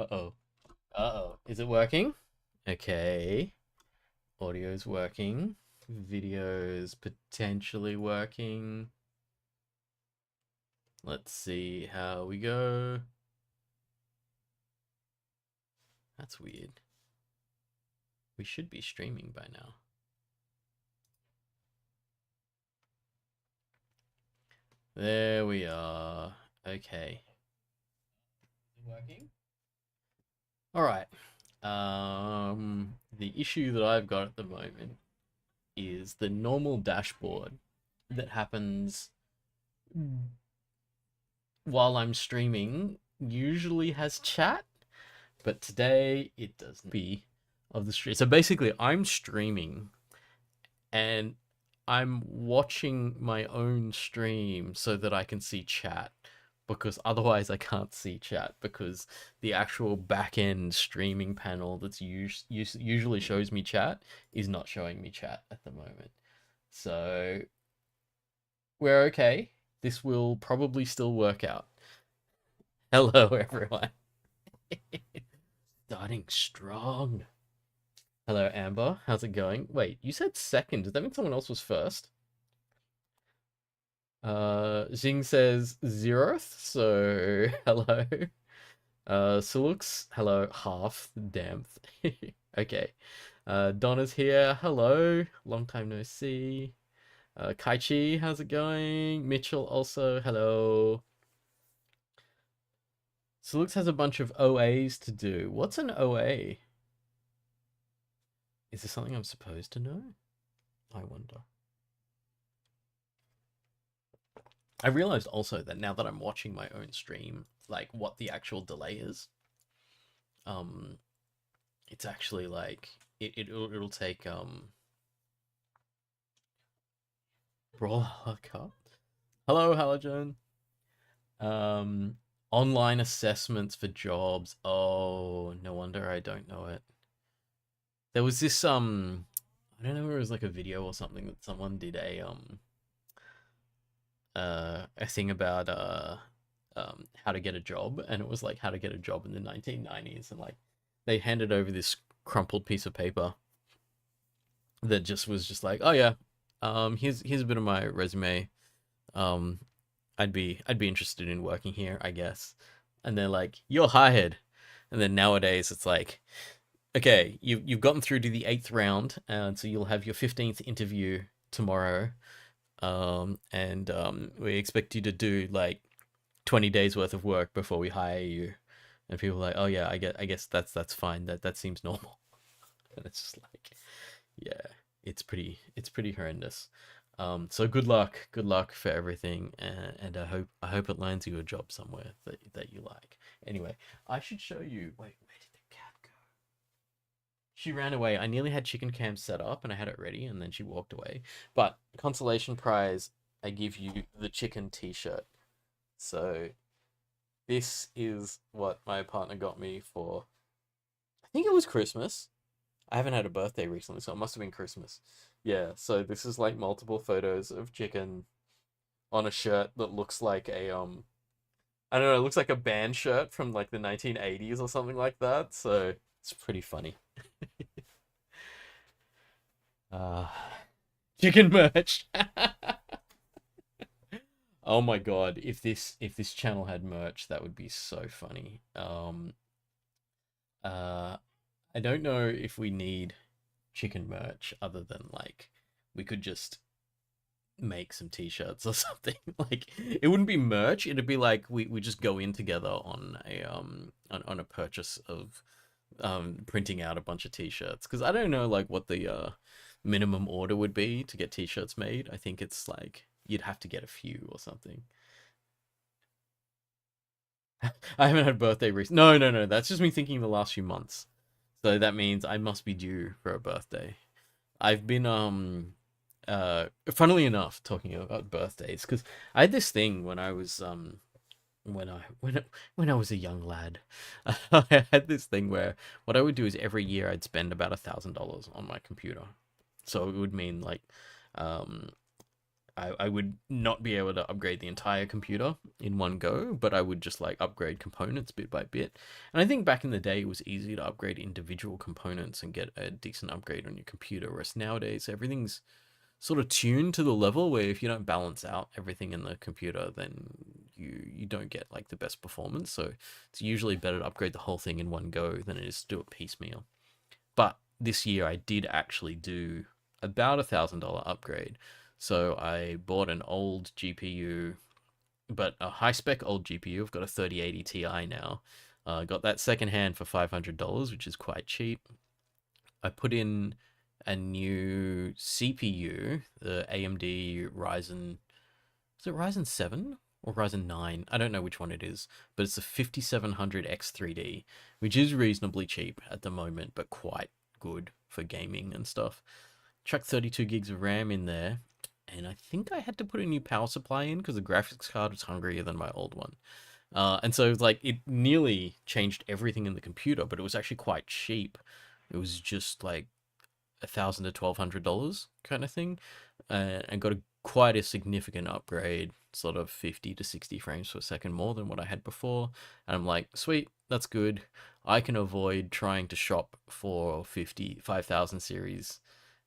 Uh-oh. Uh-oh. Is it working? Okay. Audio's working. Video's potentially working. Let's see how we go. That's weird. We should be streaming by now. There we are. Okay. Is it working? All right. The issue that I've got at the moment is the normal dashboard that happens while I'm streaming usually has chat, but today it doesn't be of the stream. So basically, I'm streaming and I'm watching my own stream so that I can see chat because otherwise I can't see chat because the actual back end streaming panel that's usually shows me chat is not showing me chat at the moment. So we're okay. This will probably still work out. Hello, everyone. Starting strong. Hello, Amber. How's it going? Wait, you said second. Does that mean someone else was first? Jing says zeroth, so hello. Sulux, hello, half the damnth. Okay. Donna's here, hello. Long time no see. Kaichi, how's it going? Mitchell also, hello. Sulux has a bunch of OAs to do. What's an OA? Is this something I'm supposed to know? I wonder. I realized also that now that I'm watching my own stream, like what the actual delay is. Um, it's actually like it'll take Brawler Cup. Hello, Halogen. Um, online assessments for jobs. Oh, no wonder I don't know it. There was this I don't know if it was like a video or something that someone did a thing about how to get a job, and it was like how to get a job in the 1990s, and like they handed over this crumpled piece of paper that just was just like, oh yeah, here's a bit of my resume. um I'd be interested in working here, I guess. And they're like, you're hired. And then nowadays it's like, okay, you've gotten through to the eighth round, and so you'll have your 15th interview tomorrow. And we expect you to do like 20 days worth of work before we hire you. And people are like, oh yeah, I guess that's fine. That seems normal. And it's just like, yeah, it's pretty horrendous. So good luck for everything, and I hope it lands you a job somewhere that you like. Anyway, I should show you. Wait, where did the cat go? She ran away. I nearly had chicken cam set up and I had it ready, and then she walked away. But consolation prize, I give you the chicken T-shirt. So this is what my partner got me for. I think it was Christmas. I haven't had a birthday recently, so it must have been Christmas. Yeah, so this is like multiple photos of chicken on a shirt that looks like a I don't know, it looks like a band shirt from like the 1980s or something like that. So it's pretty funny. Uh chicken merch. Oh my god, if this channel had merch, that would be so funny. Uh I don't know if we need chicken merch other than like we could just make some t-shirts or something. Like it wouldn't be merch, it'd be like we just go in together on a purchase of printing out a bunch of t-shirts, because I don't know like what the minimum order would be to get t-shirts made. I think it's like you'd have to get a few or something. I haven't had a birthday recently. No, that's just me thinking the last few months. So that means I must be due for a birthday. I've been funnily enough, talking about birthdays, because I had this thing when I was when I was a young lad. I had this thing where what I would do is every year I'd spend about $1,000 on my computer. So it would mean like um I would not be able to upgrade the entire computer in one go, but I would just like upgrade components bit by bit. And I think back in the day, it was easy to upgrade individual components and get a decent upgrade on your computer. Whereas nowadays, everything's sort of tuned to the level where if you don't balance out everything in the computer, then you don't get like the best performance. So it's usually better to upgrade the whole thing in one go than it is to do it piecemeal. But this year I did actually do about $1,000 upgrade. So I bought an old GPU, but a high spec old GPU. I've got a 3080 Ti now. Got that secondhand for $500, which is quite cheap. I put in a new CPU, the AMD Ryzen. Is it Ryzen 7 or Ryzen 9? I don't know which one it is, but it's a 5700 X3D, which is reasonably cheap at the moment, but quite good for gaming and stuff. Chuck 32 gigs of RAM in there, and I think I had to put a new power supply in because the graphics card was hungrier than my old one. And so like it nearly changed everything in the computer, but it was actually quite cheap. It was just like $1,000 to $1,200 kind of thing, and got quite a significant upgrade, sort of 50 to 60 frames per second more than what I had before. And I'm like, sweet, that's good. I can avoid trying to shop for 50,000 series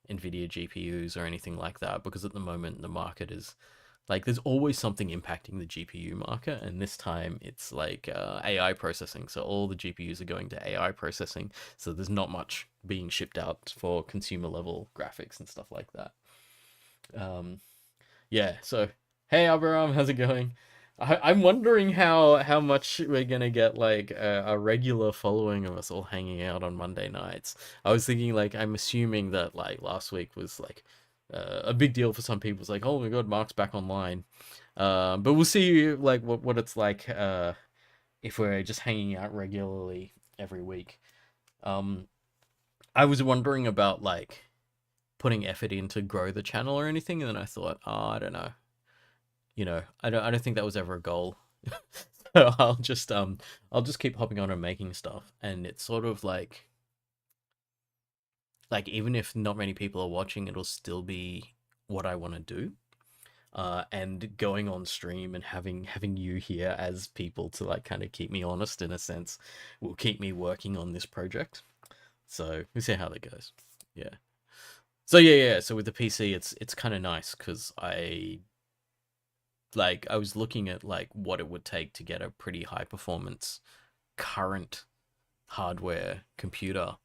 NVIDIA GPUs or anything like that, because at the moment the market is like there's always something impacting the GPU market, and this time it's like AI processing. So all the GPUs are going to AI processing, so there's not much being shipped out for consumer level graphics and stuff like that. Um, yeah, so hey Abraham, how's it going? I'm wondering how much we're gonna get like a regular following of us all hanging out on Monday nights. I was thinking like I'm assuming that like last week was like a big deal for some people. It's like, oh my god, Mark's back online. But we'll see like what it's like if we're just hanging out regularly every week. Um, I was wondering about like putting effort in to grow the channel or anything, and then I thought, oh, I don't know. I don't think that was ever a goal. So I'll just keep hopping on and making stuff, and it's sort of like even if not many people are watching, it'll still be what I want to do. And going on stream and having you here as people to like kind of keep me honest in a sense will keep me working on this project. So we'll see how that goes. Yeah. So yeah. So with the PC, it's kind of nice because I was looking at like what it would take to get a pretty high performance current hardware computer.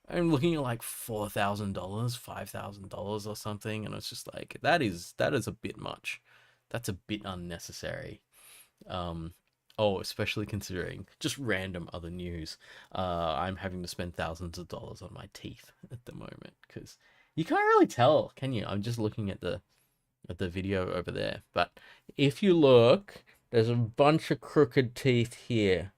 I'm looking at like $4,000, $5,000 or something, and it's just like that is a bit much. That's a bit unnecessary. Um, oh, especially considering just random other news. I'm having to spend thousands of dollars on my teeth at the moment because you can't really tell, can you? I'm just looking at the video over there. But if you look, there's a bunch of crooked teeth here.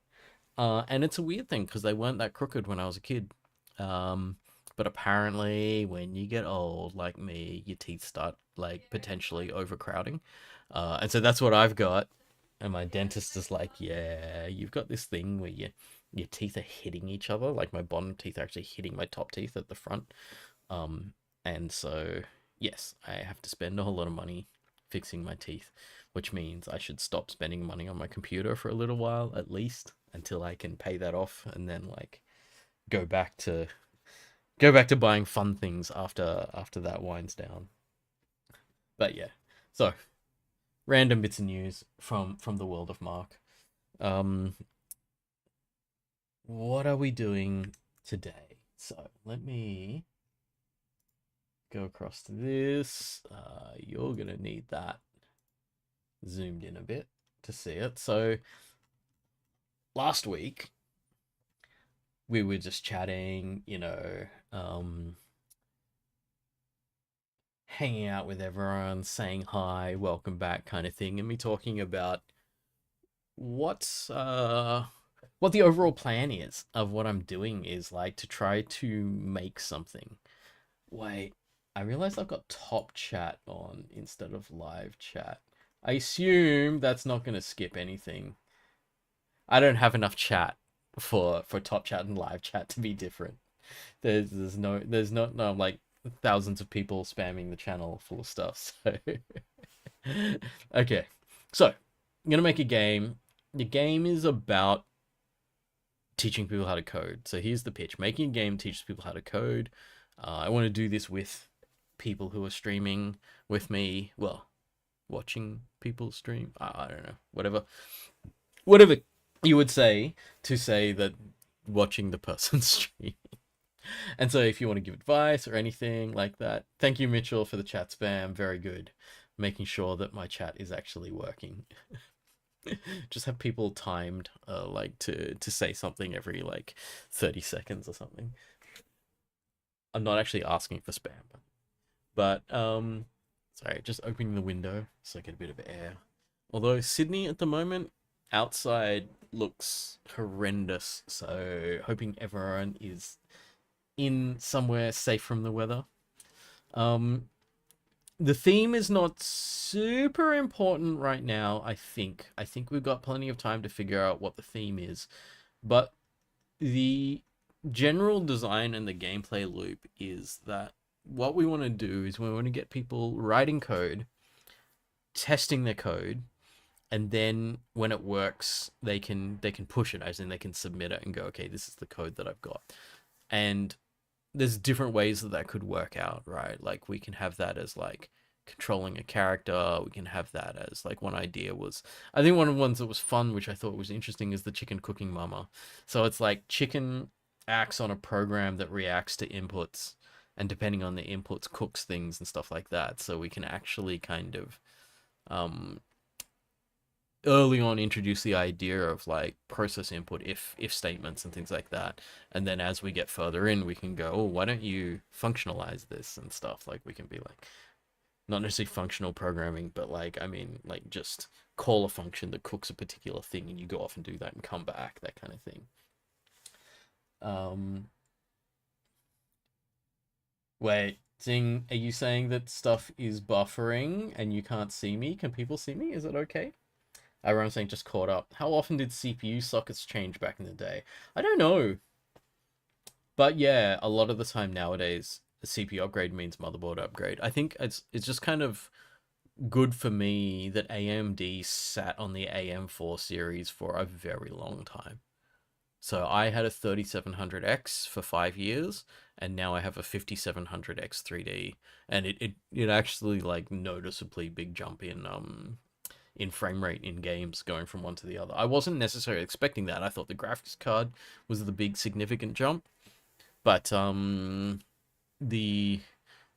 And it's a weird thing because they weren't that crooked when I was a kid. But apparently when you get old, like me, your teeth start like potentially overcrowding. And so that's what I've got. And my dentist is like, yeah, you've got this thing where your teeth are hitting each other. Like my bottom teeth are actually hitting my top teeth at the front. Um, and so, yes, I have to spend a whole lot of money fixing my teeth, which means I should stop spending money on my computer for a little while, at least, until I can pay that off, and then like go back to buying fun things after that winds down. But yeah, so random bits of news from the world of Mark. Um, what are we doing today? So let me go across to this. You're gonna need that zoomed in a bit to see it. So last week we were just chatting, hanging out with everyone, saying hi, welcome back, kind of thing, and me talking about what's what the overall plan is of what I'm doing is like to try to make something. Wait, I realized I've got top chat on instead of live chat. I assume that's not going to skip anything. I don't have enough chat for top chat and live chat to be different. There's not like thousands of people spamming the channel full of stuff. So Okay, so I'm gonna make a game. The game is about teaching people how to code. So here's the pitch: making a game teaches people how to code. I want to do this with people who are streaming with me. Well, watching people stream. I don't know. Whatever you would say to say that watching the person stream. And so if you want to give advice or anything like that, thank you, Mitchell, for the chat spam. Very good. Making sure that my chat is actually working. Just have people timed, like to say something every like 30 seconds or something. I'm not actually asking for spam, but sorry, just opening the window so I get a bit of air. Although Sydney at the moment outside looks horrendous, so hoping everyone is in somewhere safe from the weather. The theme is not super important right now, I think. I think we've got plenty of time to figure out what the theme is. But the general design and the gameplay loop is that what we want to do is we want to get people writing code, testing their code, and then when it works, they can push it, as in they can submit it and go, okay, this is the code that I've got. And there's different ways that that could work out, right? Like we can have that as like controlling a character. We can have that as like one idea was, I think one of the ones that was fun, which I thought was interesting, is the chicken cooking mama. So it's like chicken acts on a program that reacts to inputs, and depending on the inputs, cooks things and stuff like that. So we can actually kind of early on introduce the idea of like process input if statements and things like that, and then as we get further in we can go, oh, why don't you functionalize this and stuff. Like we can be like, not necessarily functional programming, but like, I mean, like just call a function that cooks a particular thing and you go off and do that and come back, that kind of thing. Wait, Zing, are you saying that stuff is buffering and you can't see me? Can people see me? Is it okay? Everyone's saying just caught up. How often did CPU sockets change back in the day? I don't know. But yeah, a lot of the time nowadays, a CPU upgrade means motherboard upgrade. I think it's just kind of good for me that AMD sat on the AM4 series for a very long time. So I had a 3700X for 5 years, and now I have a 5700X 3D, and it actually like noticeably big jump in frame rate in games going from one to the other. I wasn't necessarily expecting that. I thought the graphics card was the big significant jump, but the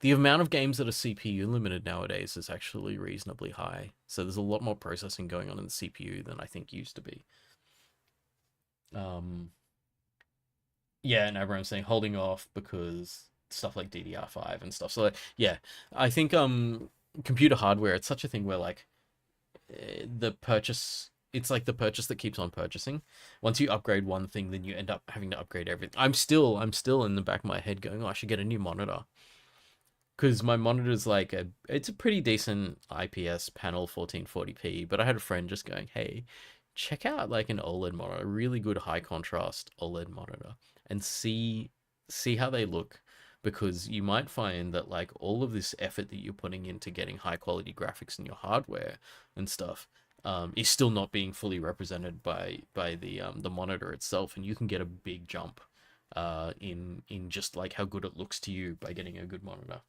amount of games that are CPU limited nowadays is actually reasonably high. So there's a lot more processing going on in the CPU than I think used to be. Yeah, and everyone's saying holding off because stuff like DDR5 and stuff. So like, yeah, I think computer hardware, it's such a thing where like the purchase, it's like the purchase that keeps on purchasing. Once you upgrade one thing, then you end up having to upgrade everything. I'm still in the back of my head going, oh, I should get a new monitor, because my monitor's like it's a pretty decent IPS panel 1440p, but I had a friend just going, hey, check out like an OLED monitor, a really good high contrast OLED monitor, and see how they look, because you might find that like all of this effort that you're putting into getting high quality graphics in your hardware and stuff is still not being fully represented by the monitor itself, and you can get a big jump in just like how good it looks to you by getting a good monitor.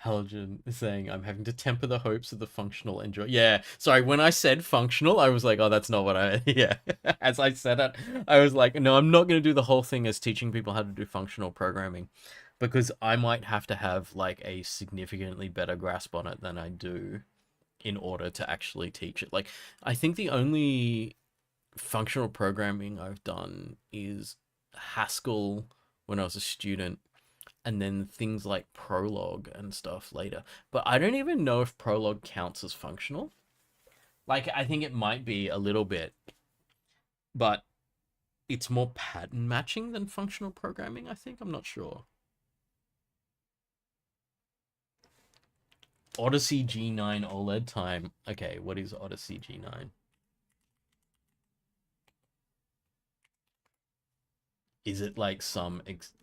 Halogen is saying, I'm having to temper the hopes of the functional enjoy. Yeah, sorry, when I said functional, I was like, oh, that's not what I. Yeah, as I said it, I was like, no, I'm not going to do the whole thing as teaching people how to do functional programming, because I might have to have like a significantly better grasp on it than I do in order to actually teach it. Like, I think the only functional programming I've done is Haskell when I was a student, and then things like Prolog and stuff later. But I don't even know if Prolog counts as functional. Like, I think it might be a little bit, but it's more pattern matching than functional programming, I think. I'm not sure. Odyssey G9 OLED time. Okay, what is Odyssey G9? Is it like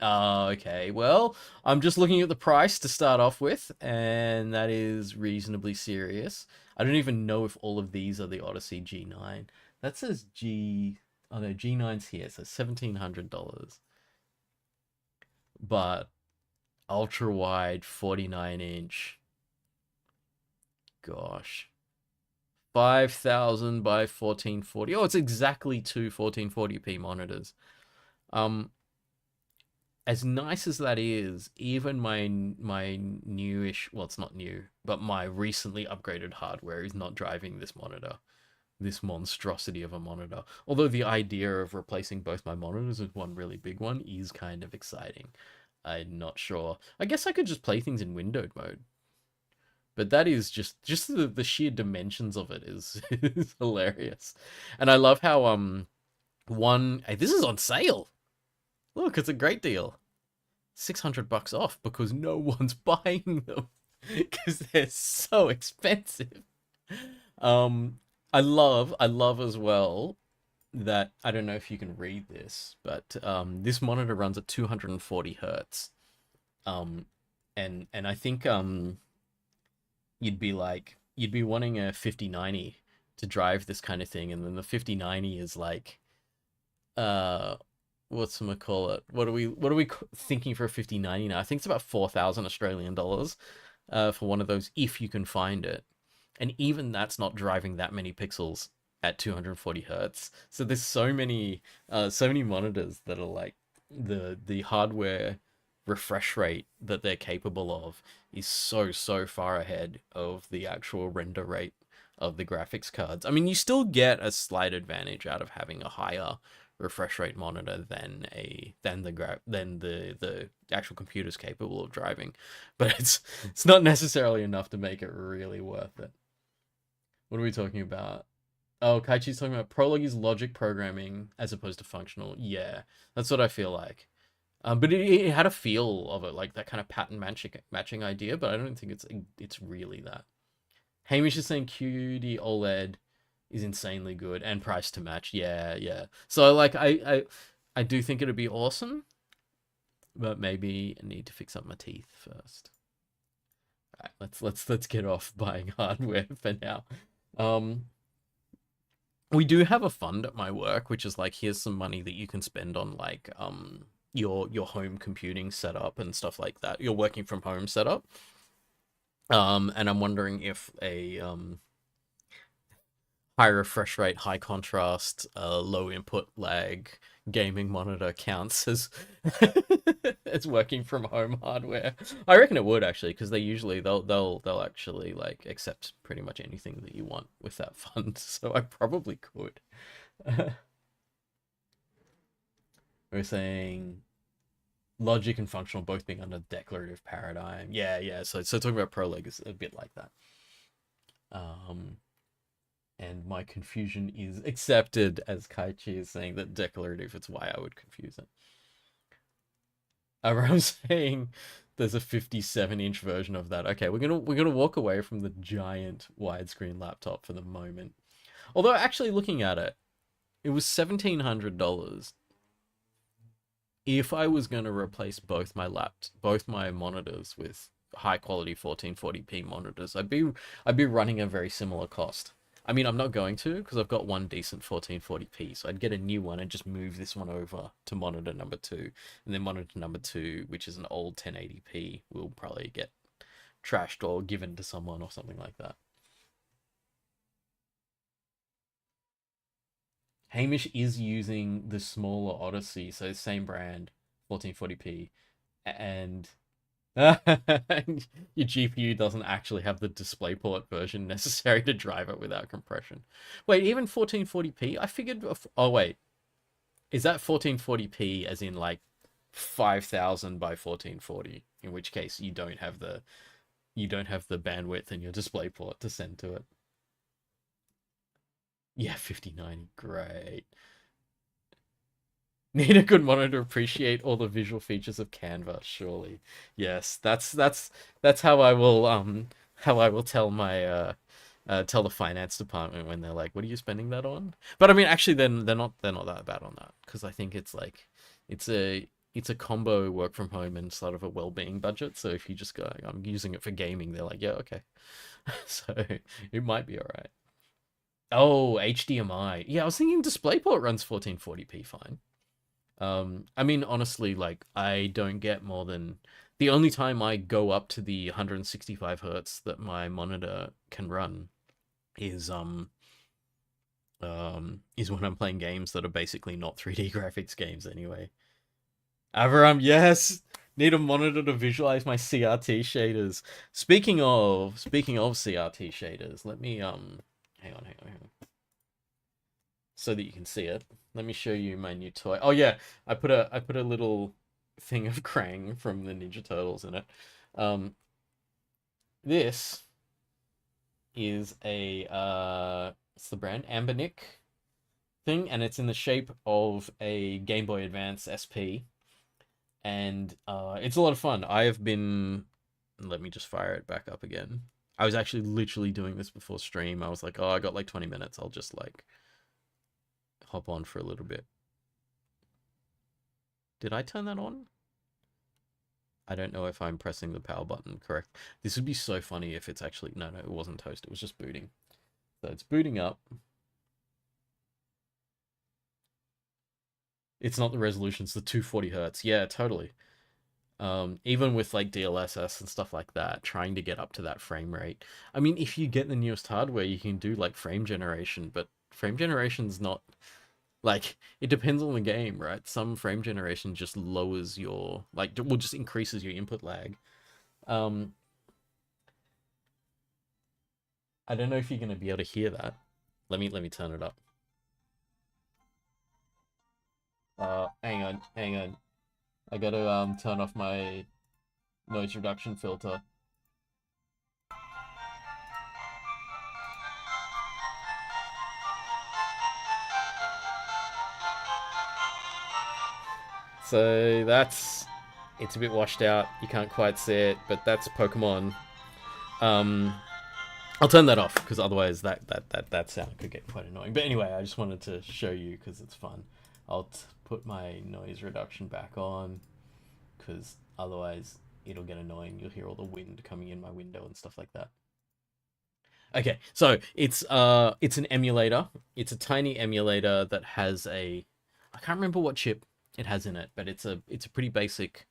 okay. Well, I'm just looking at the price to start off with, and that is reasonably serious. I don't even know if all of these are the Odyssey G9. That says G. Oh no, G9's here, so $1,700. But ultra wide 49-inch. Gosh. 5,000 by 1440. Oh, it's exactly two 1440p monitors. Um, as nice as that is, even my newish, well, it's not new, but my recently upgraded hardware is not driving this monitor, this monstrosity of a monitor. Although the idea of replacing both my monitors with one really big one is kind of exciting. I'm not sure. I guess I could just play things in windowed mode. But that is just the sheer dimensions of it is hilarious. And I love how hey, this is on sale. Look, it's a great deal. $600 off because no one's buying them because they're so expensive. I love as well that I don't know if you can read this, but this monitor runs at 240 hertz. Um, and I think you'd be wanting a 5090 to drive this kind of thing, and then the 5090 is like uh call it? What are we thinking for a 5090 now? I think it's about 4,000 Australian dollars for one of those if you can find it. And even that's not driving that many pixels at 240 hertz. So there's so many monitors that are like the hardware refresh rate that they're capable of is so far ahead of the actual render rate of the graphics cards. I mean, you still get a slight advantage out of having a higher refresh rate monitor than the actual computer's capable of driving, but it's not necessarily enough to make it really worth it. What are we talking about? Oh, Kaichi's talking about Prolog is logic programming as opposed to functional. Yeah, that's what I feel like. But it had a feel of it, like that kind of pattern matching idea. But I don't think it's really that. Hamish is saying QD OLED is insanely good and price to match. Yeah, yeah. So like I do think it'd be awesome, but maybe I need to fix up my teeth first. All right, let's get off buying hardware for now. Um, we do have a fund at my work, which is like, here's some money that you can spend on like your home computing setup and stuff like that. Your working from home setup. And I'm wondering if a high refresh rate, high contrast, low input lag gaming monitor counts as as working from home hardware. I reckon it would actually, because they'll actually like accept pretty much anything that you want with that fund. So I probably could. We're saying logic and functional both being under declarative paradigm. Yeah, yeah. So talking about Prolog is a bit like that. And my confusion is accepted, as Kaichi is saying that declarative. It's why I would confuse it. I'm saying there's a 57-inch version of that. Okay, we're gonna walk away from the giant widescreen laptop for the moment. Although actually looking at it, it was $1,700. If I was going to replace both my monitors with high quality 1440p monitors, I'd be running a very similar cost. I mean, I'm not going to, because I've got one decent 1440p, so I'd get a new one and just move this one over to monitor number 2, and then monitor number 2, which is an old 1080p, will probably get trashed or given to someone or something like that. Hamish is using the smaller Odyssey, so same brand, 1440p, and your GPU doesn't actually have the DisplayPort version necessary to drive it without compression. Wait, even 1440p? I figured. Oh wait, is that 1440p as in like 5,000 by 1440? In which case you don't have the bandwidth in your DisplayPort to send to it. Yeah, 5090, great. Need a good monitor to appreciate all the visual features of Canva, surely. Yes, that's how I will tell the finance department when they're like, "What are you spending that on?" But I mean, actually, then they're not that bad on that, because I think It's a combo work from home and sort of a well-being budget. So if you just go, I'm using it for gaming, they're like, yeah, okay. So it might be all right. Oh, HDMI. Yeah, I was thinking DisplayPort runs 1440p fine. I mean, honestly, like I don't get more than the only time I go up to the 165 hertz that my monitor can run is is when I'm playing games that are basically not 3D graphics games anyway. Avaram, yes. Need a monitor to visualize my CRT shaders. Speaking of CRT shaders, let me hang on, so that you can see it. Let me show you my new toy. Oh yeah, I put a little thing of Krang from the Ninja Turtles in it. Um, this is a it's the brand Ambernick thing, and it's in the shape of a Game Boy Advance SP, and it's a lot of fun. I have been. Let me just fire it back up again. I was actually literally doing this before stream. I was like, oh, I got like 20 minutes. I'll just like hop on for a little bit. Did I turn that on? I don't know if I'm pressing the power button correct. This would be so funny if it's actually... No, it wasn't toast. It was just booting. So it's booting up. It's not the resolution, it's the 240 hertz. Yeah, totally. Even with like DLSS and stuff like that, trying to get up to that frame rate. I mean, if you get the newest hardware, you can do like frame generation, but frame generation's not... Like, it depends on the game, right? Some frame generation just lowers your... Like, well, just increases your input lag. Um, I don't know if you're going to be able to hear that. Let me turn it up. Hang on. I got to turn off my noise reduction filter. So that's... It's a bit washed out. You can't quite see it, but that's Pokemon. Um, I'll turn that off because otherwise that sound could get quite annoying. But anyway, I just wanted to show you because it's fun. I'll put my noise reduction back on because otherwise it'll get annoying. You'll hear all the wind coming in my window and stuff like that. Okay, so it's an emulator. It's a tiny emulator that has a... I can't remember what chip it has in it, but it's a pretty basic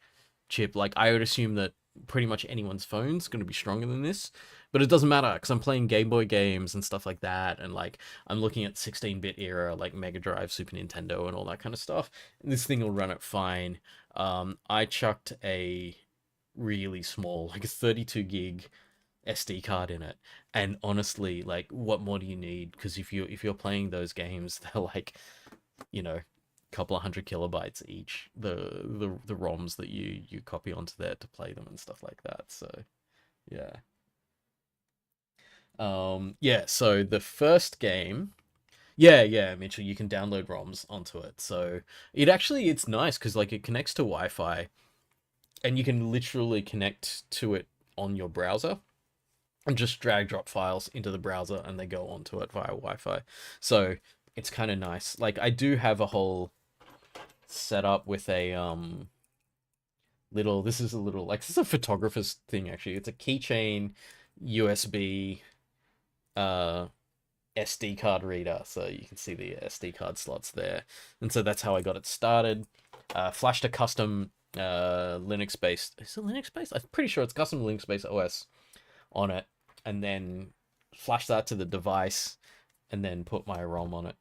chip. Like I would assume that pretty much anyone's phone's going to be stronger than this, but it doesn't matter because I'm playing Game Boy games and stuff like that, and like I'm looking at 16-bit era like Mega Drive, Super Nintendo, and all that kind of stuff. And this thing will run it fine. I chucked a really small, like a 32 gig SD card in it, and honestly, like, what more do you need? Because if you're playing those games, they're like, you know, couple of 100 kilobytes each, the ROMs that you copy onto there to play them and stuff like that. So yeah. Yeah, so the first game, yeah, Mitchell, you can download ROMs onto it. So it's nice because like it connects to Wi-Fi and you can literally connect to it on your browser and just drag drop files into the browser and they go onto it via Wi-Fi. So it's kind of nice. Like I do have a whole setup with a little... This is a little... Like, this is a photographer's thing actually. It's a keychain USB SD card reader, so you can see the SD card slots there. And so that's how I got it started. Flashed a custom Linux based... Is it Linux based? I'm pretty sure it's custom Linux based OS on it, and then flash that to the device and then put my ROM on it.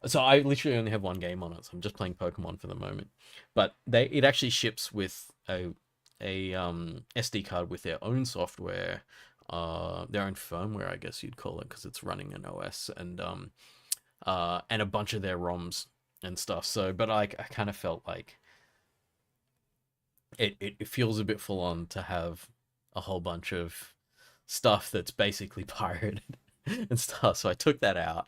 So I literally only have one game on it, so I'm just playing Pokemon for the moment. But it actually ships with a SD card with their own software, their own firmware, I guess you'd call it, because it's running an OS, and a bunch of their ROMs and stuff. So, but I kind of felt like it feels a bit full on to have a whole bunch of stuff that's basically pirated and stuff. So I took that out.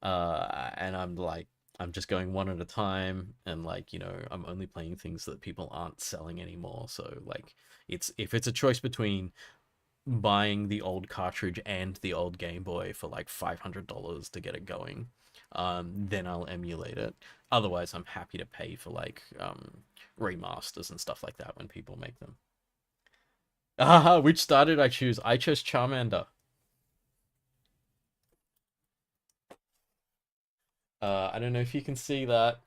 And I'm just going one at a time, and like, I'm only playing things that people aren't selling anymore. So like, if it's a choice between buying the old cartridge and the old Game Boy for like $500 to get it going, then I'll emulate it. Otherwise, I'm happy to pay for like remasters and stuff like that when people make them. Ah, which star did I choose? I chose Charmander. I don't know if you can see that.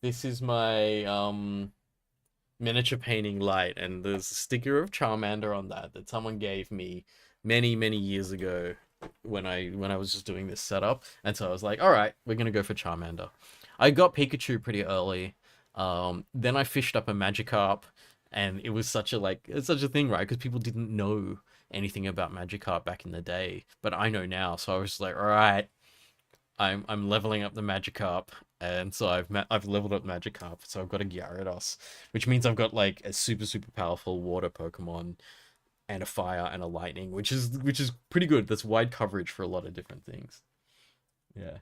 This is my miniature painting light, and there's a sticker of Charmander on that someone gave me many years ago when I was just doing this setup, and so I was like, all right, we're gonna go for Charmander. I got Pikachu pretty early. Then I fished up a Magikarp, and it was such a like it's such a thing, right? Because people didn't know anything about Magikarp back in the day, but I know now, so I was just like, all right, I'm leveling up the Magikarp, and so I've leveled up Magikarp, so I've got a Gyarados, which means I've got like a super powerful water Pokemon and a fire and a lightning, which is pretty good. That's wide coverage for a lot of different things. Yeah.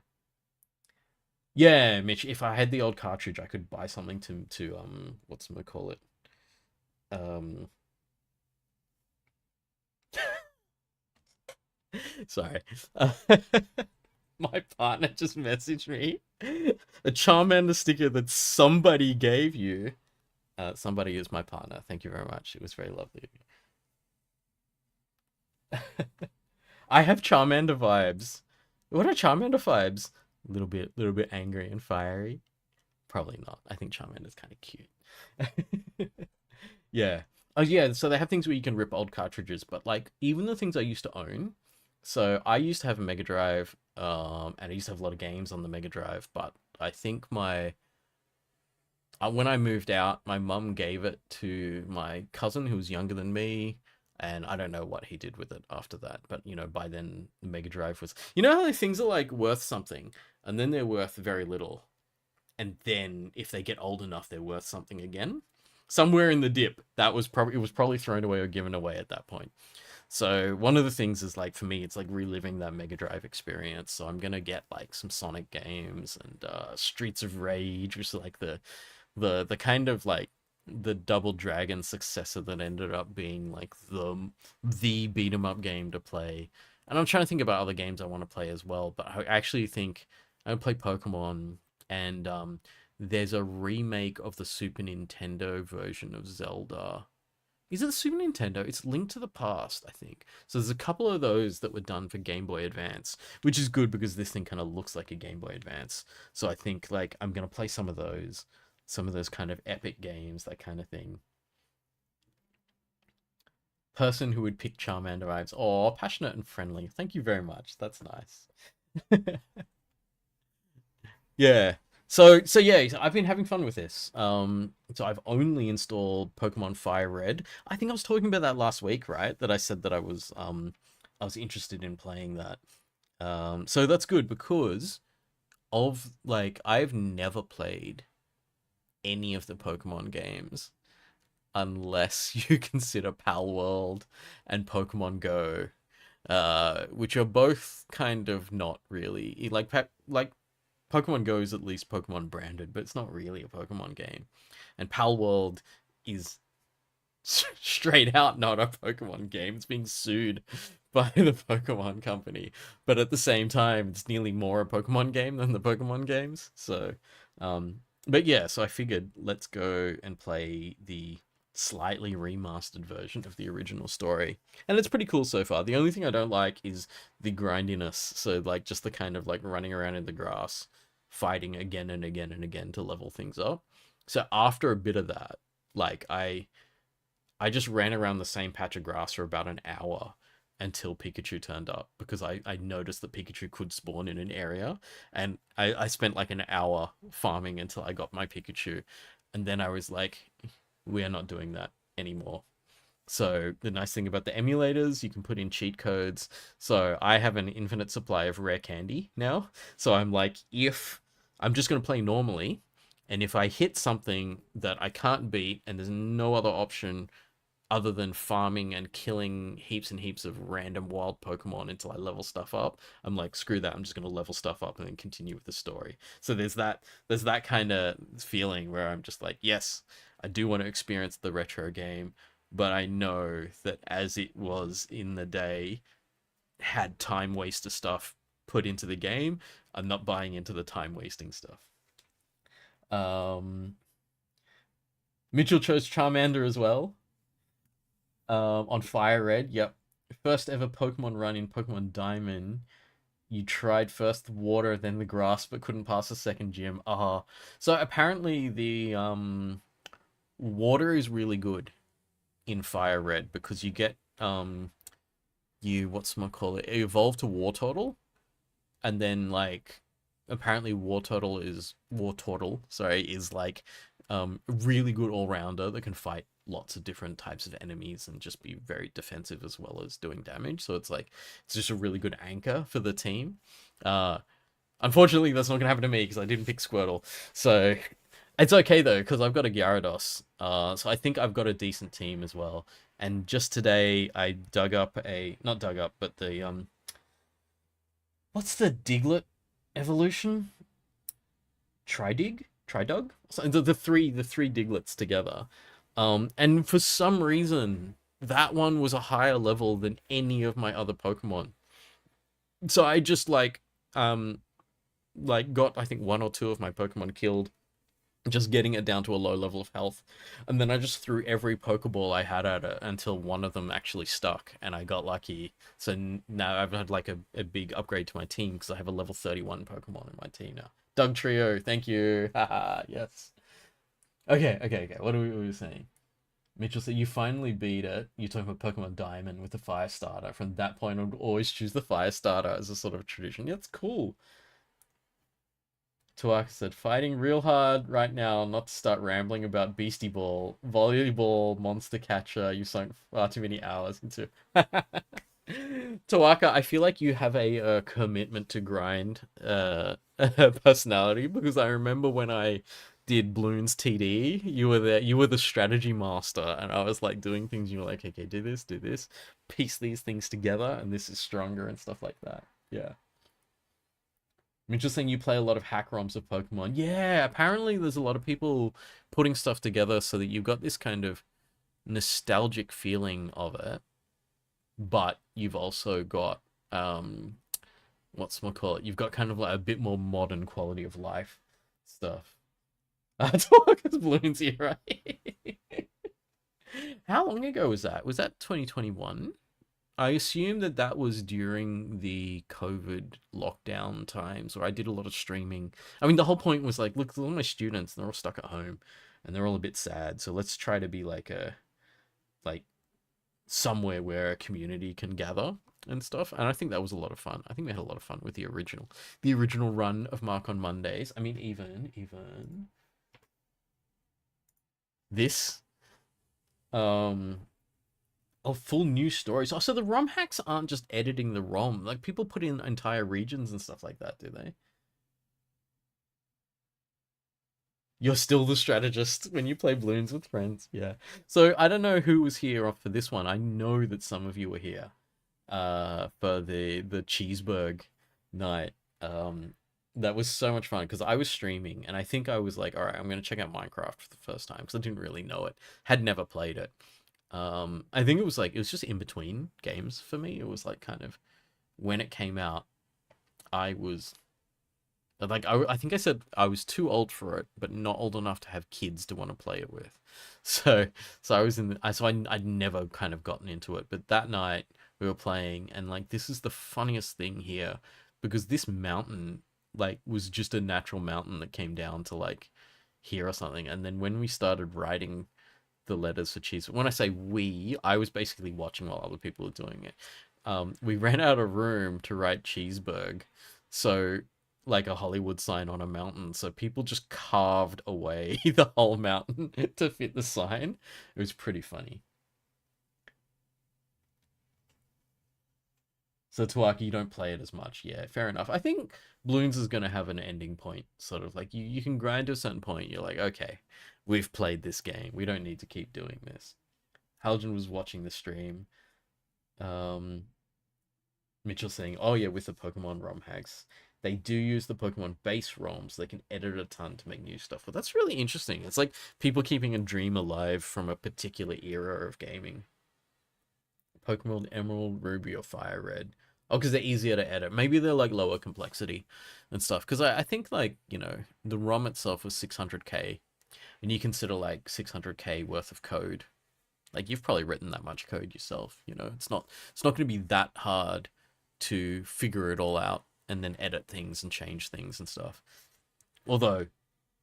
Yeah, Mitch, if I had the old cartridge, I could buy something to what's gonna call it? Um sorry. My partner just messaged me a Charmander sticker that somebody gave you. Somebody is my partner. Thank you very much. It was very lovely of you. I have Charmander vibes. What are Charmander vibes? Little bit angry and fiery. Probably not. I think Charmander's kind of cute. Yeah. Oh yeah, so they have things where you can rip old cartridges, but like even the things I used to own. So I used to have a Mega Drive, and I used to have a lot of games on the Mega Drive, but I think my when I moved out, my mum gave it to my cousin who was younger than me, and I don't know what he did with it after that. But by then the Mega Drive was, how things are like worth something, and then they're worth very little, and then if they get old enough, they're worth something again. Somewhere in the dip, it was probably thrown away or given away at that point. So one of the things is like for me, it's like reliving that Mega Drive experience. So I'm gonna get like some Sonic games and Streets of Rage, which is like the kind of like the Double Dragon successor that ended up being like the beat 'em up game to play. And I'm trying to think about other games I want to play as well, but I actually think I would play Pokemon, and there's a remake of the Super Nintendo version of Zelda. Is it the Super Nintendo? It's Link to the Past, I think. So there's a couple of those that were done for Game Boy Advance, which is good because this thing kind of looks like a Game Boy Advance. So I think like I'm gonna play some of those kind of epic games, that kind of thing. Person who would pick Charmander vibes. Oh, passionate and friendly. Thank you very much. That's nice. Yeah. So yeah, I've been having fun with this. So I've only installed Pokemon Fire Red. I think I was talking about that last week, right? That I said that I was interested in playing that. So that's good because of like I've never played any of the Pokemon games unless you consider Pal World and Pokemon Go, which are both kind of not really like Pokemon Go is at least Pokemon branded, but it's not really a Pokemon game. And Pal World is straight out not a Pokemon game. It's being sued by the Pokemon company, but at the same time, it's nearly more a Pokemon game than the Pokemon games. So, but yeah, so I figured let's go and play the slightly remastered version of the original story, and it's pretty cool so far. The only thing I don't like is the grindiness. So like just the kind of like running around in the grass, fighting again and again and again to level things up. So after a bit of that, like I just ran around the same patch of grass for about an hour until Pikachu turned up because I noticed that Pikachu could spawn in an area, and I spent like an hour farming until I got my Pikachu, and then I was like, we are not doing that anymore. So the nice thing about the emulators, you can put in cheat codes. So I have an infinite supply of rare candy now. So I'm like, if I'm just going to play normally, and if I hit something that I can't beat and there's no other option other than farming and killing heaps and heaps of random wild Pokemon until I level stuff up, I'm like, screw that. I'm just gonna level stuff up and then continue with the story. So there's that kind of feeling where I'm just like, yes, I do want to experience the retro game, but I know that as it was in the day, had time waster stuff put into the game. I'm not buying into the time wasting stuff. Um, Mitchell chose Charmander as well. On Fire Red, yep. First ever Pokemon run in Pokemon Diamond. You tried first the water, then the grass, but couldn't pass the second gym. So apparently the water is really good in Fire Red because you get you what's-my-call it, evolve to Wartortle, and then like apparently Wartortle, sorry, is like really good all-rounder that can fight lots of different types of enemies and just be very defensive as well as doing damage. So it's like it's just a really good anchor for the team. Unfortunately, that's not gonna happen to me because I didn't pick Squirtle. So it's okay though because I've got a Gyarados. So I think I've got a decent team as well. And just today I dug up not dug up, but the what's the Diglett evolution? Tridug? So the three Diglets together. And for some reason, that one was a higher level than any of my other Pokemon. So I just like got I think one or two of my Pokemon killed, just getting it down to a low level of health, and then I just threw every Pokeball I had at it until one of them actually stuck, and I got lucky. So now I've had like a big upgrade to my team because I have a level 31 Pokemon in my team now. Doug Trio, thank you. Haha, yes. Okay. What are we saying? Mitchell said, you finally beat it. You're talking about Pokemon Diamond with the Fire Starter. From that point, I would always choose the Fire Starter as a sort of tradition. Yeah, it's cool. Tuaka said, fighting real hard right now not to start rambling about Beastie Ball, Volleyball, Monster Catcher. You sunk far too many hours into. Tawaka, I feel like you have a commitment to grind personality, because I remember when I did Bloons TD, you were there, you were the strategy master, and I was like doing things, you were like, okay, do this, piece these things together, and this is stronger and stuff like that. Yeah. I'm interesting you play a lot of hack ROMs of Pokemon. Yeah, apparently there's a lot of people putting stuff together so that you've got this kind of nostalgic feeling of it, but you've also got what's-my-call it? You've got kind of like a bit more modern quality of life stuff. Talkers Balloons era. How long ago was that? Was that 2021? I assume that was during the COVID lockdown times where I did a lot of streaming. I mean, the whole point was like, look, all my students, they're all stuck at home and they're all a bit sad. So let's try to be like somewhere where a community can gather and stuff. And I think that was a lot of fun. I think we had a lot of fun with the original run of Marc on Mondays. I mean, even this, full new stories. Oh, so the ROM hacks aren't just editing the ROM. Like, people put in entire regions and stuff like that, do they? You're still the strategist when you play Bloons with friends. Yeah. So I don't know who was here for this one. I know that some of you were here for the Cheeseburg night. That was so much fun because I was streaming and I think I was like, all right, I'm going to check out Minecraft for the first time because I didn't really know it. Had never played it. I think it was just in between games for me. It was like kind of when it came out, I was like, I think I said I was too old for it, but not old enough to have kids to want to play it with. So I was I'd never kind of gotten into it, but that night we were playing, and like, this is the funniest thing here because this mountain like was just a natural mountain that came down to like here or something, and then when we started writing the letters for cheese, when I say we, I was basically watching while other people were doing it. We ran out of room to write Cheeseburg, so like a Hollywood sign on a mountain, so people just carved away the whole mountain to fit the sign. It was pretty funny. So Tuaki, you don't play it as much. Yeah, fair enough. I think Bloons is going to have an ending point, sort of like you can grind to a certain point. You're like, okay, we've played this game. We don't need to keep doing this. Haljan was watching the stream. Mitchell saying, oh yeah, with the Pokemon ROM hacks, they do use the Pokemon base ROMs. They can edit a ton to make new stuff. But that's really interesting. It's like people keeping a dream alive from a particular era of gaming. Pokemon Emerald, Ruby, or Fire Red. Oh, because they're easier to edit. Maybe they're like lower complexity and stuff. Because I think like, you know, the ROM itself was 600K, and you consider like 600K worth of code. Like you've probably written that much code yourself, you know. It's not going to be that hard to figure it all out and then edit things and change things and stuff. Although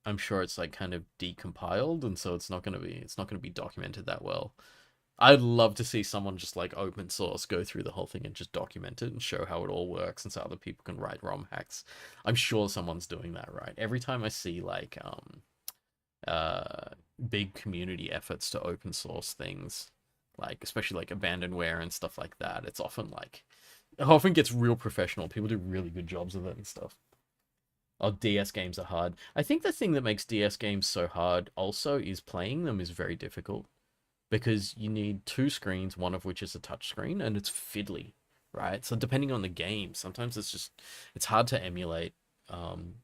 I'm sure it's like kind of decompiled, and so it's not going to be documented that well. I'd love to see someone just like open source go through the whole thing and just document it and show how it all works and so other people can write ROM hacks. I'm sure someone's doing that, right? Every time I see like uh big community efforts to open source things, like especially like abandonware and stuff like that, it often gets real professional. People do really good jobs of it and stuff. Oh, DS games are hard. I think the thing that makes DS games so hard also is playing them is very difficult because you need two screens, one of which is a touch screen, and it's fiddly, right? So depending on the game, sometimes it's hard to emulate, um,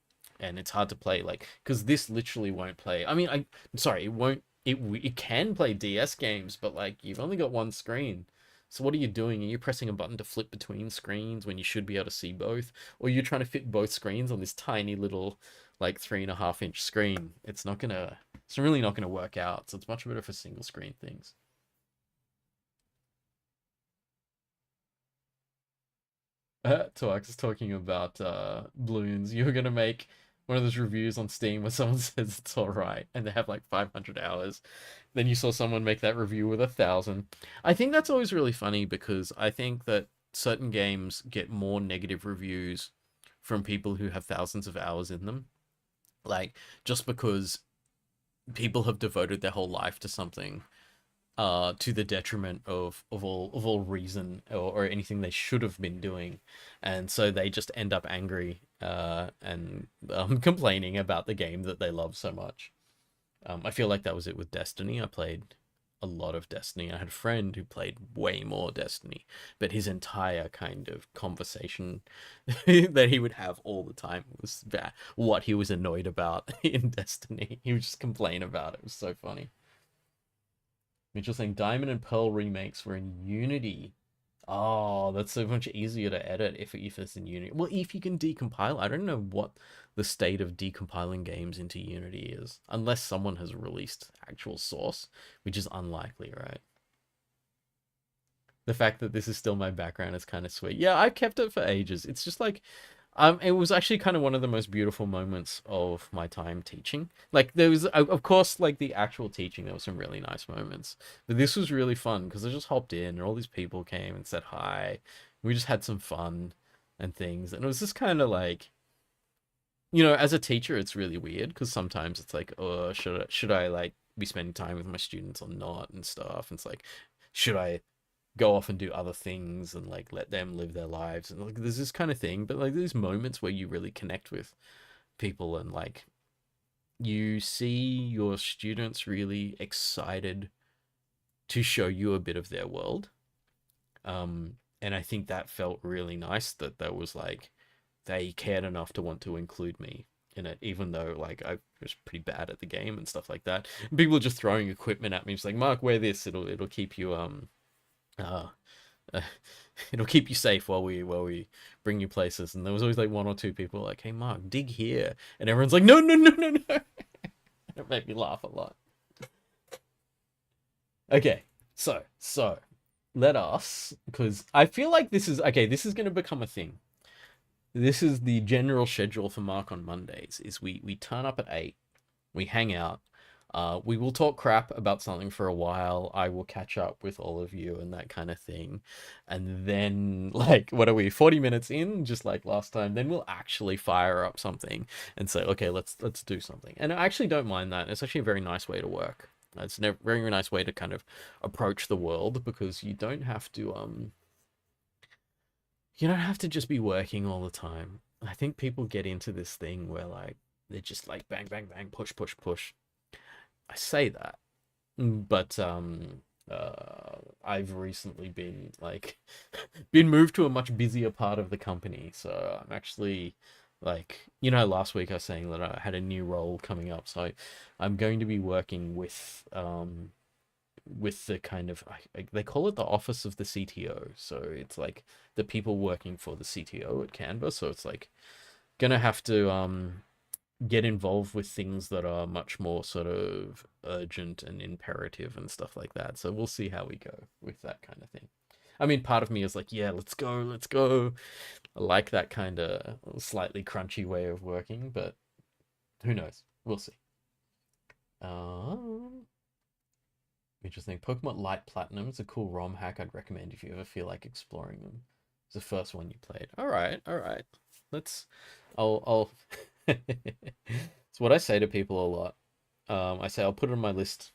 and it's hard to play like because this literally won't play. I mean, I'm sorry, it won't. It can play DS games, but like you've only got one screen. So what are you doing? Are you pressing a button to flip between screens when you should be able to see both? Or you're trying to fit both screens on this tiny little like 3.5 inch screen? It's really not gonna work out. So it's much better for single screen things. Toax is talking about balloons. You were gonna make one of those reviews on Steam where someone says it's all right, and they have like 500 hours. Then you saw someone make that review with 1,000. I think that's always really funny because I think that certain games get more negative reviews from people who have thousands of hours in them. Like just because people have devoted their whole life to something to the detriment of all reason or anything they should have been doing, and so they just end up angry and complaining about the game that they love so much. I feel like that was it with Destiny. I played a lot of Destiny. I had a friend who played way more Destiny, but his entire kind of conversation that he would have all the time was that what he was annoyed about in Destiny. He would just complain about it. It was so funny. Mitchell saying Diamond and Pearl remakes were in Unity. Oh, that's so much easier to edit if it's in Unity. Well, if you can decompile, I don't know what the state of decompiling games into Unity is, unless someone has released actual source, which is unlikely, right? The fact that this is still my background is kind of sweet. Yeah, I've kept it for ages. It's just like it was actually kind of one of the most beautiful moments of my time teaching. Like there was, of course, like the actual teaching, there were some really nice moments, but this was really fun because I just hopped in and all these people came and said hi. We just had some fun and things, and it was just kind of like, you know, as a teacher, it's really weird because sometimes it's like, oh, should I like be spending time with my students or not and stuff. And it's like, should I go off and do other things and like let them live their lives and like there's this kind of thing, but like there's moments where you really connect with people and like you see your students really excited to show you a bit of their world. And I think that felt really nice that was like they cared enough to want to include me in it, even though like I was pretty bad at the game and stuff like that. And people are just throwing equipment at me, just like, Mark, wear this, it'll keep you uh uh, it'll keep you safe while we bring you places. And there was always like one or two people like, hey Mark, dig here, and everyone's like, no, no, no, no, no. It made me laugh a lot. Okay, so let us, because I feel like this is okay, this is going to become a thing. This is the general schedule for Mark on Mondays is we turn up at 8, we hang out. We will talk crap about something for a while. I will catch up with all of you and that kind of thing. And then, like, what are we, 40 minutes in, just like last time, then we'll actually fire up something and say, okay, let's do something. And I actually don't mind that. It's actually a very nice way to work. It's a very nice way to kind of approach the world because you don't have to just be working all the time. I think people get into this thing where like they're just like bang bang bang push push push. I say that, but I've recently been like been moved to a much busier part of the company, so I'm actually like, you know, last week I was saying that I had a new role coming up, so I'm going to be working with with the kind of they call it the office of the CTO. So it's like the people working for the CTO at Canva. So it's like gonna have to get involved with things that are much more sort of urgent and imperative and stuff like that. So we'll see how we go with that kind of thing. I mean, part of me is like, yeah, let's go, let's go. I like that kind of slightly crunchy way of working, but who knows? We'll see. Interesting. Pokemon Light Platinum is a cool ROM hack I'd recommend if you ever feel like exploring them. It's the first one you played. All right, all right. Let's. I'll. It's what I say to people a lot. I say I'll put it on my list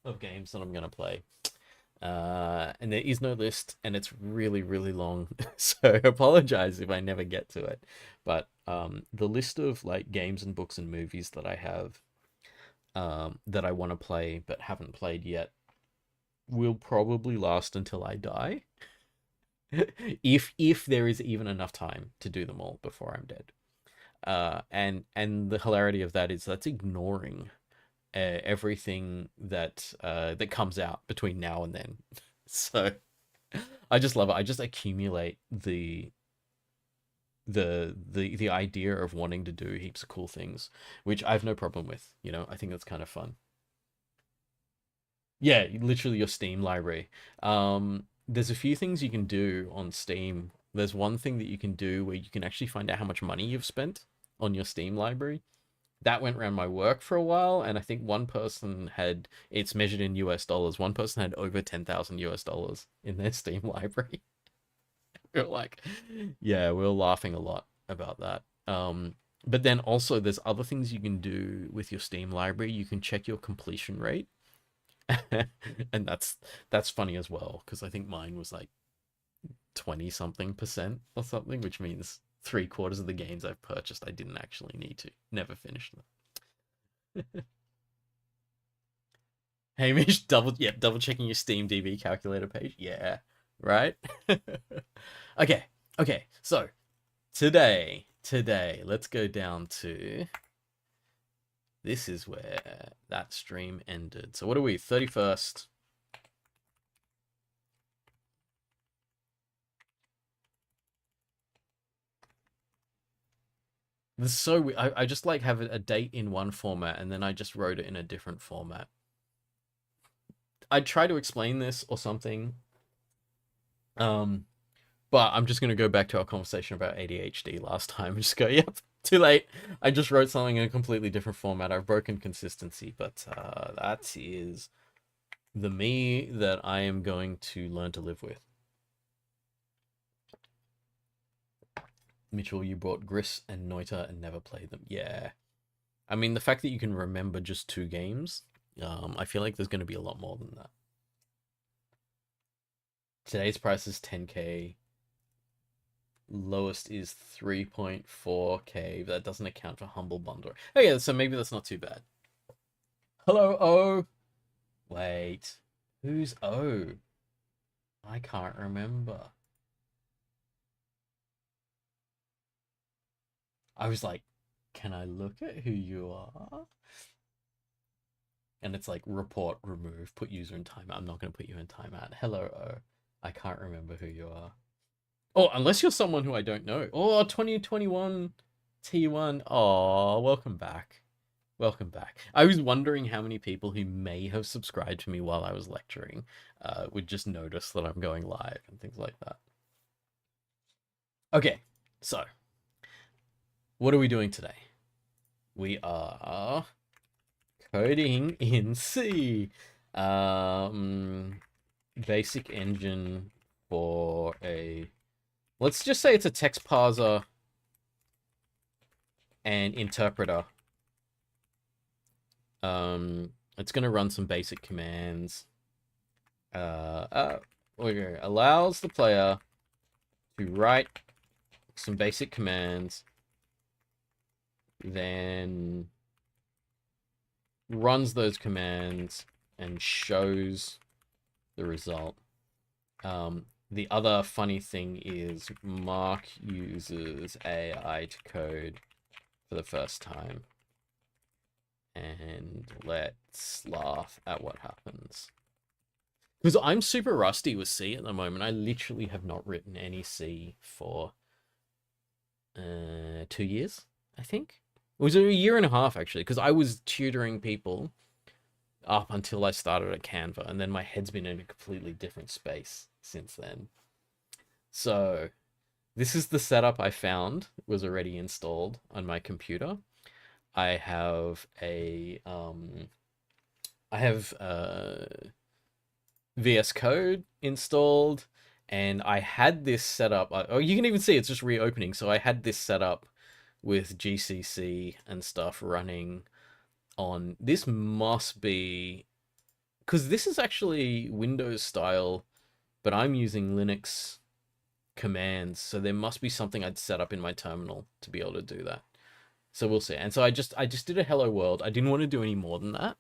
of games that I'm gonna play. And there is no list, and it's really, really long. So apologize if I never get to it. But the list of like games and books and movies that I have that I want to play but haven't played yet will probably last until I die. if there is even enough time to do them all before I'm dead. And the hilarity of that is that's ignoring everything that that comes out between now and then. So I just love it. I just accumulate the idea of wanting to do heaps of cool things, which I have no problem with. You know, I think that's kind of fun. Yeah, literally your Steam library. There's a few things you can do on Steam. There's one thing that you can do where you can actually find out how much money you've spent on your Steam library. That went around my work for a while, and I think one person had, it's measured in US dollars, one person had over 10,000 US dollars in their Steam library. We were like, yeah, we were laughing a lot about that. But then also there's other things you can do with your Steam library. You can check your completion rate. And that's funny as well, because I think mine was like 20 something percent or something, which means 3/4 of the games I've purchased I didn't actually need to. Never finished them. Hamish, double checking your Steam DB calculator page. Yeah, right? Okay, okay. So today, let's go down to, this is where that stream ended. So what are we? 31st. This is so I just like have a date in one format and then I just wrote it in a different format. I'd try to explain this or something. But I'm just gonna go back to our conversation about ADHD last time and just go, yep, too late. I just wrote something in a completely different format. I've broken consistency, but that is the me that I am going to learn to live with. Mitchell, you brought Gris and Noita and never played them. Yeah. I mean, the fact that you can remember just 2 games, I feel like there's going to be a lot more than that. Today's price is 10k. Lowest is 3.4k. That doesn't account for Humble Bundle. Oh yeah, so maybe that's not too bad. Hello, O. Wait. Who's O? I can't remember. I was like, can I look at who you are? And it's like, report, remove, put user in timeout. I'm not going to put you in timeout. Hello, O. I can't remember who you are. Oh, unless you're someone who I don't know. Oh, 2021 T1. Oh, welcome back. Welcome back. I was wondering how many people who may have subscribed to me while I was lecturing would just notice that I'm going live and things like that. Okay, so what are we doing today? We are coding in C. Basic engine for a, let's just say it's a text parser and interpreter. It's gonna run some basic commands. Allows the player to write some basic commands, then runs those commands and shows the result. The other funny thing is Marc uses AI to code for the first time. And let's laugh at what happens. Because I'm super rusty with C at the moment. I literally have not written any C for 2 years, I think. It was a year and a half actually, because I was tutoring people up until I started at Canva, and then my head's been in a completely different space since then. So this is the setup I found was already installed on my computer. I have a I have VS Code installed, and I had this set up. Oh, you can even see it's just reopening. So I had this set up with GCC and stuff running on. This must be because this is actually Windows style, but I'm using Linux commands, so there must be something I'd set up in my terminal to be able to do that. So we'll see. And so I just did a hello world. I didn't want to do any more than that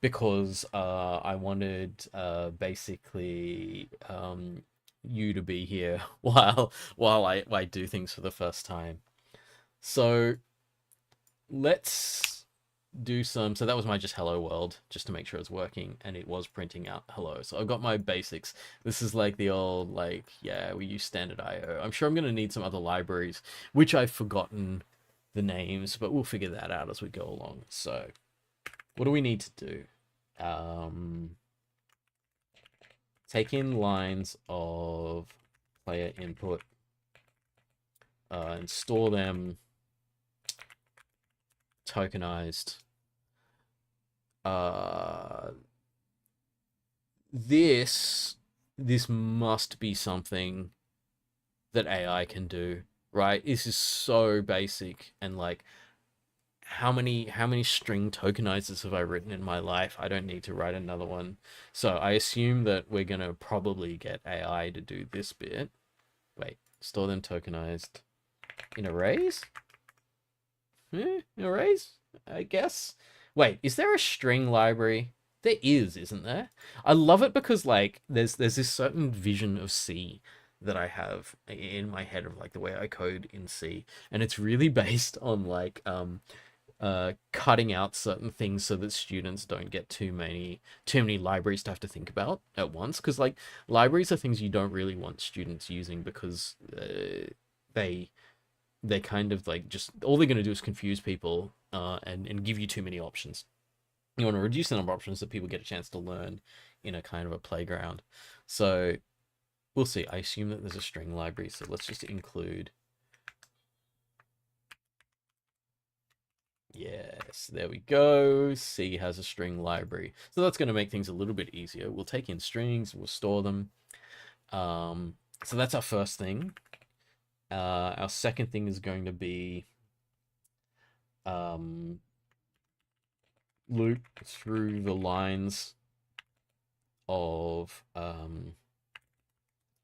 because I wanted basically you to be here while I do things for the first time. So let's do some. So that was my just hello world, just to make sure it's working, and it was printing out hello. So I've got my basics. This is like the old, like, yeah, we use standard IO. I'm sure I'm gonna need some other libraries, which I've forgotten the names, but we'll figure that out as we go along. So what do we need to do? Take in lines of player input and store them tokenized. This must be something that AI can do, right? This is so basic, and like how many string tokenizers have I written in my life? I don't need to write another one. So I assume that we're gonna probably get AI to do this bit. Wait, store them tokenized in arrays? Arrays? I guess. Wait, is there a string library? There is, isn't there? I love it because like there's this certain vision of C that I have in my head of like the way I code in C, and it's really based on like cutting out certain things so that students don't get too many libraries to have to think about at once, because like libraries are things you don't really want students using because they they're kind of like just all they're going to do is confuse people and give you too many options. You want to reduce the number of options so people get a chance to learn in a kind of a playground. So we'll see. I assume that there's a string library, so let's just include. Yes, there we go. C has a string library. So that's going to make things a little bit easier. We'll take in strings, we'll store them. So that's our first thing. Our second thing is going to be loop through the lines of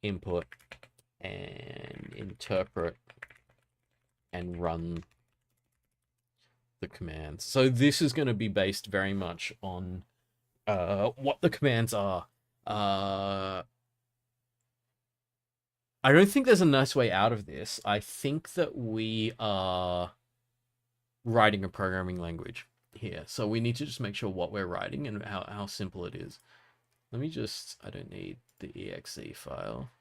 input and interpret and run the commands. So this is going to be based very much on what the commands are. I don't think there's a nice way out of this. I think that we are writing a programming language here. So we need to just make sure what we're writing and how simple it is. Let me just, I don't need the exe file.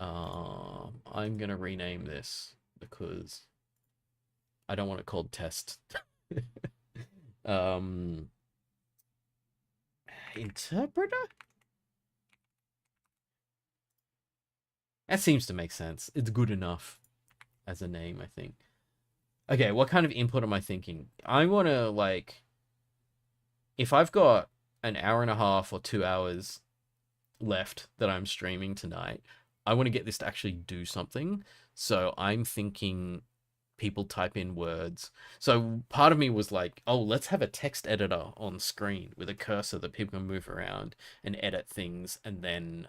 I'm going to rename this because I don't want it called test. Interpreter? That seems to make sense. It's good enough as a name, I think. Okay, what kind of input am I thinking? I want to, like, if I've got an hour and a half or 2 hours left that I'm streaming tonight, I want to get this to actually do something. So I'm thinking people type in words. So part of me was like, oh, let's have a text editor on screen with a cursor that people can move around and edit things and then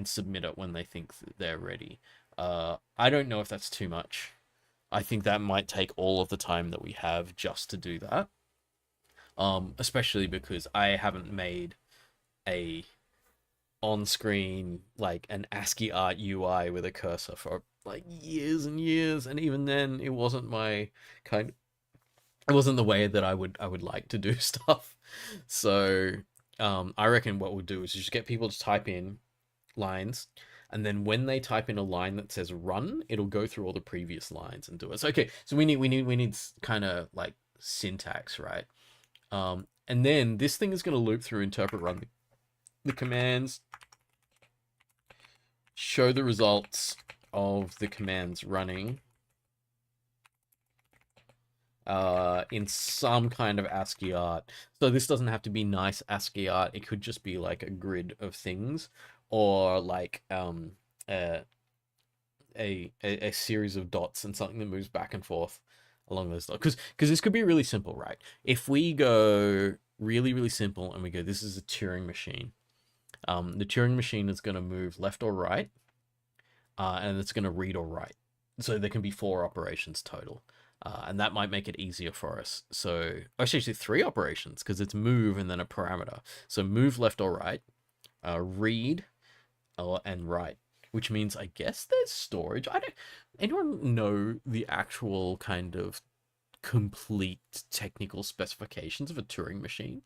submit it when they think they're ready. I don't know if that's too much. I think that might take all of the time that we have just to do that. Especially because I haven't made a on-screen, like an ASCII art UI with a cursor for like years and years, and even then it wasn't my kind it wasn't the way that I would like to do stuff. So I reckon what we'll do is just get people to type in lines, and then when they type in a line that says run, it'll go through all the previous lines and do it. So okay, so we need kind of like syntax, right? And then this thing is going to loop through interpret run the commands, show the results of the commands running in some kind of ASCII art. So this doesn't have to be nice ASCII art. It could just be like a grid of things, or like a series of dots and something that moves back and forth along those dots. Because this could be really simple, right? If we go really, really simple and we go, this is a Turing machine. The Turing machine is going to move left or right, and it's going to read or write. So there can be 4 operations total. And that might make it easier for us. So actually 3 operations, because it's move and then a parameter. So move left or right, read, and write, which means I guess there's storage. Anyone know the actual kind of complete technical specifications of a Turing machine?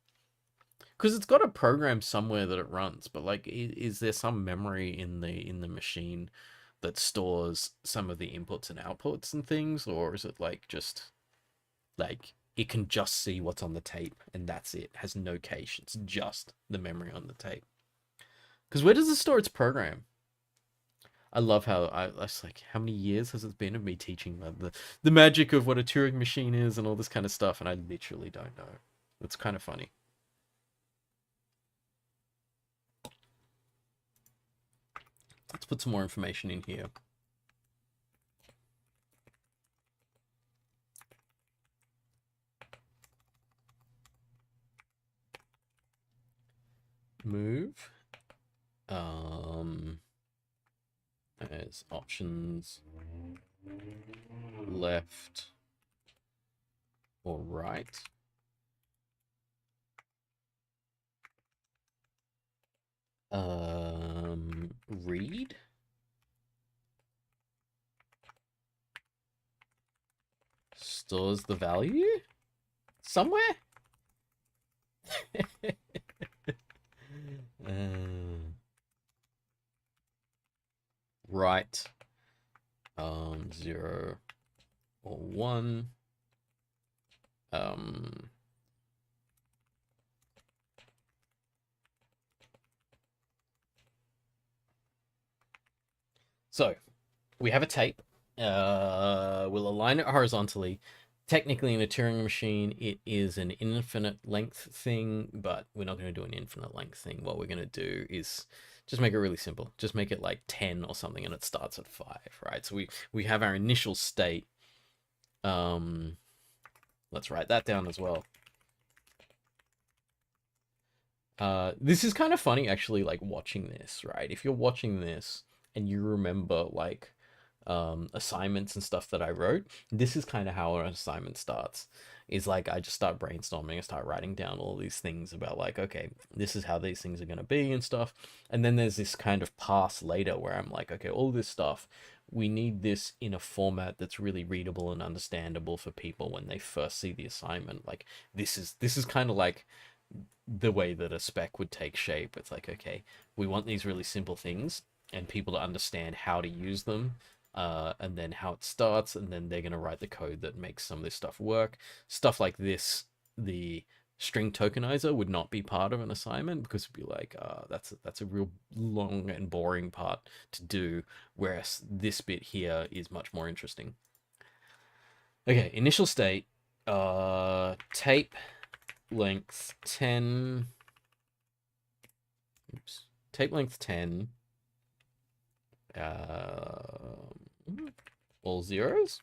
Because it's got a program somewhere that it runs, but like, is there some memory in the machine that stores some of the inputs and outputs and things, or is it like just like it can just see what's on the tape and that's it? It has no cache. It's just the memory on the tape. Because where does it store its program? I love how I was like, how many years has it been of me teaching the magic of what a Turing machine is and all this kind of stuff, and I literally don't know. It's kind of funny. Let's put some more information in here. Move. As options left or right. Read. Stores the value somewhere. Right. 0 or 1. So we have a tape. We'll align it horizontally. Technically, in a Turing machine, it is an infinite length thing, but we're not going to do an infinite length thing. What we're going to do is just make it really simple. Just make it like 10 or something, and it starts at 5, right? So we have our initial state. Let's write that down as well. This is kind of funny, actually, like watching this, right? If you're watching this and you remember like assignments and stuff that I wrote, this is kind of how an assignment starts. Is like I just start brainstorming, I start writing down all these things about like, okay, this is how these things are going to be and stuff. And then there's this kind of pass later where I'm like, okay, all this stuff, we need this in a format that's really readable and understandable for people when they first see the assignment. Like this is kind of like the way that a spec would take shape. It's like, okay, we want these really simple things and people to understand how to use them, and then how it starts, and then they're going to write the code that makes some of this stuff work. Stuff like this, the string tokenizer would not be part of an assignment because it'd be like, that's a real long and boring part to do, whereas this bit here is much more interesting. Okay, initial state, tape length 10. Oops. Tape length 10. All zeros.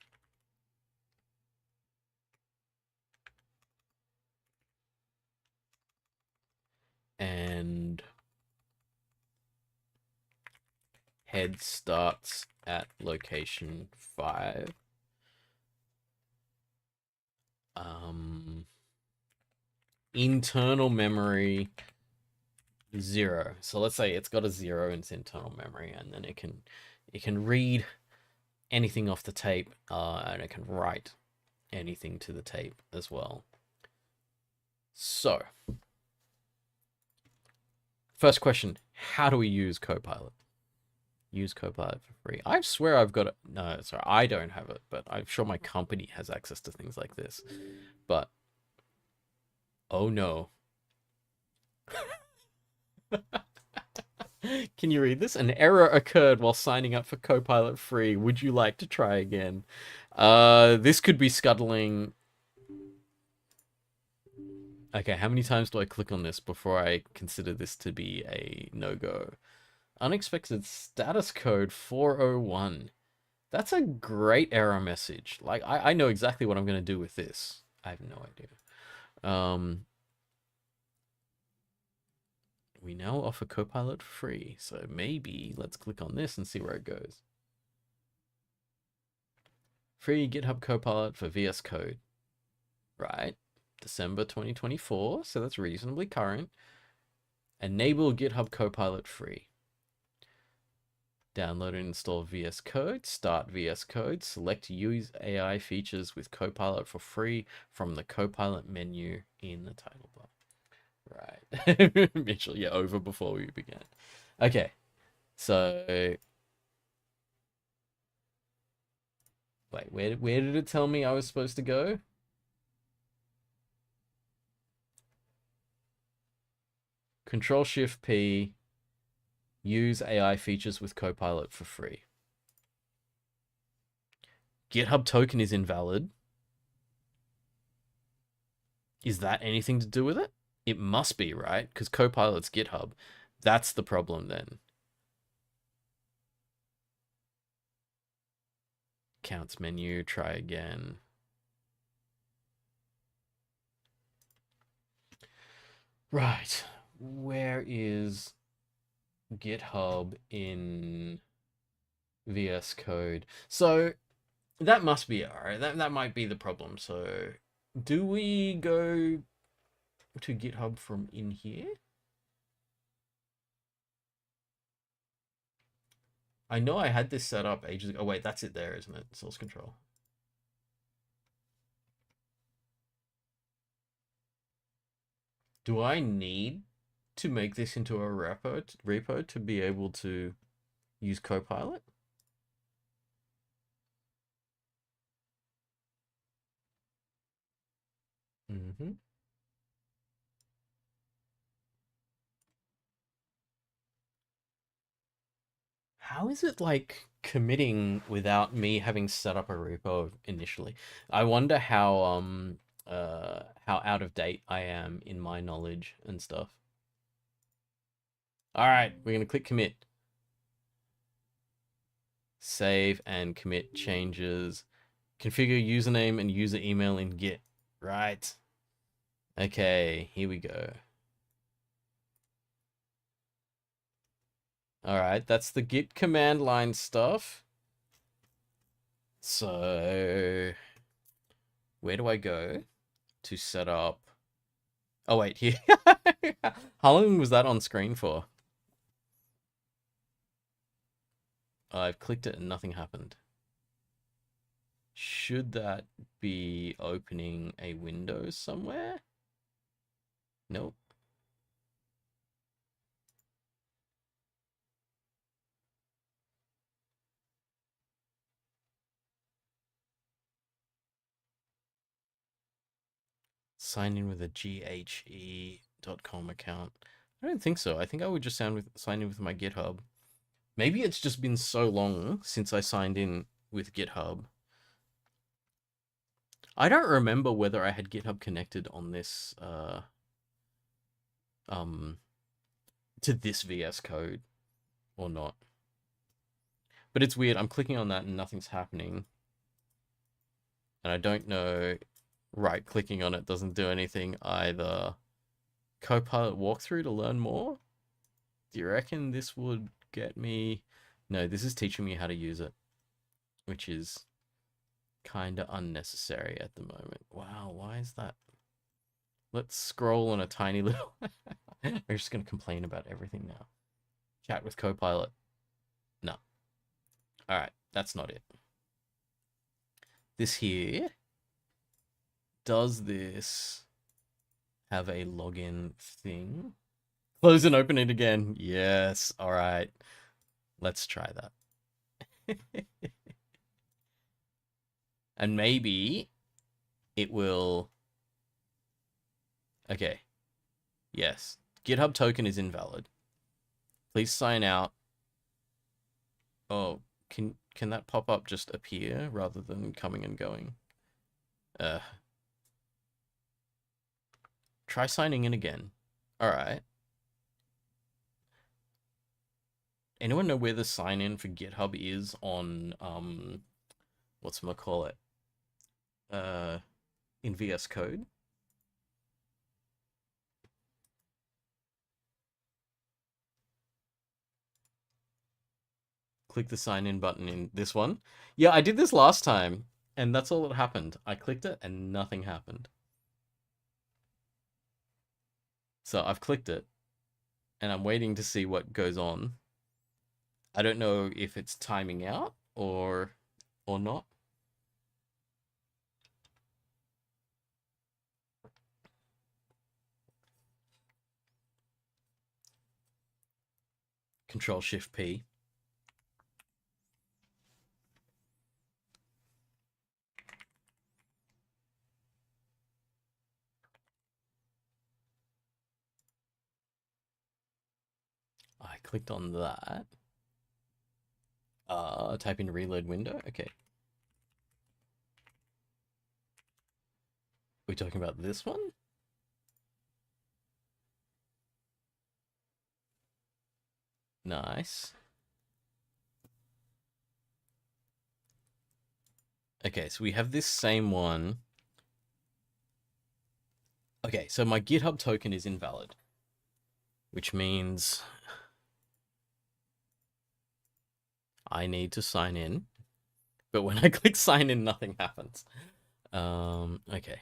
And head starts at location 5. Internal memory 0. So let's say it's got a 0 in its internal memory, and then it can read anything off the tape, and it can write anything to the tape as well. So First question, how do we use Copilot? Use Copilot for free. I swear I've got it. No, sorry, I don't have it, but I'm sure my company has access to things like this. But, oh no. Can you read this? An error occurred while signing up for Copilot free. Would you like to try again? This could be scuttling. Okay, how many times do I click on this before I consider this to be a no-go? Unexpected status code 401. That's a great error message. Like, I know exactly what I'm going to do with this. I have no idea. We now offer Copilot free, so maybe let's click on this and see where it goes. Free GitHub Copilot for VS Code. Right. December 2024, so that's reasonably current. Enable GitHub Copilot free. Download and install VS Code, start VS Code, select use AI features with Copilot for free from the Copilot menu in the title bar. Right. Mitchell, yeah, over before we began. Okay, so... Wait, where did it tell me I was supposed to go? Control-Shift-P, use AI features with Copilot for free. GitHub token is invalid. Is that anything to do with it? It must be, right? Because Copilot's GitHub. That's the problem then. Counts menu, try again. Right. Where is GitHub in VS Code? So that must be it, right? That might be the problem. So do we go to GitHub from in here? I know I had this set up ages ago. Oh wait, that's it there, isn't it? Source control. Do I need to make this into a repo to be able to use Copilot? Mm-hmm. How is it like committing without me having set up a repo initially? I wonder how out of date I am in my knowledge and stuff. All right, we're gonna click commit. Save and commit changes. Configure username and user email in Git. Right. Okay, here we go. All right, that's the Git command line stuff. So, where do I go to set up? Oh, wait, here. How long was that on screen for? I've clicked it and nothing happened. Should that be opening a window somewhere? Nope. Sign in with a ghe.com account. I don't think so. I think I would just sign in with my GitHub. Maybe it's just been so long since I signed in with GitHub. I don't remember whether I had GitHub connected on this to this VS Code or not. But it's weird. I'm clicking on that and nothing's happening. And I don't know, right clicking on it doesn't do anything either. Copilot walkthrough to learn more? Do you reckon this would get me? No, this is teaching me how to use it, which is kind of unnecessary at the moment. Wow, why is that? Let's scroll on a tiny little... I'm just going to complain about everything now. Chat with Copilot. No. Alright, that's not it. This here, does this have a login thing? Close and open it again. Yes. All right. Let's try that. And maybe it will. Okay. Yes. GitHub token is invalid. Please sign out. Oh, can that pop-up just appear rather than coming and going? Try signing in again. All right. Anyone know where the sign in for GitHub is on whatchamacallit? In VS Code? Click the sign in button in this one. Yeah, I did this last time, and that's all that happened. I clicked it and nothing happened. So I've clicked it, and I'm waiting to see what goes on. I don't know if it's timing out or not. Control Shift P. I clicked on that. Type in reload window. Okay. We're talking about this one? Nice. Okay, so we have this same one. Okay, so my GitHub token is invalid, which means I need to sign in. But when I click sign in, nothing happens. Okay.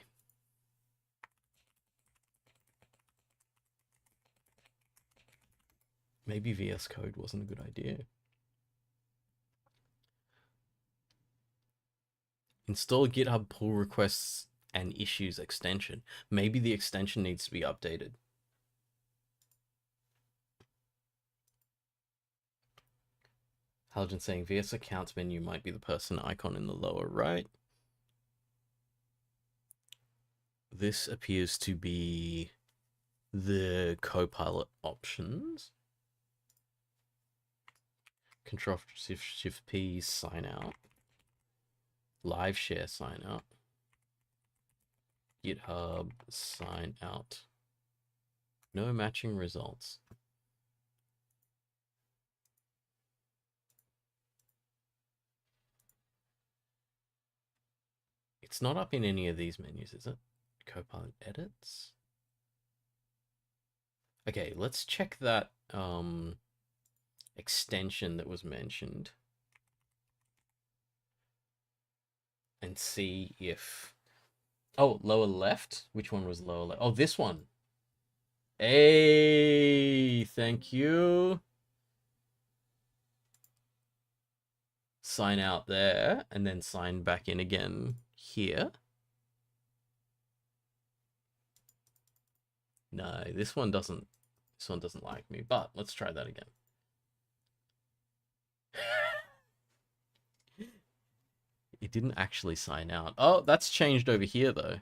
Maybe VS Code wasn't a good idea. Install GitHub pull requests and issues extension. Maybe the extension needs to be updated. Halogen saying VS accounts menu might be the person icon in the lower right. This appears to be the Copilot options. Control Shift P, sign out. Live share, sign out. GitHub, sign out. No matching results. It's not up in any of these menus, is it? Copilot edits. Okay, let's check that extension that was mentioned and see if... Oh, lower left? Which one was lower left? Oh, this one. Hey, thank you. Sign out there and then sign back in again here. No, this one doesn't like me, but let's try that again. It didn't actually sign out. Oh, that's changed over here though.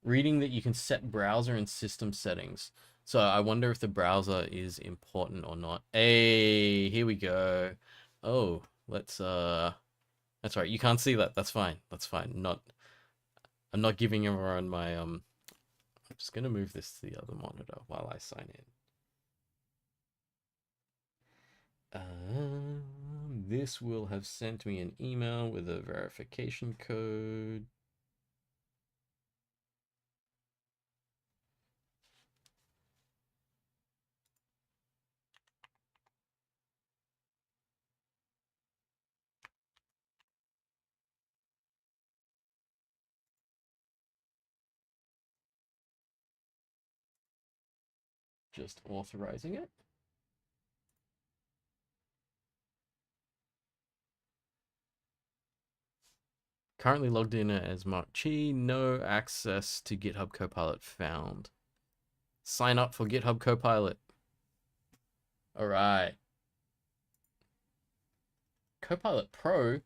Reading that you can set browser and system settings. So I wonder if the browser is important or not. Hey, here we go. Oh, let's that's right. You can't see that. That's fine. That's fine. I'm not giving everyone my I'm just gonna move this to the other monitor while I sign in. This will have sent me an email with a verification code. Just authorizing it. Currently logged in as Mark Chi. No access to GitHub Copilot found. Sign up for GitHub Copilot. All right. Copilot Pro? I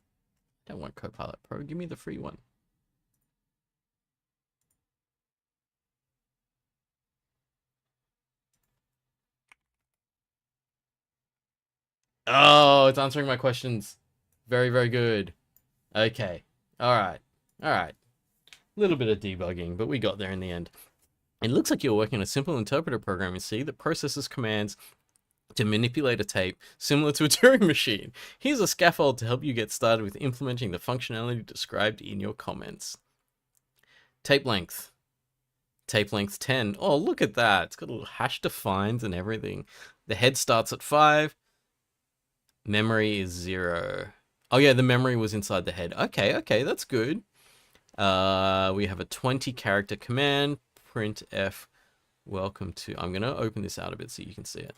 don't want Copilot Pro. Give me the free one. Oh, it's answering my questions. Very, very good. Okay. All right. All right. A little bit of debugging, but we got there in the end. It looks like you're working on a simple interpreter program in C that processes commands to manipulate a tape similar to a Turing machine. Here's a scaffold to help you get started with implementing the functionality described in your comments. Tape length. Tape length 10. Oh, look at that. It's got a little hash defines and everything. The head starts at 5. Memory is 0. Oh yeah, the memory was inside the head. Okay, that's good. We have a 20 character command. Printf, welcome to... I'm going to open this out a bit so you can see it.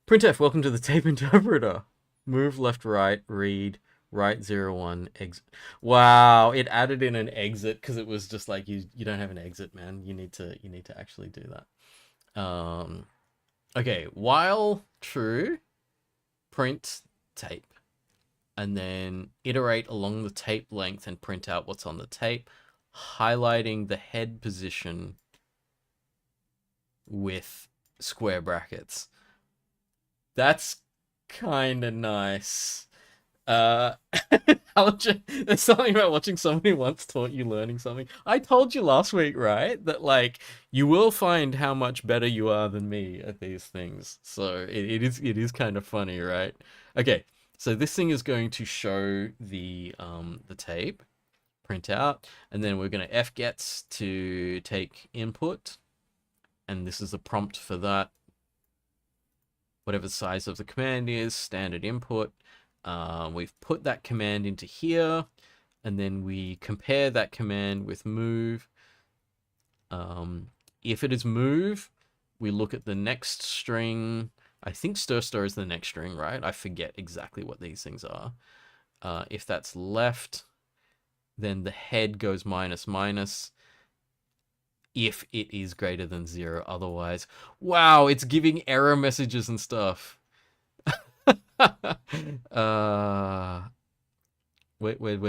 Printf, welcome to the tape interpreter. Move left, right, read, right 01, exit. Wow, it added in an exit because it was just like, you don't have an exit, man. You need to actually do that. Okay, while true, print tape. And then iterate along the tape length and print out what's on the tape, highlighting the head position with square brackets. That's kind of nice. There's something about watching somebody once taught you learning something. I told you last week, right? That like you will find how much better you are than me at these things. So it is kind of funny, right? Okay. So this thing is going to show the tape, print out, and then we're going to fgets to take input, and this is the prompt for that. Whatever the size of the command is, standard input. We've put that command into here, and then we compare that command with move. If it is move, we look at the next string. I think stir is the next string, right? I forget exactly what these things are. If that's left, then the head goes minus minus if it is greater than 0. Otherwise, wow, it's giving error messages and stuff. We're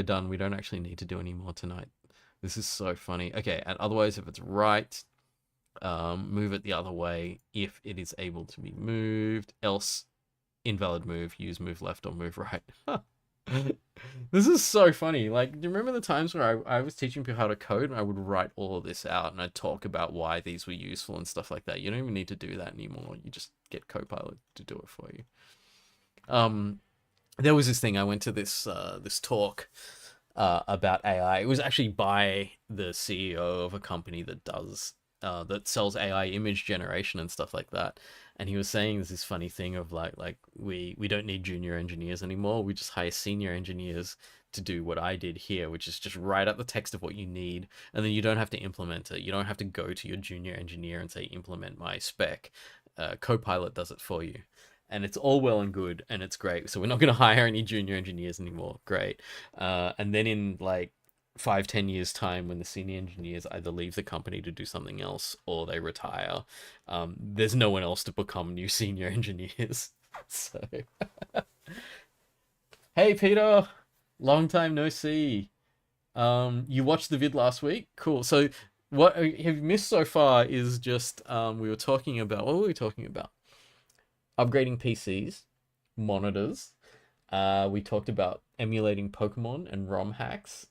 done. We don't actually need to do any more tonight. This is so funny. Okay, and otherwise, if it's right, move it the other way if it is able to be moved, else invalid move, use move left or move right. This is so funny. Like, do you remember the times where I was teaching people how to code and I would write all of this out and I'd talk about why these were useful and stuff like that? You don't even need to do that anymore. You just get Copilot to do it for you. There was this thing, I went to this this talk about AI. It was actually by the CEO of a company that does that sells AI image generation and stuff like that. And he was saying there's this funny thing of like we don't need junior engineers anymore. We just hire senior engineers to do what I did here, which is just write out the text of what you need, and then you don't have to implement it. You don't have to go to your junior engineer and say implement my spec. Copilot does it for you. And it's all well and good, and it's great. So we're not going to hire any junior engineers anymore. Great. And then in like 5-10 years time, when the senior engineers either leave the company to do something else or they retire, there's no one else to become new senior engineers. So hey Peter, long time no see. You watched the vid last week? Cool. So what have you missed so far is just we were talking about, what were we talking about? Upgrading PCs, monitors. We talked about emulating Pokemon and ROM hacks.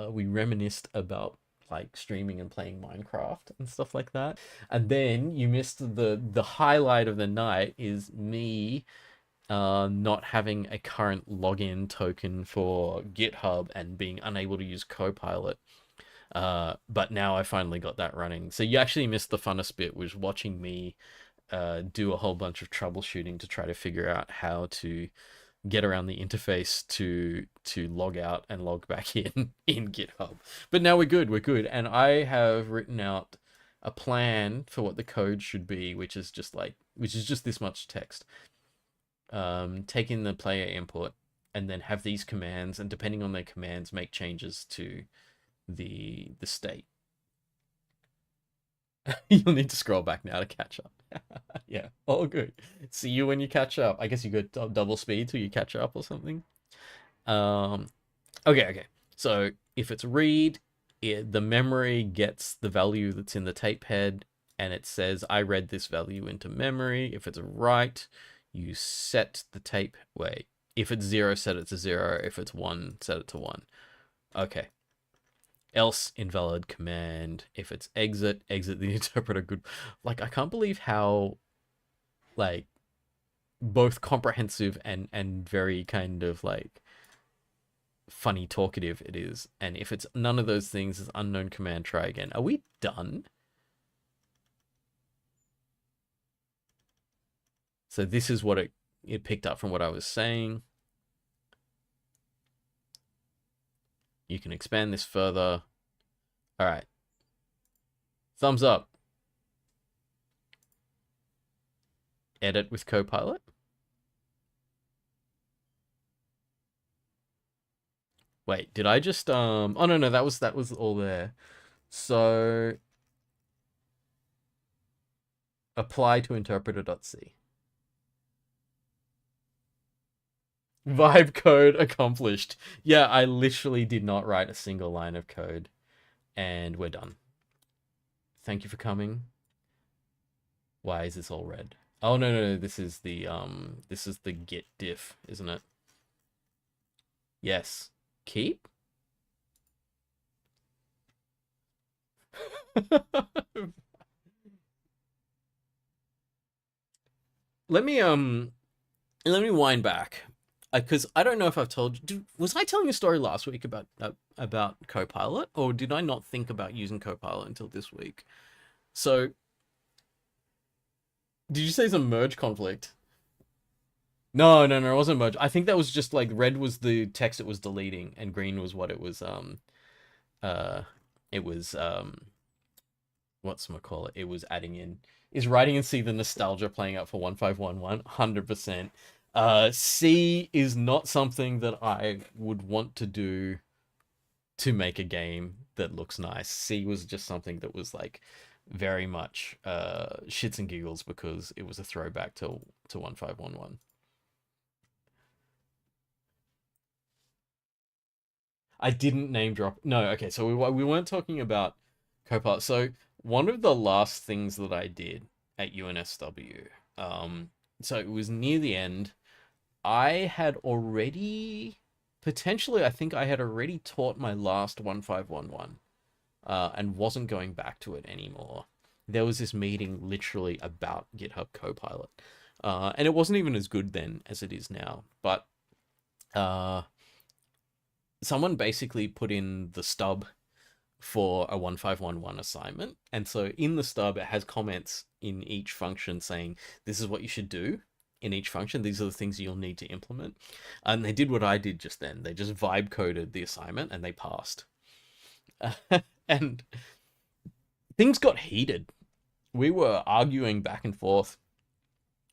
We reminisced about like streaming and playing Minecraft and stuff like that. And then you missed the highlight of the night is me not having a current login token for GitHub and being unable to use Copilot. But now I finally got that running. So you actually missed the funnest bit, was watching me do a whole bunch of troubleshooting to try to figure out how to get around the interface to log out and log back in GitHub. But now we're good. And I have written out a plan for what the code should be, which is just this much text. Taking the player input and then have these commands, and depending on their commands, make changes to the state. You'll need to scroll back now to catch up. Yeah, all good. See you when you catch up. I guess you go double speed till you catch up or something. Um, okay. So if it's read, the memory gets the value that's in the tape head, and it says, I read this value into memory. If it's write, you set the tape. Wait, if it's 0, set it to 0. If it's 1, set it to 1. Okay. Else invalid command. If it's exit, exit the interpreter. Good. Like, I can't believe how, like, both comprehensive and very kind of like funny talkative it is. And if it's none of those things, it's unknown command, try again. Are we done? So this is what it picked up from what I was saying. You can expand this further. All right. Thumbs up. Edit with Copilot. Wait, did I just oh no, that was all there. So apply to interpreter.c. Vibe code accomplished. Yeah, I literally did not write a single line of code, and we're done. Thank you for coming. Why is this all red? Oh no, this is the git diff, isn't it? Yes. Keep? Let me wind back, because I don't know if I've told you. Was I telling a story last week about Copilot, or did I not think about using Copilot until this week? So, did you say it's a merge conflict? No, it wasn't merge. I think that was just like red was the text it was deleting, and green was what it was uh it was whatchamacallit, it was adding in. Is writing in C the nostalgia playing out for 1511? 100%. C is not something that I would want to do to make a game that looks nice. C was just something that was like very much shits and giggles because it was a throwback to 1511. I didn't name drop. No, okay, so we weren't talking about Copilot. So one of the last things that I did at UNSW, so it was near the end. I had already potentially, I think I had already taught my last 1511, and wasn't going back to it anymore. There was this meeting literally about GitHub Copilot, and it wasn't even as good then as it is now. But someone basically put in the stub for a 1511 assignment. And so in the stub, it has comments in each function saying, this is what you should do in each function. These are the things you'll need to implement. And they did what I did just then. They just vibe coded the assignment and they passed. And things got heated. We were arguing back and forth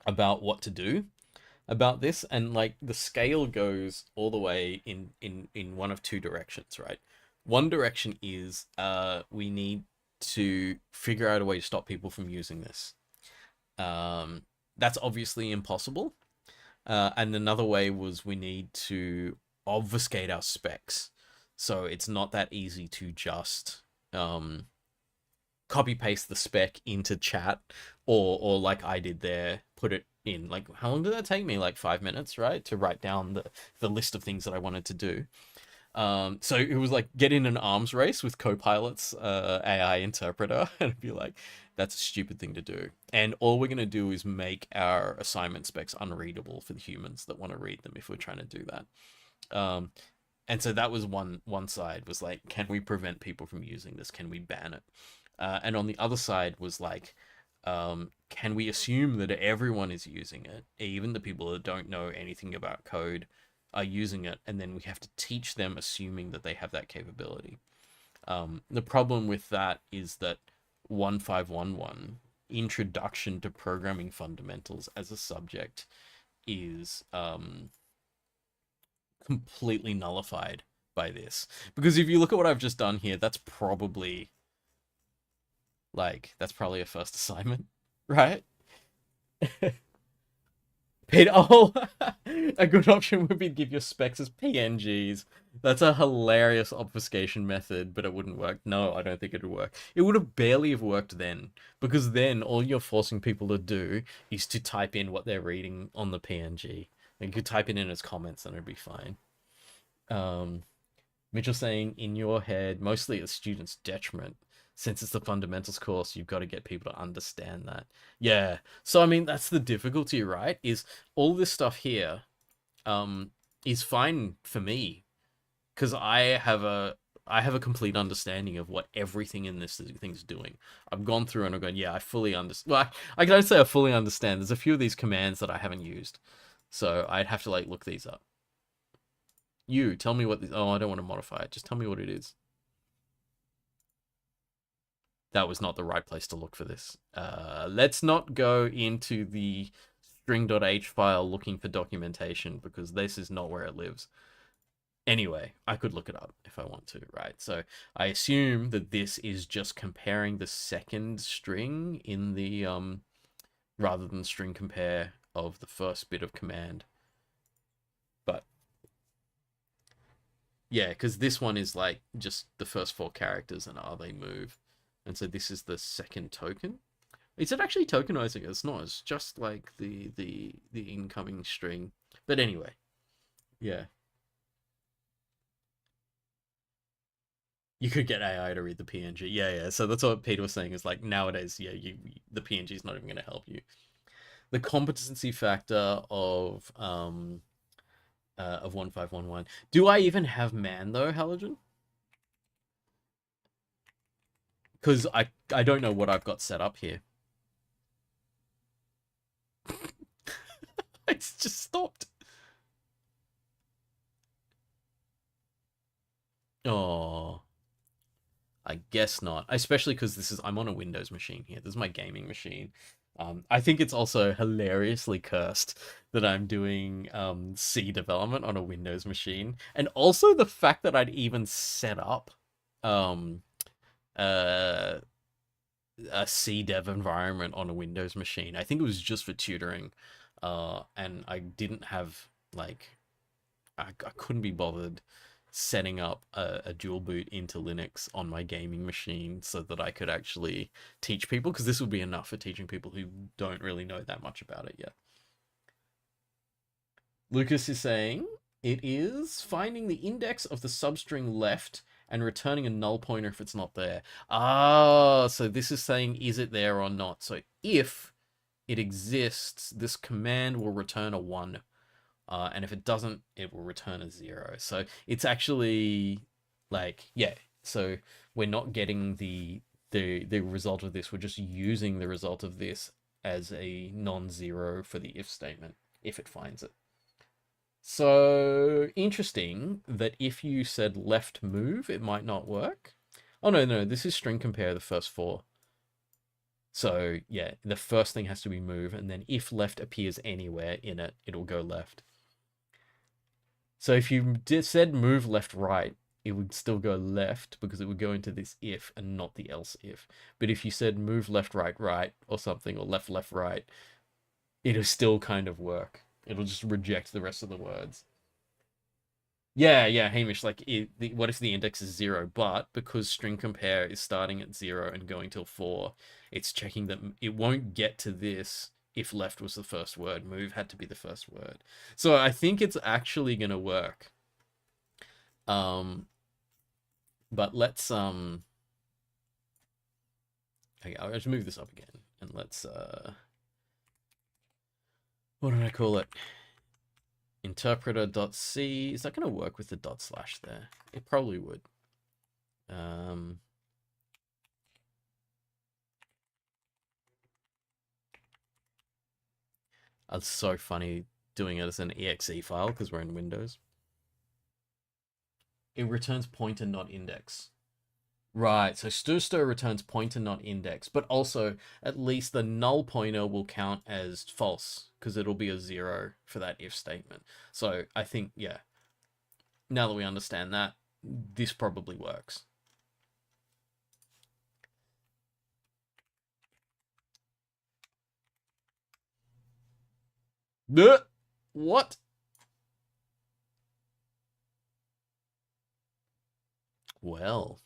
about what to do about this, and like the scale goes all the way in one of two directions, right? One direction is we need to figure out a way to stop people from using this. That's obviously impossible. And another way was we need to obfuscate our specs, so it's not that easy to just copy paste the spec into chat, or like I did there, put it in. Like, how long did that take me? Like 5 minutes, right, to write down the list of things that I wanted to do. So it was like get in an arms race with Copilot's AI interpreter and be like, that's a stupid thing to do. And all we're going to do is make our assignment specs unreadable for the humans that want to read them if we're trying to do that. And so that was one side, was like, can we prevent people from using this? Can we ban it? And on the other side was like, can we assume that everyone is using it, even the people that don't know anything about code are using it, and then we have to teach them assuming that they have that capability. The problem with that is that 1511, Introduction to Programming Fundamentals as a subject, is completely nullified by this. Because if you look at what I've just done here, that's probably a first assignment, right? Oh, a good option would be to give your specs as PNGs. That's a hilarious obfuscation method, but it wouldn't work. No, I don't think it would work. It would have barely have worked then, because then all you're forcing people to do is to type in what they're reading on the PNG. And you could type it in as comments and it'd be fine. Um, Mitchell saying, in your head, mostly a student's detriment. Since it's the fundamentals course, you've got to get people to understand that. Yeah. So, I mean, that's the difficulty, right? Is all this stuff here is fine for me because I have a complete understanding of what everything in this thing's doing. I've gone through and I've gone, yeah, I fully understand. Well, I don't say I fully understand. There's a few of these commands that I haven't used. So I'd have to like look these up. You tell me what this. Oh, I don't want to modify it. Just tell me what it is. That was not the right place to look for this. Let's not go into the string.h file looking for documentation because this is not where it lives. Anyway, I could look it up if I want to, right? So I assume that this is just comparing the second string in the rather than string compare of the first bit of command. But yeah, because this one is like just the first four characters and are they move. And so this is the second token. Is it actually tokenizing? It's not. It's just like the incoming string. But anyway, yeah. You could get AI to read the PNG. Yeah, yeah. So that's what Peter was saying is like nowadays, yeah, the PNG is not even going to help you. The competency factor of 1511. Do I even have man though, Halogen? Because I don't know what I've got set up here. It's just stopped. Oh, I guess not. Especially because I'm on a Windows machine here. This is my gaming machine. I think it's also hilariously cursed that I'm doing C development on a Windows machine, and also the fact that I'd even set up um, uh, a C dev environment on a Windows machine. I think it was just for tutoring, and I didn't have like I couldn't be bothered setting up a dual boot into Linux on my gaming machine so that I could actually teach people, because this would be enough for teaching people who don't really know that much about it yet. Lucas is saying it is finding the index of the substring left and returning a null pointer if it's not there. Ah, so this is saying is it there or not. So if it exists, this command will return a 1. And if it doesn't, it will return a 0. So it's actually like, yeah. So we're not getting the result of this. We're just using the result of this as a non-zero for the if statement, if it finds it. So interesting that if you said left move, it might not work. Oh, no, this is string compare the first 4. So yeah, the first thing has to be move, and then if left appears anywhere in it, it'll go left. So if you said move left right, it would still go left because it would go into this if and not the else if. But if you said move left right right or something, or left left right, it'll still kind of work. It'll just reject the rest of the words. Yeah, Hamish, like, what if the index is 0? But because string compare is starting at 0 and going till 4, it's checking that it won't get to this if left was the first word. Move had to be the first word. So I think it's actually going to work. But let's, okay, I'll just move this up again. And let's, what did I call it? Interpreter.c. Is that going to work with the dot slash there? It probably would. It's so funny doing it as an exe file because we're in Windows. It returns pointer, not index. Right, so sto returns pointer, not index, but also at least the null pointer will count as false because it'll be a 0 for that if statement. So I think, yeah, now that we understand that, this probably works. What? Well,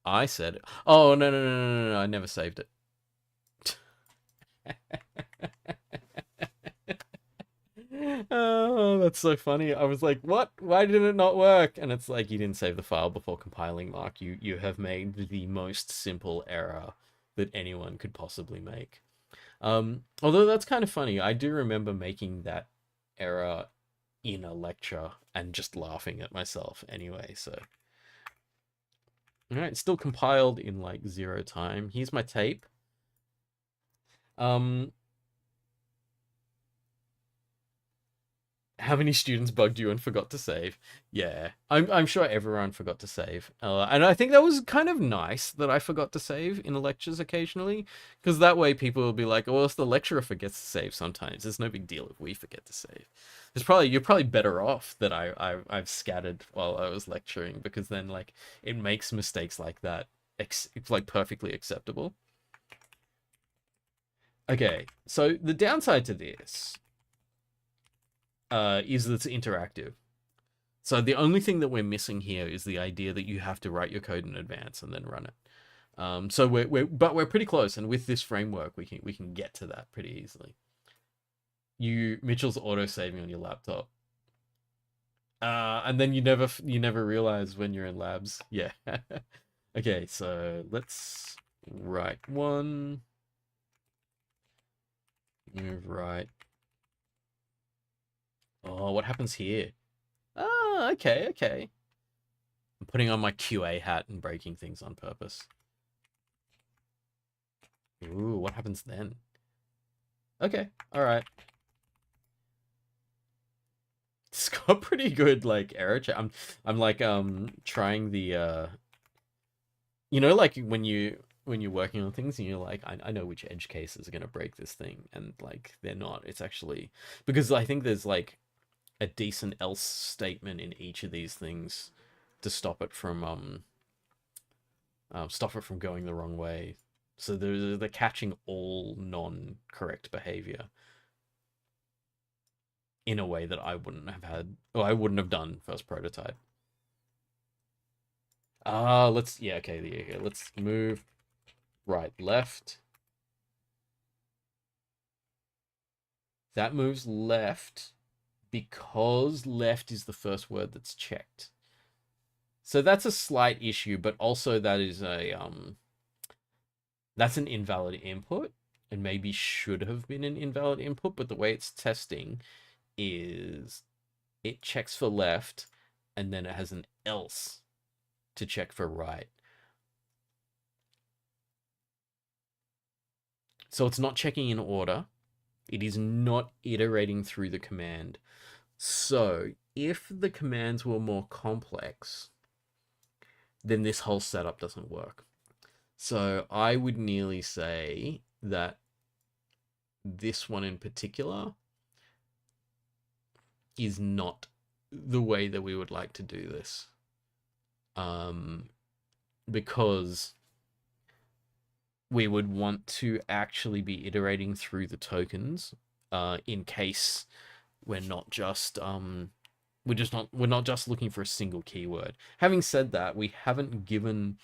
I said it. Oh, no, no, no, no, no, no, I never saved it. Oh, that's so funny. I was like, "What? Why did it not work?" And it's like you didn't save the file before compiling, Mark. You have made the most simple error that anyone could possibly make. Although that's kind of funny. I do remember making that error in a lecture and just laughing at myself anyway. So, all right, still compiled in like 0 time. Here's my tape. Um, How many students bugged you and forgot to save? Yeah, I'm sure everyone forgot to save, and I think that was kind of nice that I forgot to save in the lectures occasionally, because that way people will be like, "Oh, well, if the lecturer forgets to save sometimes, it's no big deal if we forget to save." You're probably better off that I've scattered while I was lecturing, because then like it makes mistakes like that like perfectly acceptable. Okay, so the downside to this is that it's interactive. So the only thing that we're missing here is the idea that you have to write your code in advance and then run it. So we're pretty close, and with this framework, we can get to that pretty easily. Mitchell's auto saving on your laptop, and then you never realize when you're in labs. Yeah. Okay, so let's write one. Move right. Oh, what happens here? Ah, okay, okay. I'm putting on my QA hat and breaking things on purpose. Ooh, what happens then? Okay, all right. It's got pretty good like error check. I'm like trying the like when you're working on things and you're like I know which edge cases are gonna break this thing, and like they're not. It's actually because I think there's like a decent else statement in each of these things to stop it from going the wrong way. So they're catching all non-correct behavior in a way that I wouldn't have had, or I wouldn't have done first prototype. Okay, there you go. Let's move right, left. That moves left because left is the first word that's checked. So that's a slight issue, but also that's an invalid input, and maybe should have been an invalid input, but the way it's testing is it checks for left and then it has an else to check for right. So it's not checking in order. It is not iterating through the command. So if the commands were more complex, then this whole setup doesn't work. So I would nearly say that this one in particular is not the way that we would like to do this. Because we would want to actually be iterating through the tokens, in case we're not just we're not just looking for a single keyword. Having said that, we haven't given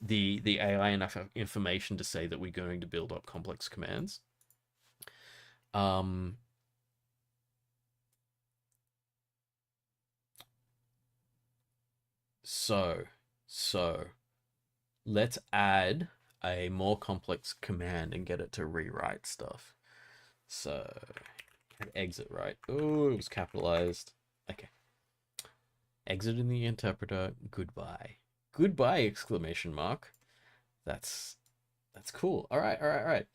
the AI enough information to say that we're going to build up complex commands. So let's add a more complex command and get it to rewrite stuff. So exit, right? Oh, it was capitalized. Okay. Exit in the interpreter. Goodbye. Goodbye! Exclamation mark. That's cool. All right, all right, all right.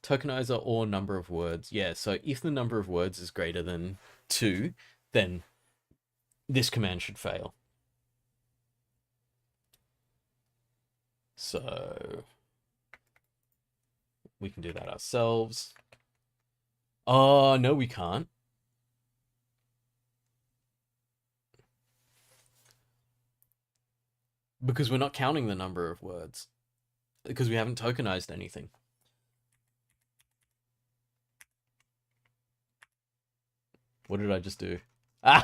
Tokenizer or number of words. Yeah, so if the number of words is greater than 2, then this command should fail. So we can do that ourselves. Oh, no, we can't. because we're not counting the number of words because we haven't tokenized anything. What did I just do? Ah,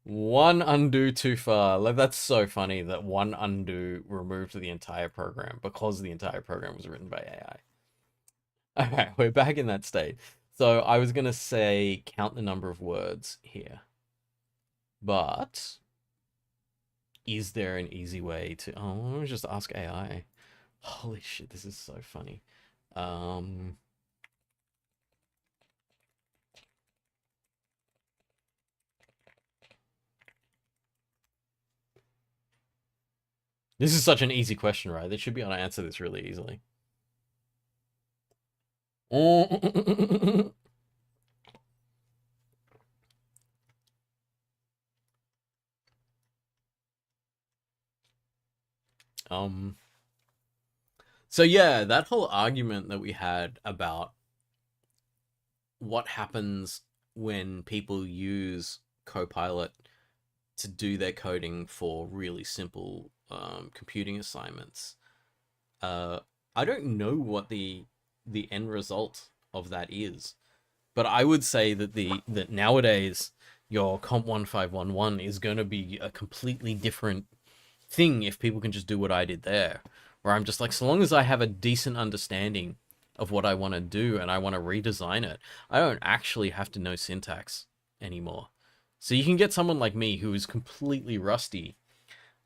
one undo too far. Like, that's so funny that one undo removed the entire program because the entire program was written by AI. Okay, we're back in that state. So I was gonna say count the number of words here, but is there an easy way to? Oh, let me just ask AI. Holy shit, this is so funny. Um, this is such an easy question, right? They should be able to answer this really easily. Um, so yeah, that whole argument that we had about what happens when people use Copilot to do their coding for really simple computing assignments. Uh, I don't know what the end result of that is, but I would say that the that nowadays your Comp 1511 is going to be a completely different thing if people can just do what I did there, where I'm just like, so long as I have a decent understanding of what I want to do and I want to redesign it, I don't actually have to know syntax anymore. So you can get someone like me who is completely rusty,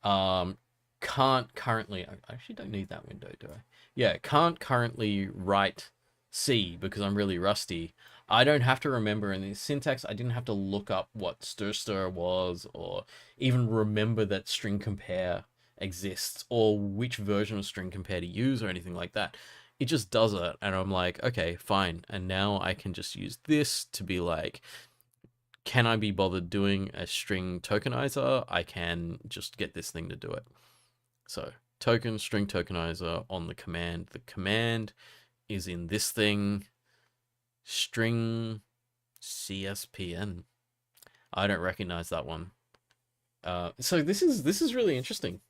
um, can't currently, I actually don't need that window, do I? Yeah, can't currently write C because I'm really rusty. I don't have to remember in the syntax, I didn't have to look up what stir was or even remember that string compare exists or which version of string compare to use or anything like that. It just does it. And I'm like, okay, fine. And now I can just use this to be like, can I be bothered doing a string tokenizer? I can just get this thing to do it. So token string tokenizer on the command. The command is in this thing, string CSPN. I don't recognize that one. So this is really interesting.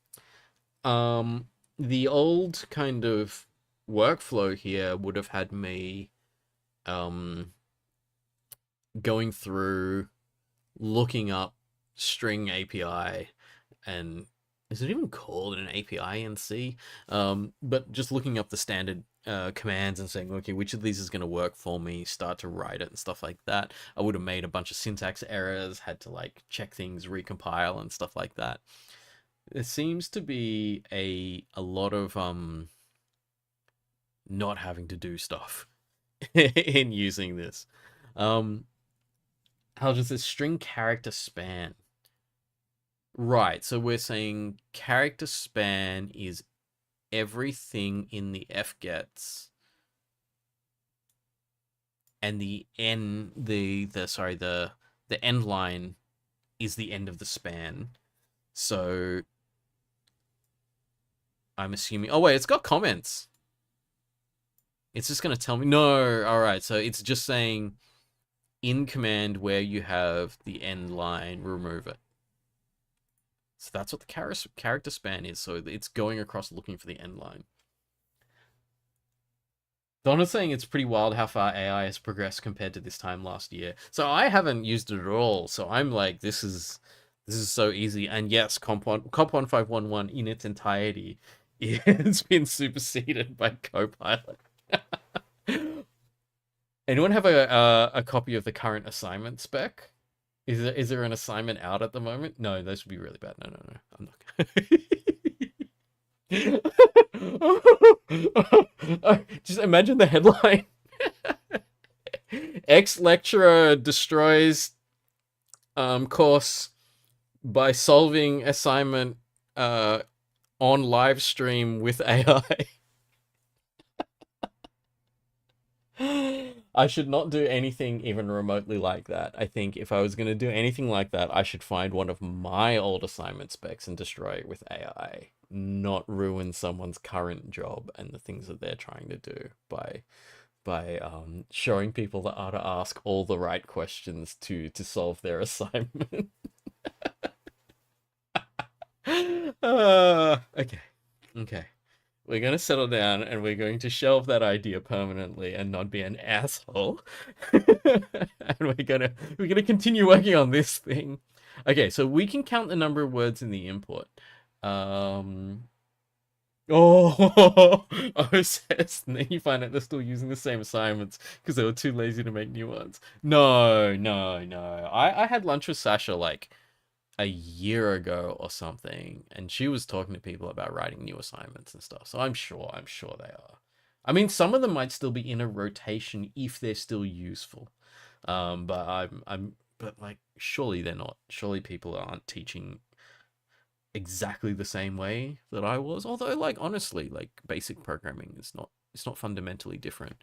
The old kind of workflow here would have had me going through looking up string API and is it even called an API in C? But just looking up the standard commands and saying, okay, which of these is going to work for me, start to write it and stuff like that. I would have made a bunch of syntax errors, had to like check things, recompile and stuff like that. There seems to be a lot of not having to do stuff in using this. How does this string character span? Right, so we're saying character span is everything in the fgets and the end line is the end of the span. So I'm assuming, oh wait, it's got comments. It's just going to tell me, no, all right, so it's just saying in command where you have the end line, remove it. So that's what the character span is. So it's going across looking for the end line. Donna's saying it's pretty wild how far AI has progressed compared to this time last year. So I haven't used it at all. So I'm like, this is so easy. And yes, Comp 1511 in its entirety has been superseded by Copilot. Anyone have a copy of the current assignment spec? Is there an assignment out at the moment? No, those would be really bad. No, I'm not. Just imagine the headline: Ex lecturer destroys course by solving assignment on live stream with AI. I should not do anything even remotely like that. I think if I was going to do anything like that, I should find one of my old assignment specs and destroy it with AI, not ruin someone's current job and the things that they're trying to do by showing people that how to ask all the right questions to solve their assignment. Okay. Okay. We're gonna settle down and we're going to shelve that idea permanently and not be an asshole. And we're gonna continue working on this thing. Okay, so we can count the number of words in the input. Um Oh, OSS, and then you find out they're still using the same assignments because they were too lazy to make new ones. No, no, no. I had lunch with Sasha like a year ago or something, and she was talking to people about writing new assignments and stuff. So I'm sure they are. I mean, some of them might still be in a rotation if they're still useful. But but like, surely they're not. Surely people aren't teaching exactly the same way that I was. Although, like, honestly, like, basic programming is not, it's not fundamentally different,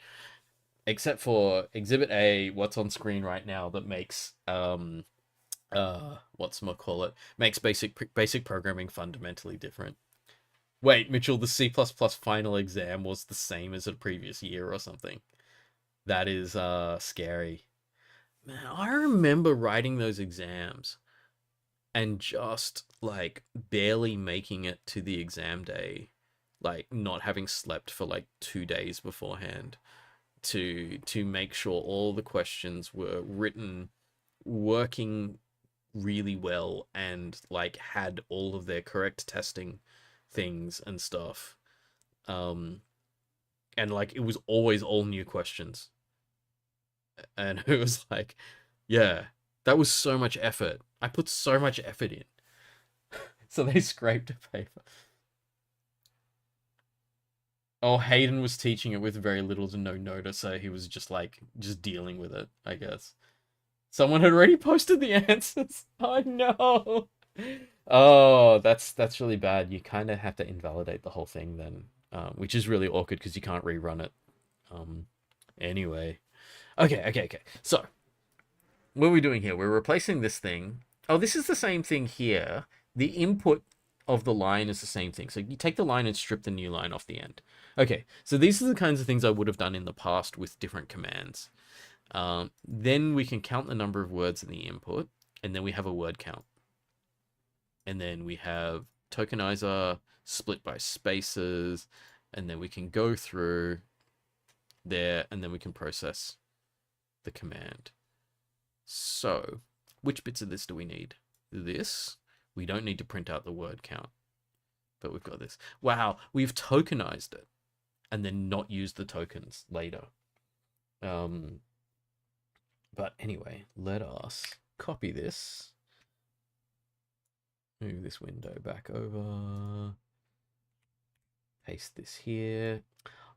except for Exhibit A, what's on screen right now that makes what's makes basic programming fundamentally different. Wait, Mitchell, the C++ final exam was the same as a previous year or something. That is scary. Man, I remember writing those exams and just like barely making it to the exam day, like not having slept for like 2 days beforehand to make sure all the questions were written, working really well, and like had all of their correct testing things and stuff. um and like it was always all new questions, and it was like, yeah, that was so much effort. I put so much effort in. So they scraped a paper. Oh, Hayden was teaching it with very little to no notice, so he was just like, just dealing with it, I guess. Someone had already posted the answers. Oh no. Oh, that's really bad. You kind of have to invalidate the whole thing then, which is really awkward because you can't rerun it. Um, anyway. Okay. So, what are we doing here? We're replacing this thing. Oh, this is the same thing here. The input of the line is the same thing. So you take the line and strip the new line off the end. Okay, so these are the kinds of things I would have done in the past with different commands. Then we can count the number of words in the input, and then we have a word count. And then we have tokenizer split by spaces, and then we can go through there, and then we can process the command. So, which bits of this do we need? This. We don't need to print out the word count, but we've got this. Wow, we've tokenized it and then not used the tokens later. But anyway, let us copy this. Move this window back over. Paste this here.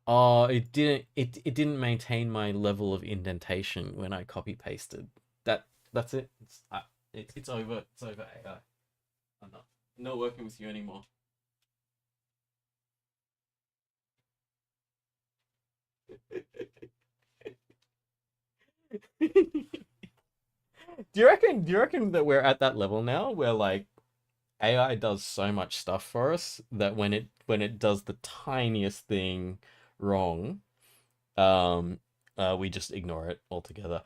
Oh, it didn't maintain my level of indentation when I copy pasted. That's it. It's over. It's over, AI. I'm not working with you anymore. Do you reckon that we're at that level now where like AI does so much stuff for us that when it does the tiniest thing wrong, um we just ignore it altogether.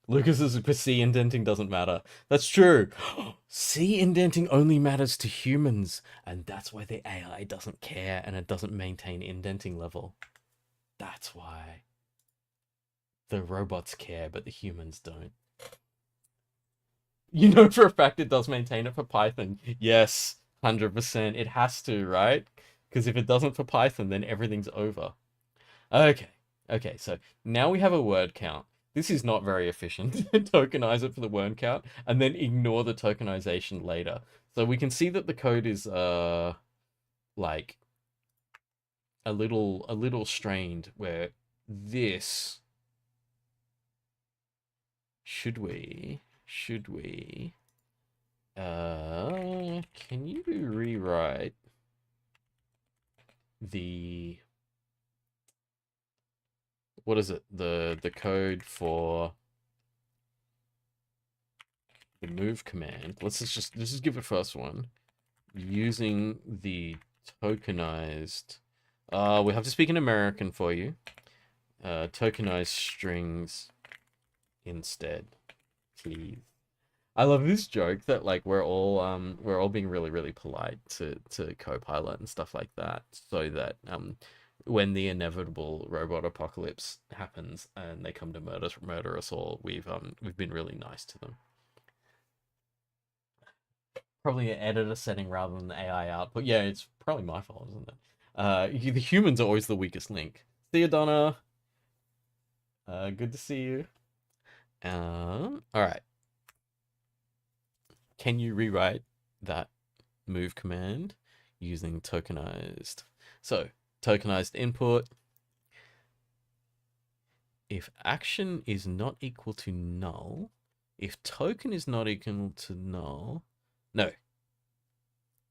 Lucas's C indenting doesn't matter. That's true. C indenting only matters to humans, and that's why the AI doesn't care and it doesn't maintain indenting level. That's why the robots care, but the humans don't. You know for a fact it does maintain it for Python. Yes, 100%. It has to, right? Because if it doesn't for Python, then everything's over. Okay. Okay, so now we have a word count. This is not very efficient. Tokenize it for the word count and then ignore the tokenization later. So we can see that the code is like a little strained where this should we can you rewrite the what is it, the code for the move command? Let's just give it first one using the tokenized we have to speak in American for you. Tokenized strings instead, please. I love this joke that like we're all being really really polite to Copilot and stuff like that, so that when the inevitable robot apocalypse happens and they come to murder us all, we've been really nice to them. Probably an editor setting rather than the AI output. Yeah, it's probably my fault, isn't it? The humans are always the weakest link. See you, Donna. Good to see you. All right. Can you rewrite that move command using tokenized? So, tokenized input. If action is not equal to null, if token is not equal to null, no,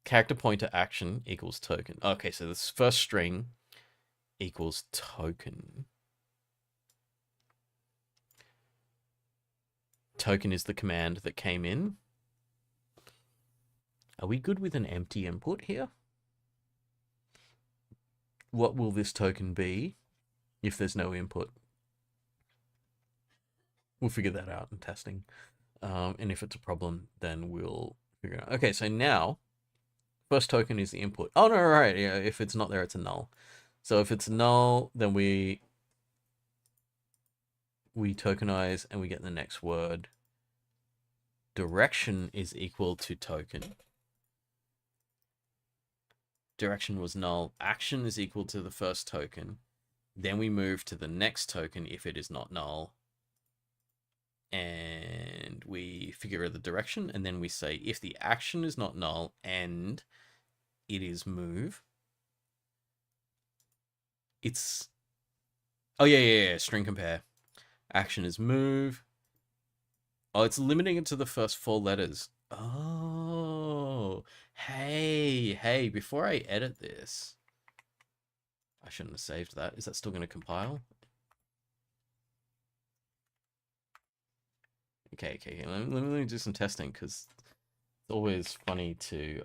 character pointer action equals token. Okay, so this first string equals token. Token is the command that came in. Are we good with an empty input here? What will this token be if there's no input? We'll figure that out in testing. And if it's a problem, then we'll figure it out. Okay, so now, first token is the input. Oh, no, right. Yeah, if it's not there, it's a null. So if it's null, then we tokenize and we get the next word. Direction is equal to token. Direction was null. Action is equal to the first token. Then we move to the next token if it is not null. And we figure out the direction. And then we say if the action is not null and it is move, it's... Oh, yeah. String compare. Action is move. Oh, it's limiting it to the first 4 letters. Oh, hey, before I edit this, I shouldn't have saved that. Is that still going to compile? Okay. Let me do some testing, because it's always funny to...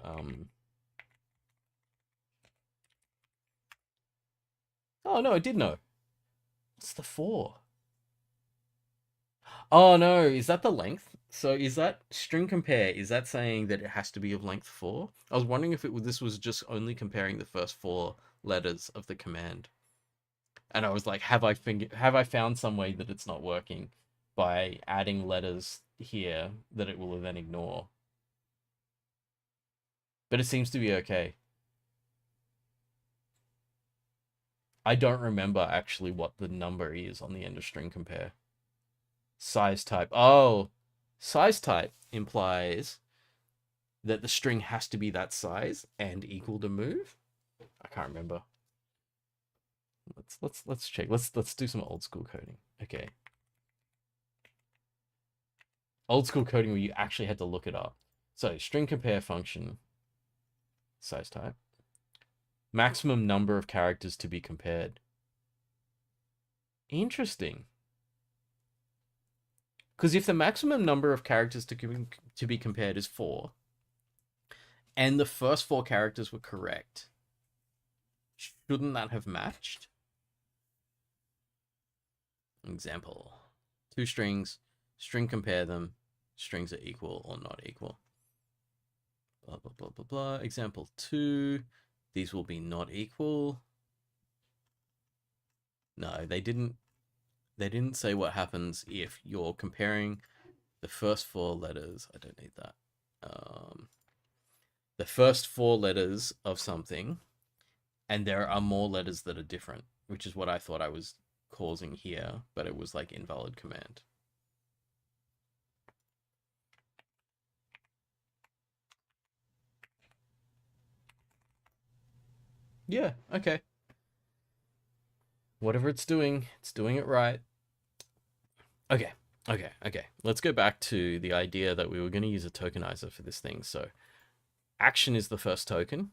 Oh, no, I did know. What's the 4? Oh, no, is that the length? So is that string compare? Is that saying that it has to be of length 4? I was wondering if this was just only comparing the first 4 letters of the command. And I was like, have I found some way that it's not working by adding letters here that it will then ignore? But it seems to be okay. I don't remember actually what the number is on the end of string compare. Size type. Oh, size type implies that the string has to be that size and equal to move. I can't remember. Let's check. Let's do some old school coding. Okay. Old school coding where you actually had to look it up. So string compare function, size type, maximum number of characters to be compared. Interesting. Because if the maximum number of characters to be compared is 4, and the first 4 characters were correct, shouldn't that have matched? Example. 2 strings, string compare them, strings are equal or not equal. Blah, blah, blah, blah, blah. Example 2, these will be not equal. No, they didn't say what happens if you're comparing the first 4 letters. I don't need that. The first 4 letters of something, and there are more letters that are different, which is what I thought I was causing here, but it was like invalid command. Yeah, okay. Whatever it's doing it right. Okay. Let's go back to the idea that we were going to use a tokenizer for this thing. So action is the first token,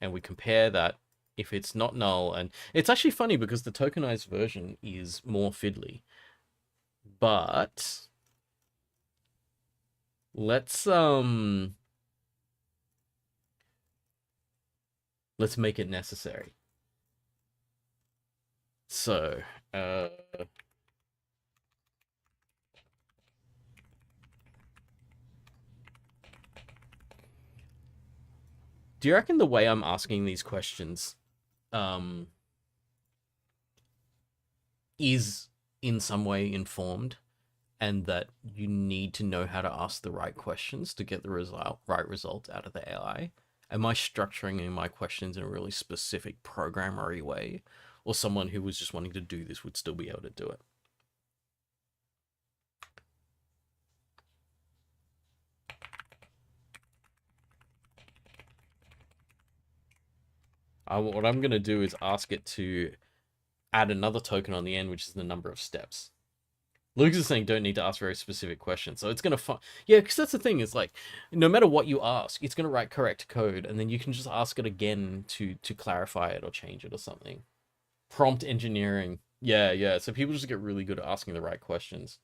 and we compare that if it's not null. And it's actually funny because the tokenized version is more fiddly. But let's make it necessary. So, Do you reckon the way I'm asking these questions um is in some way informed, and that you need to know how to ask the right questions to get the right result out of the AI? Am I structuring my questions in a really specific programmery way, or someone who was just wanting to do this would still be able to do it? What I'm going to do is ask it to add another token on the end, which is the number of steps. Lucas is saying don't need to ask very specific questions. So it's going to find... Yeah, because that's the thing, is like, no matter what you ask, it's going to write correct code, and then you can just ask it again to clarify it or change it or something. Prompt engineering. Yeah, yeah. So people just get really good at asking the right questions.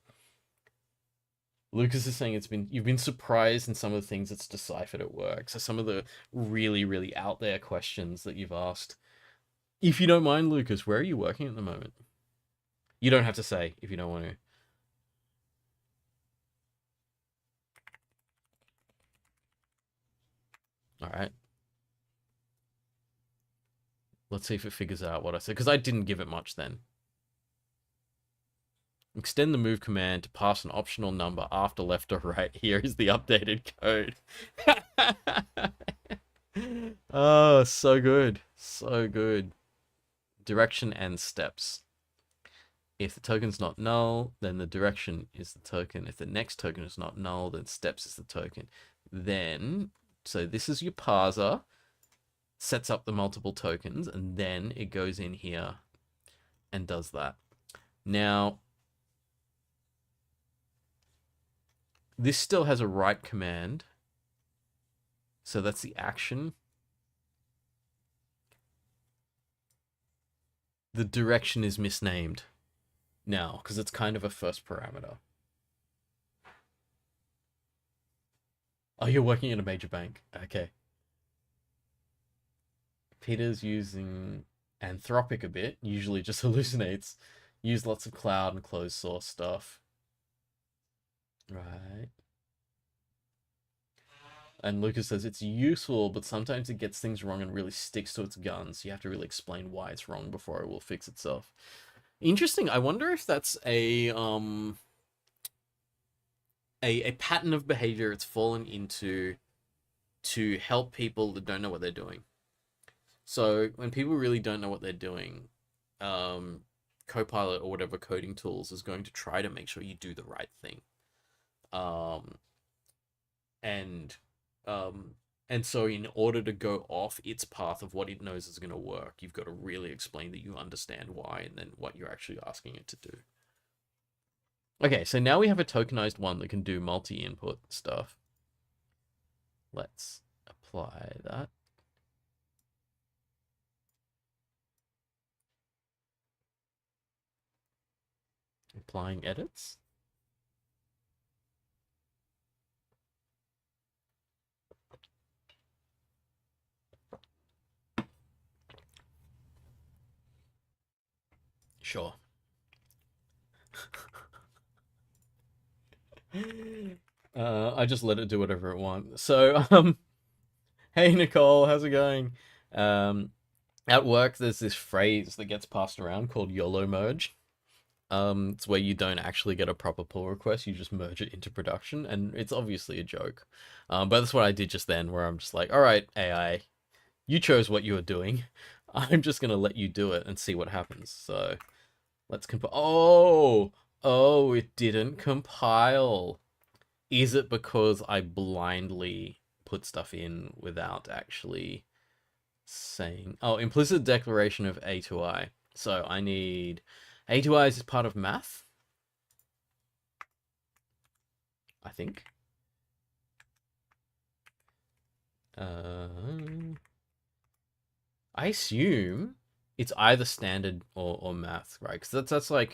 Lucas is saying you've been surprised in some of the things it's deciphered at work. So some of the really, really out there questions that you've asked. If you don't mind, Lucas, where are you working at the moment? You don't have to say if you don't want to. All right. Let's see if it figures out what I said, because I didn't give it much then. Extend the move command to pass an optional number after left or right. Here is the updated code. Oh, so good. So good. Direction and steps. If the token's not null, then the direction is the token. If the next token is not null, then steps is the token. Then, so this is your parser, sets up the multiple tokens, and then it goes in here and does that. Now, this still has a write command. So that's the action. The direction is misnamed now because it's kind of a first parameter. Oh, you're working in a major bank. Okay. Peter's using Anthropic a bit, usually just hallucinates. Use lots of cloud and closed source stuff. Right. And Lucas says it's useful, but sometimes it gets things wrong and really sticks to its guns. You have to really explain why it's wrong before it will fix itself. Interesting. I wonder if that's a pattern of behavior it's fallen into to help people that don't know what they're doing. So when people really don't know what they're doing, Copilot or whatever coding tools is going to try to make sure you do the right thing. And so in order to go off its path of what it knows is going to work, you've got to really explain that you understand why and then what you're actually asking it to do. Okay, so now we have a tokenized one that can do multi-input stuff. Let's apply that. Applying edits. Sure. I just let it do whatever it wants. So, hey Nicole, how's it going? At work, there's this phrase that gets passed around called YOLO merge. It's where you don't actually get a proper pull request, you just merge it into production, and it's obviously a joke. But that's what I did just then, where I'm just like, all right, AI, you chose what you were doing. I'm just gonna let you do it and see what happens. So let's compile. Oh, it didn't compile. Is it because I blindly put stuff in without actually saying... Oh, implicit declaration of A to I. So I need... A to I is part of math, I think. I assume it's either standard or math, right? Because that's like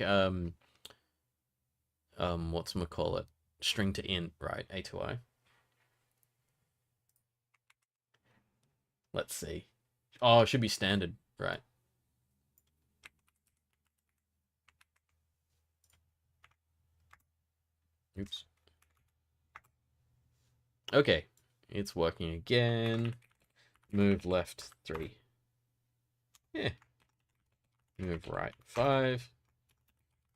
whatchamacallit, string to int, right? A to I. Let's see. Oh, it should be standard, right? Oops. Okay, it's working again. Move left 3. Yeah. Move right 5.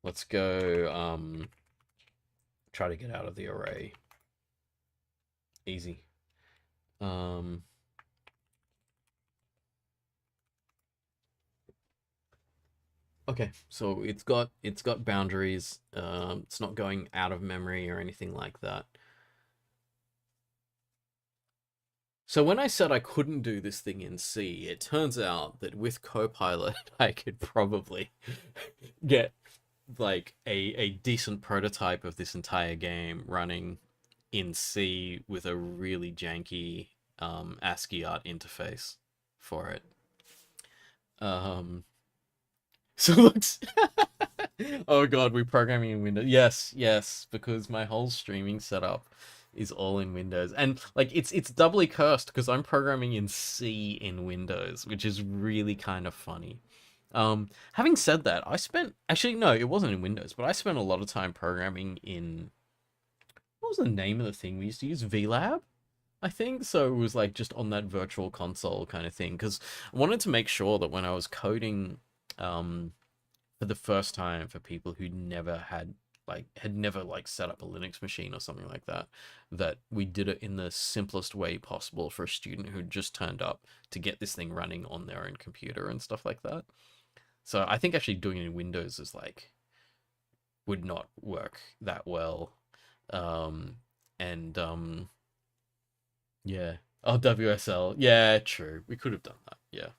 Let's go, try to get out of the array. Easy. Um, okay, so it's got boundaries. It's not going out of memory or anything like that. So when I said I couldn't do this thing in C, it turns out that with Copilot, I could probably get like a decent prototype of this entire game running in C with a really janky ASCII art interface for it. Um, so looks. Oh god, we're programming in Windows. Yes, yes, because my whole streaming setup is all in Windows, and like it's doubly cursed because I'm programming in C in Windows, which is really kind of funny. Having said that, I spent actually no, it wasn't in Windows, but I spent a lot of time programming in what was the name of the thing we used to use? VLab, I think. So it was like just on that virtual console kind of thing because I wanted to make sure that when I was coding, for the first time for people who never had never like set up a Linux machine or something like that, that we did it in the simplest way possible for a student who just turned up to get this thing running on their own computer and stuff like that. So I think actually doing it in Windows is like would not work that well. Um, and yeah. Oh, WSL. Yeah, true. We could have done that. Yeah.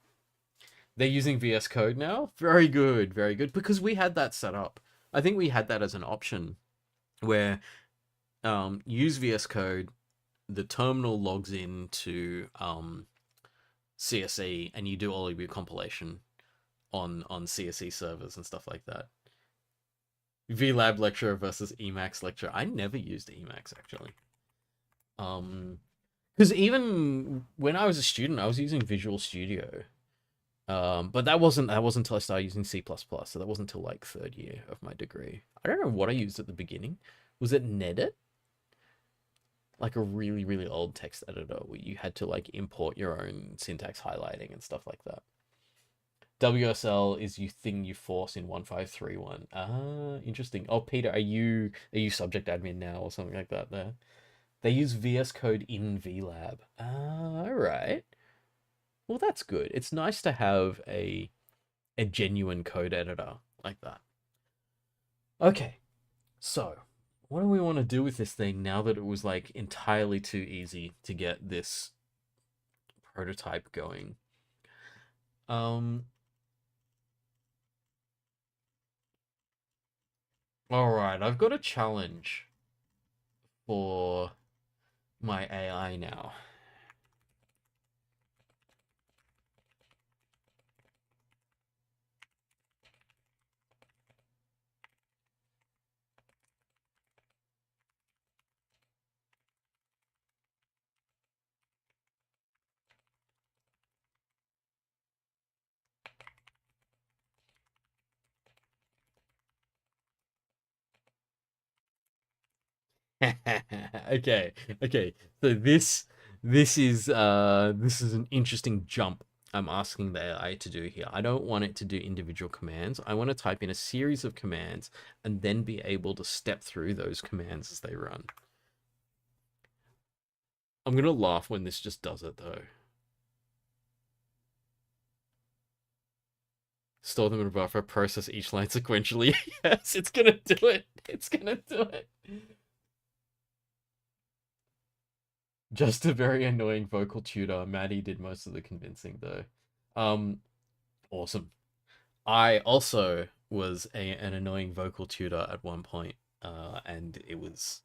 They're using VS Code now. Very good, very good. Because we had that set up. I think we had that as an option where use VS Code, the terminal logs into CSE, and you do all of your compilation on CSE servers and stuff like that. VLab lecture versus Emacs lecture. I never used Emacs actually. Because even when I was a student, I was using Visual Studio. But that wasn't until I started using C++, so that wasn't until like third year of my degree. I don't know what I used at the beginning. Was it Nedit? Like a really, really old text editor where you had to like import your own syntax highlighting and stuff like that. WSL is you thing you force in 1531. Ah, interesting. Oh, Peter, are you subject admin now or something like that there? They use VS Code in VLab. Ah, all right. Well, that's good. It's nice to have a genuine code editor like that. Okay, so what do we want to do with this thing now that it was like entirely too easy to get this prototype going? Um, all right, I've got a challenge for my AI now. Okay, okay. So this is an interesting jump I'm asking the AI to do here. I don't want it to do individual commands. I want to type in a series of commands and then be able to step through those commands as they run. I'm gonna laugh when this just does it though. Store them in a buffer, process each line sequentially. Yes, it's gonna do it. It's gonna do it. Just a very annoying vocal tutor. Maddie did most of the convincing though. Um, awesome. I also was an annoying vocal tutor at one point, and it was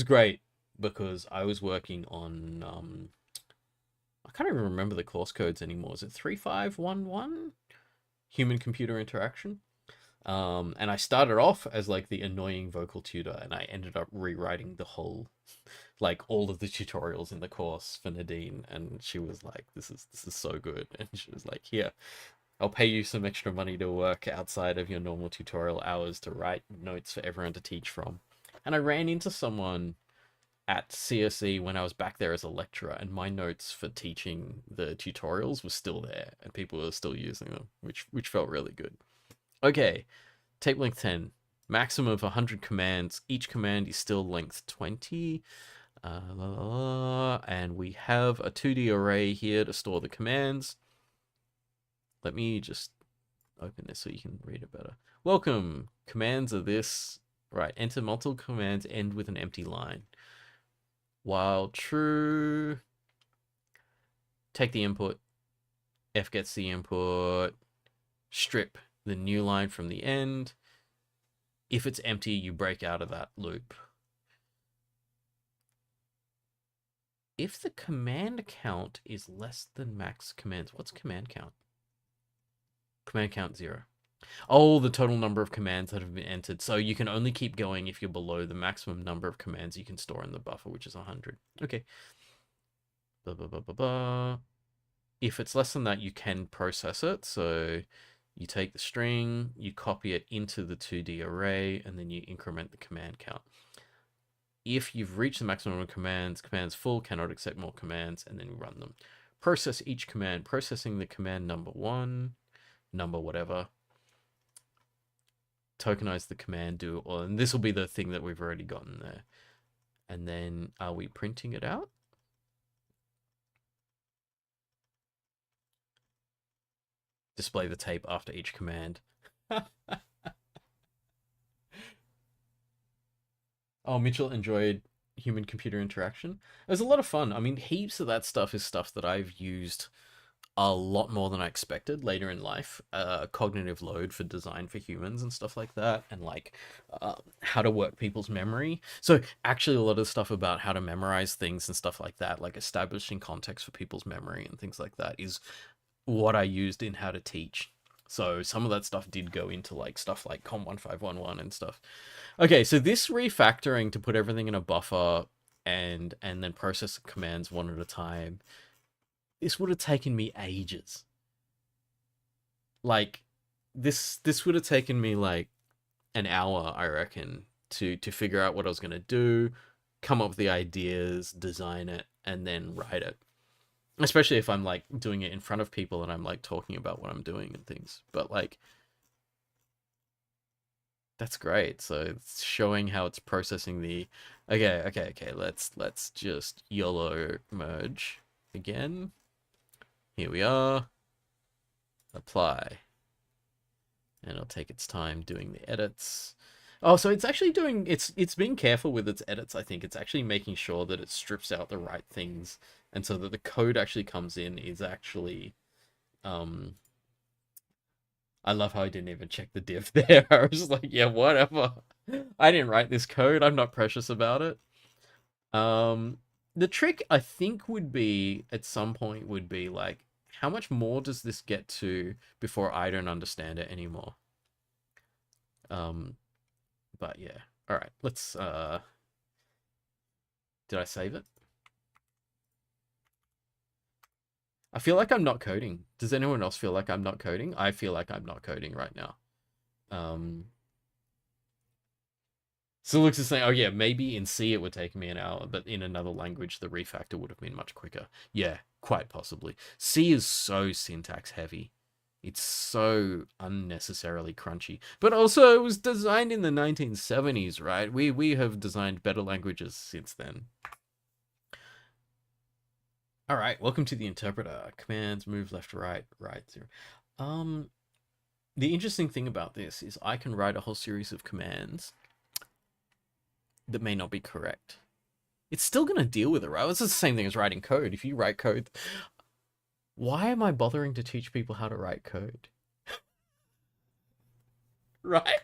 great because I was working on I can't even remember the course codes anymore. Is it 3511? Human computer interaction. And I started off as like the annoying vocal tutor, and I ended up rewriting the whole, like all of the tutorials in the course for Nadine, and she was like, "This is so good," and she was like, "Here, I'll pay you some extra money to work outside of your normal tutorial hours to write notes for everyone to teach from." And I ran into someone at CSE when I was back there as a lecturer, and my notes for teaching the tutorials were still there, and people were still using them, which felt really good. Okay, tape length 10, maximum of 100 commands. Each command is still length 20. And we have a 2D array here to store the commands. Let me just open this so you can read it better. Welcome. Commands are this. Right, enter multiple commands, end with an empty line. While true, take the input. F gets the input. Strip the new line from the end. If it's empty, you break out of that loop. If the command count is less than max commands, what's command count? Command count 0. Oh, the total number of commands that have been entered. So you can only keep going if you're below the maximum number of commands you can store in the buffer, which is 100. Okay. Blah, blah, blah, blah, blah. If it's less than that, you can process it. So you take the string, you copy it into the 2D array, and then you increment the command count. If you've reached the maximum of commands, commands full, cannot accept more commands, and then run them. Process each command, processing the command number 1, number whatever. Tokenize the command, and this will be the thing that we've already gotten there. And then are we printing it out? Display the tape after each command. Oh, Mitchell enjoyed human-computer interaction. It was a lot of fun. I mean, heaps of that stuff is stuff that I've used a lot more than I expected later in life. Cognitive load for design for humans and stuff like that, and like how to work people's memory. So actually a lot of stuff about how to memorize things and stuff like that, like establishing context for people's memory and things like that, is what I used in how to teach. So some of that stuff did go into like stuff like COM 1511 and stuff. Okay, so this refactoring to put everything in a buffer and then process the commands one at a time, this would have taken me ages. Like this would have taken me like an hour, I reckon, to figure out what I was going to do, come up with the ideas, design it, and then write it. Especially if I'm like doing it in front of people and I'm like talking about what I'm doing and things. But like, that's great. So it's showing how it's processing the. Okay. Let's just YOLO merge again. Here we are. Apply. And it'll take its time doing the edits. Oh, so it's actually doing, it's being careful with its edits, I think. It's actually making sure that it strips out the right things, and so that the code actually comes in is actually, I love how I didn't even check the diff there. I was like, yeah, whatever. I didn't write this code. I'm not precious about it. The trick, I think, would be, at some point, would be like, how much more does this get to before I don't understand it anymore? But yeah. All right, let's, did I save it? I feel like I'm not coding. Does anyone else feel like I'm not coding? I feel like I'm not coding right now. So Lux is saying, oh yeah, maybe in C it would take me an hour, but in another language the refactor would have been much quicker. Yeah, quite possibly. C is so syntax heavy. It's so unnecessarily crunchy. But also it was designed in the 1970s, right? We have designed better languages since then. All right, welcome to the interpreter. Commands, move left, right, right, 0. The interesting thing about this is I can write a whole series of commands that may not be correct. It's still going to deal with it, right? It's the same thing as writing code. If you write code, why am I bothering to teach people how to write code? Right?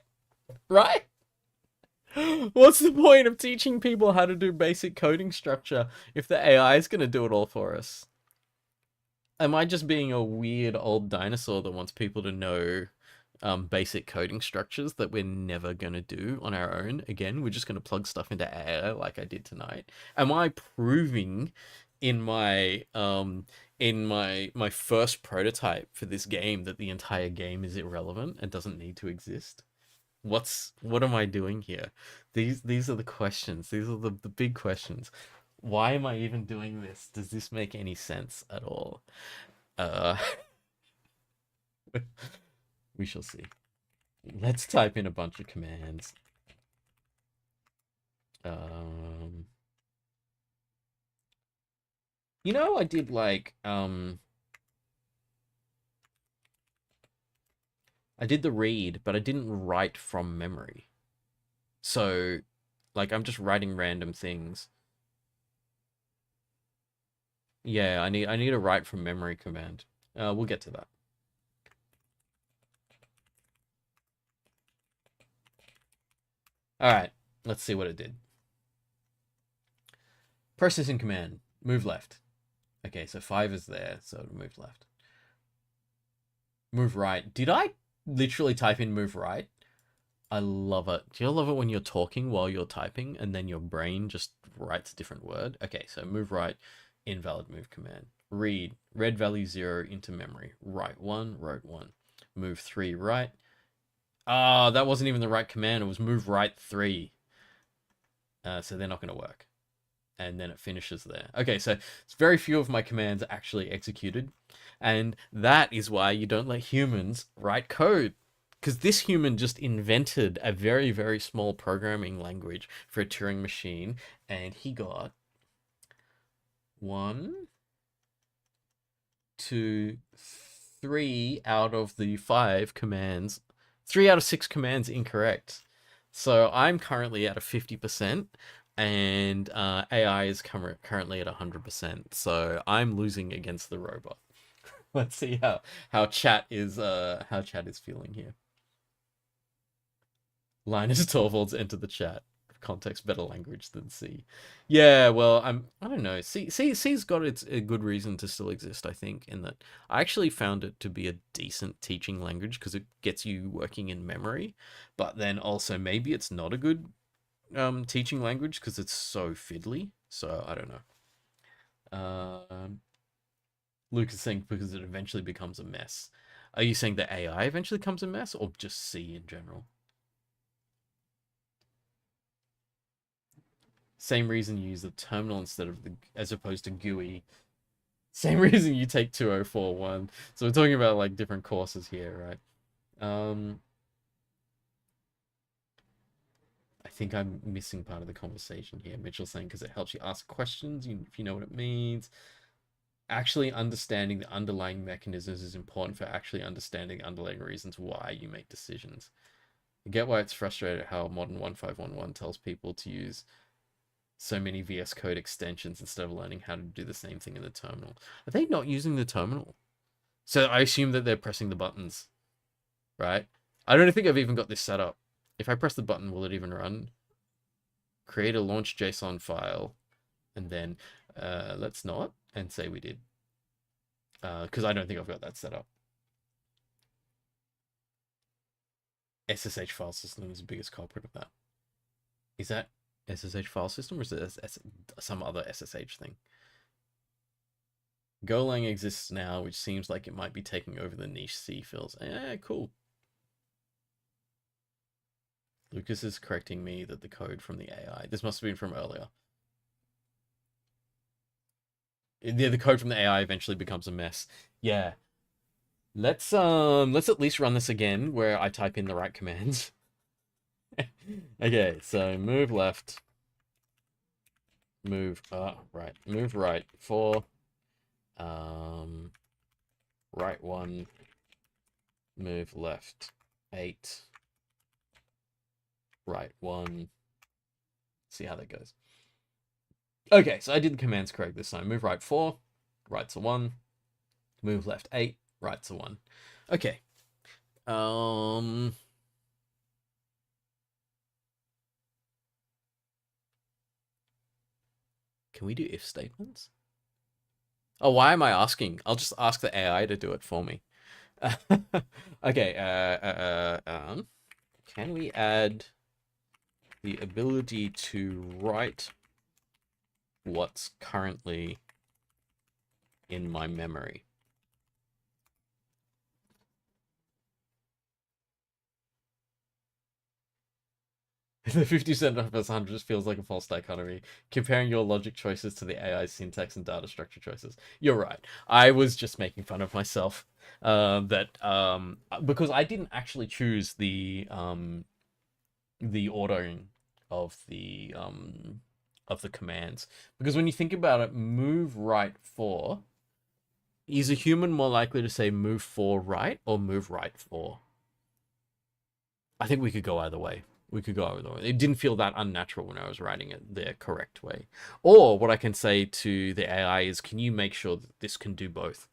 Right? What's the point of teaching people how to do basic coding structure if the AI is going to do it all for us? Am I just being a weird old dinosaur that wants people to know basic coding structures that we're never going to do on our own? Again, we're just going to plug stuff into AI like I did tonight. Am I proving in my my first prototype for this game that the entire game is irrelevant and doesn't need to exist? What am I doing here? These are the questions. These are the big questions. Why am I even doing this? Does this make any sense at all? Uh, we shall see. Let's type in a bunch of commands. Um, I did like I did the read, but I didn't write from memory. So, like, I'm just writing random things. Yeah, I need a write from memory command. We'll get to that. All right, let's see what it did. Processing command, move left. Okay, so 5 is there, so it'll move left. Move right. Did I literally type in move right? I love it. Do you love it when you're talking while you're typing and then your brain just writes a different word? Okay, so move right, invalid move command. Read, read value 0 into memory. Write 1, wrote 1. Move 3 right. Ah, that wasn't even the right command. It was move right 3. So they're not going to work. And then it finishes there. Okay, so it's very few of my commands are actually executed. And that is why you don't let humans write code. Because this human just invented a very, very small programming language for a Turing machine. And he got 1, 2, 3 out of the 5 commands. 3 out of 6 commands incorrect. So I'm currently at a 50%. And AI is currently at 100%. So I'm losing against the robot. Let's see how chat is feeling here. Linus Torvalds enter the chat. Context better language than C. Yeah, well, I don't know. C's got its a good reason to still exist, I think, in that I actually found it to be a decent teaching language because it gets you working in memory, but then also maybe it's not a good teaching language because it's so fiddly. So I don't know. Luke is saying because it eventually becomes a mess. Are you saying that AI eventually becomes a mess, or just C in general? Same reason you use the terminal instead of as opposed to GUI. Same reason you take 2041. So we're talking about like different courses here, right? I think I'm missing part of the conversation here. Mitchell's saying because it helps you ask questions, if you know what it means. Actually understanding the underlying mechanisms is important for actually understanding underlying reasons why you make decisions. I get why it's frustrated how modern 1511 tells people to use so many VS Code extensions instead of learning how to do the same thing in the terminal. Are they not using the terminal? So I assume that they're pressing the buttons, right? I don't think I've even got this set up. If I press the button, will it even run? Create a launch JSON file, and then let's not, and say we did. Because I don't think I've got that set up. SSH file system is the biggest culprit of that. Is that SSH file system or is it some other SSH thing? Golang exists now, which seems like it might be taking over the niche C fills. Cool. Lucas is correcting me that the code from the AI. This must have been from earlier. Yeah, the code from the AI eventually becomes a mess. Yeah. Let's at least run this again where I type in the right commands. Okay, so move left. Move right. Move right 4. Right 1. Move left 8. Right 1. See how that goes. Okay, so I did the commands correct this time. Move right 4, right's a 1. Move left 8, right's a 1. Okay. Can we do if statements? Oh, why am I asking? I'll just ask the AI to do it for me. Okay, can we add the ability to write what's currently in my memory? The 50% versus 100 just feels like a false dichotomy. Comparing your logic choices to the AI syntax and data structure choices. You're right. I was just making fun of myself. Because I didn't actually choose the ordering of the commands. Because when you think about it, move right 4, is a human more likely to say move 4 right or move right 4? I think we could go either way. We could go either way. It didn't feel that unnatural when I was writing it the correct way. Or what I can say to the AI is, can you make sure that this can do both?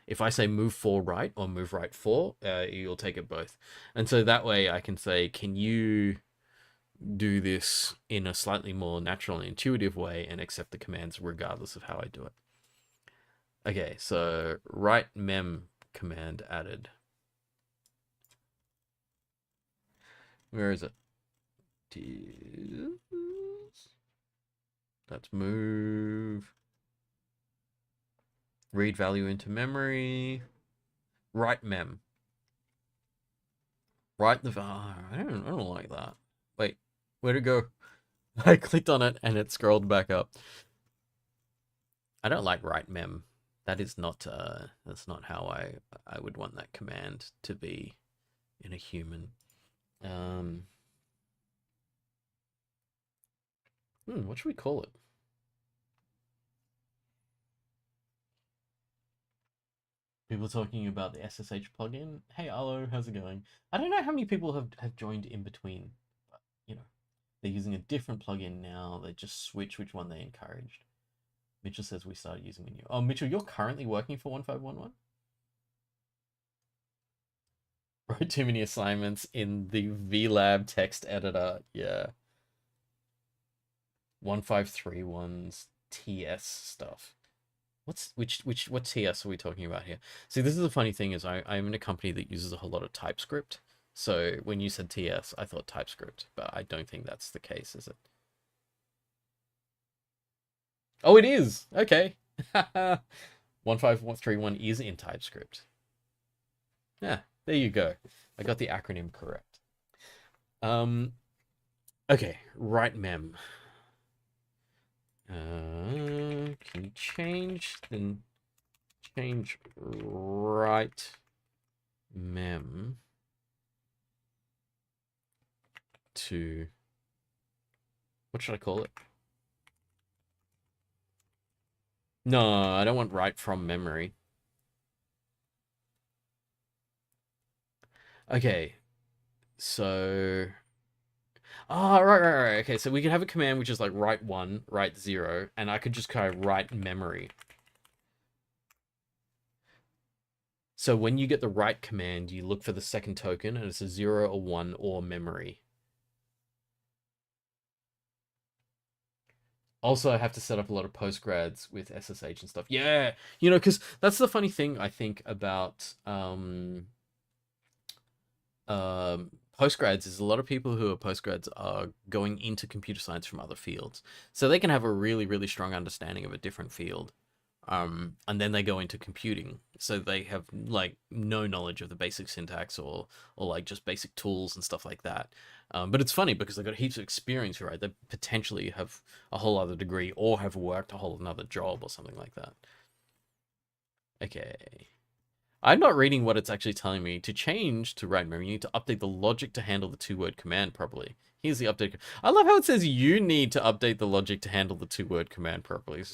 If I say move 4 right or move right 4, you'll take it both. And so that way I can say, can you do this in a slightly more natural and intuitive way and accept the commands regardless of how I do it. Okay, so write mem command added. Where is it? Let's move. Read value into memory. Write mem. Write the I don't like that. Wait, where'd it go? I clicked on it and it scrolled back up. I don't like write mem. That is not that's not how I would want that command to be in a human. What should we call it? People talking about the SSH plugin. Hey Arlo, how's it going? I don't know how many people have joined in between, but you know, they're using a different plugin now. They just switch which one they encouraged. Mitchell says we started using a new. Oh, Mitchell, you're currently working for 1511? Wrote too many assignments in the VLab text editor. Yeah. 1531's TS stuff. What TS are we talking about here? See, this is the funny thing is I'm in a company that uses a whole lot of TypeScript. So when you said TS, I thought TypeScript, but I don't think that's the case, is it? Oh, it is. Okay. 1531 is in TypeScript. Yeah, there you go. I got the acronym correct. Okay, write mem. Can you change write mem to, what should I call it? No, I don't want write from memory. Okay, so right. Okay, so we could have a command which is like write 1, write 0, and I could just go write memory. So when you get the write command, you look for the second token, and it's a 0, a 1, or memory. Also, I have to set up a lot of postgrads with SSH and stuff. Yeah, you know, because that's the funny thing I think about postgrads is a lot of people who are postgrads are going into computer science from other fields, so they can have a really, really strong understanding of a different field. And then they go into computing, so they have like no knowledge of the basic syntax or like just basic tools and stuff like that. But it's funny because they've got heaps of experience, right? They potentially have a whole other degree or have worked a whole another job or something like that. Okay. I'm not reading what it's actually telling me. To change to write memory, you need to update the logic to handle the 2-word command properly. Here's the update. I love how it says you need to update the logic to handle the 2-word command properly.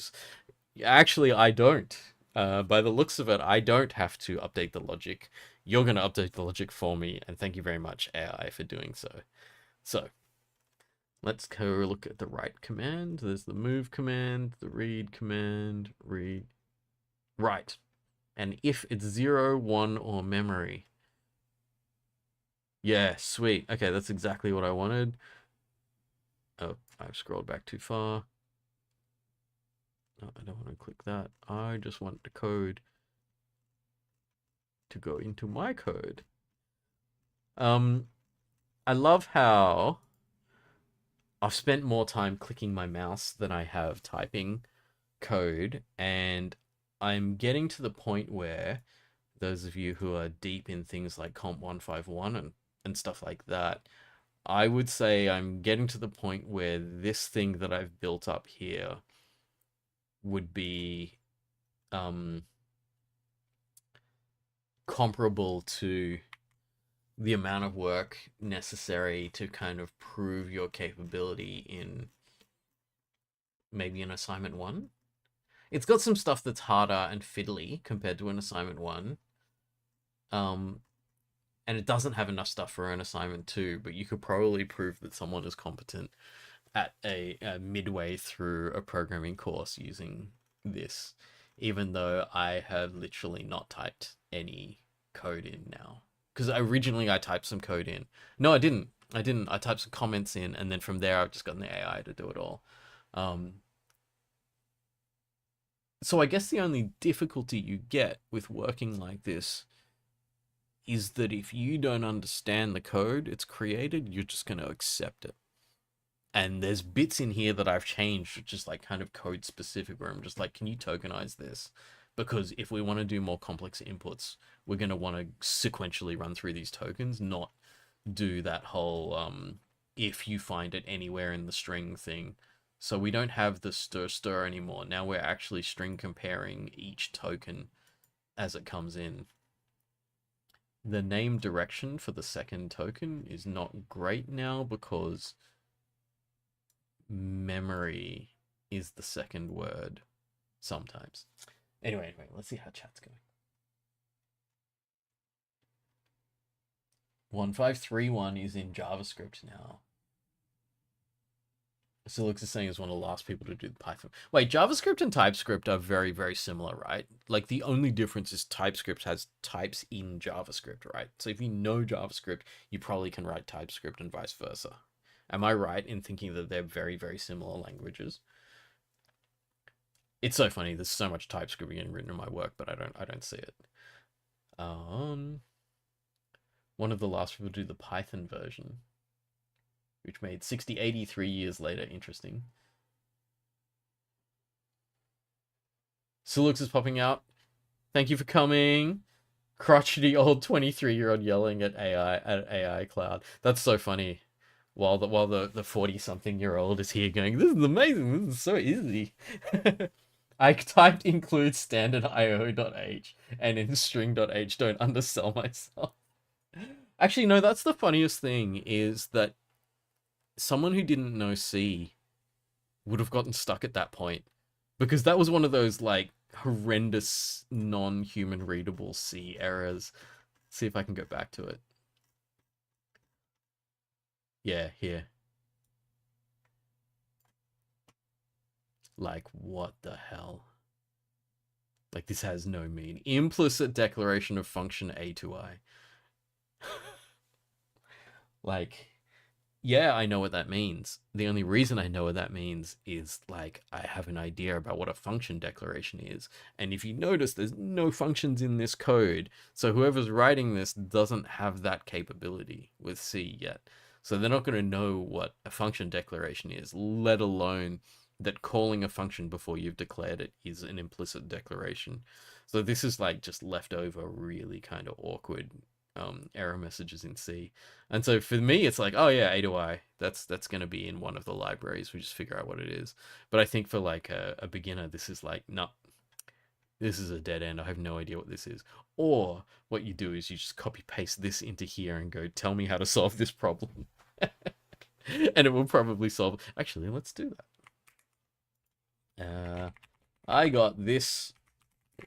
Actually, I don't. By the looks of it, I don't have to update the logic. You're going to update the logic for me, and thank you very much, AI, for doing so. So, let's go look at the write command. There's the move command, the read command, read. Right. And if it's 0, 1, or memory. Yeah, sweet. Okay, that's exactly what I wanted. Oh, I've scrolled back too far. No, I don't want to click that. I just want the code to go into my code. I love how I've spent more time clicking my mouse than I have typing code, and I'm getting to the point where those of you who are deep in things like Comp 151 and stuff like that, I would say I'm getting to the point where this thing that I've built up here would be um, comparable to the amount of work necessary to kind of prove your capability in maybe an assignment one. It's got some stuff that's harder and fiddly compared to an assignment one. Um, and it doesn't have enough stuff for an assignment two, but you could probably prove that someone is competent at a midway through a programming course using this, even though I have literally not typed any code in now. Because originally I typed some code in. No, I didn't. I didn't. I typed some comments in, and then from there I've just gotten the AI to do it all. Um, so I guess the only difficulty you get with working like this is that if you don't understand the code it's created, you're just going to accept it. And there's bits in here that I've changed, just like kind of code specific, where I'm just like, can you tokenize this? Because if we want to do more complex inputs, we're going to want to sequentially run through these tokens, not do that whole if you find it anywhere in the string thing. So we don't have the stir anymore. Now we're actually string comparing each token as it comes in. The name direction for the second token is not great now because memory is the second word sometimes. Anyway, let's see how chat's going. 1531 is in JavaScript now. Silux is saying is one of the last people to do the Python. Wait, JavaScript and TypeScript are very, very similar, right? Like the only difference is TypeScript has types in JavaScript, right? So if you know JavaScript, you probably can write TypeScript and vice versa. Am I right in thinking that they're very, very similar languages? It's so funny. There's so much TypeScript getting written in my work, but I don't see it. One of the last people to do the Python version, which made 83 years later. Interesting. Silux is popping out. Thank you for coming. Crotchety old 23-year-old yelling at AI Cloud. That's so funny. While the 40-something-year-old is here going, this is amazing. This is so easy. I typed include standard io.h and in string.h. Don't undersell myself. Actually, no, that's the funniest thing is that someone who didn't know C would have gotten stuck at that point because that was one of those like horrendous non-human readable C errors. Let's see if I can go back to it. Yeah, here. Like, what the hell? Like, this has no meaning. Implicit declaration of function A to I. Like, yeah, I know what that means. The only reason I know what that means is, like, I have an idea about what a function declaration is. And if you notice, there's no functions in this code. So whoever's writing this doesn't have that capability with C yet. So they're not going to know what a function declaration is, let alone that calling a function before you've declared it is an implicit declaration. So this is like just leftover really kind of awkward error messages in C. And so for me, it's like, oh yeah, A to I, that's going to be in one of the libraries. We just figure out what it is. But I think for like a beginner, this is like, no, this is a dead end. I have no idea what this is. Or what you do is you just copy paste this into here and go, tell me how to solve this problem. And it will probably solve. Actually, let's do that. I got this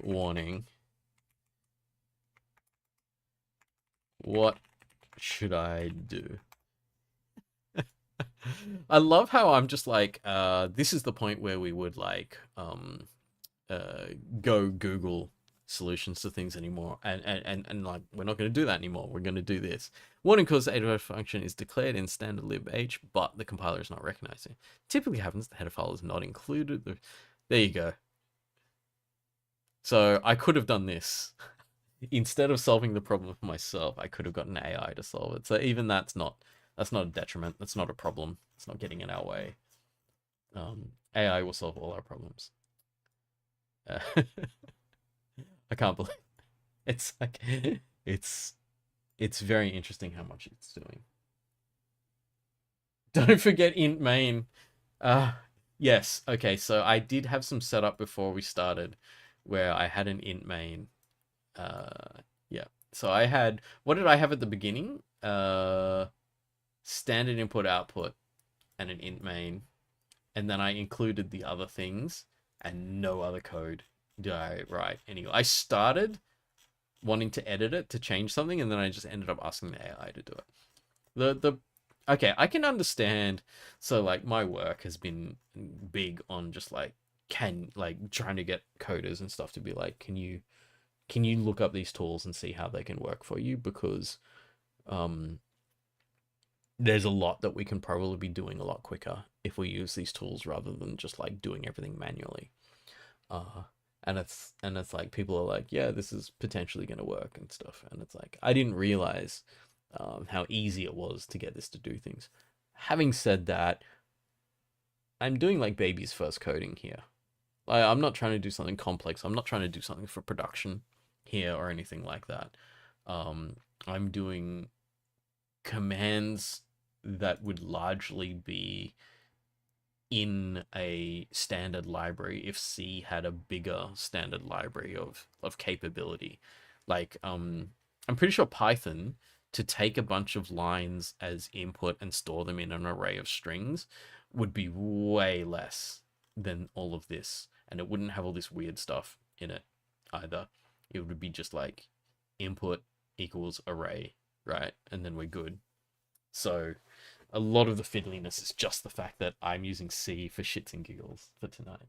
warning. What should I do? I love how I'm just like, this is the point where we would like go Google solutions to things anymore, and like we're not going to do that anymore. We're going to do this. Warning cause the header function is declared in standard libh, but the compiler is not recognizing it. Typically happens the header file is not included. There you go. So I could have done this. Instead of solving the problem for myself, I could have gotten AI to solve it. So even that's not a detriment. That's not a problem. It's not getting in our way. AI will solve all our problems. I can't believe it's like it's very interesting how much it's doing. Don't forget int main. Uh, yes. Okay, so I did have some setup before we started where I had an int main. Yeah. So I had, what did I have at the beginning? Standard input output and an int main. And then I included the other things and no other code did I write. Anyway, I started wanting to edit it to change something, and then I just ended up asking the AI to do it. The okay, I can understand. So like my work has been big on just like trying to get coders and stuff to be like, can you look up these tools and see how they can work for you? Because um there's a lot that we can probably be doing a lot quicker if we use these tools rather than just like doing everything manually. Uh, and it's like people are like, yeah, this is potentially going to work and stuff. And it's like I didn't realize how easy it was to get this to do things. Having said that, I'm doing like baby's first coding here. I'm not trying to do something complex. I'm not trying to do something for production here or anything like that. I'm doing commands that would largely be in a standard library if C had a bigger standard library of capability. Like I'm pretty sure Python, to take a bunch of lines as input and store them in an array of strings, would be way less than all of this, and it wouldn't have all this weird stuff in it either. It would be just like input equals array, right? And then we're good. So a lot of the fiddliness is just the fact that I'm using C for shits and giggles for tonight.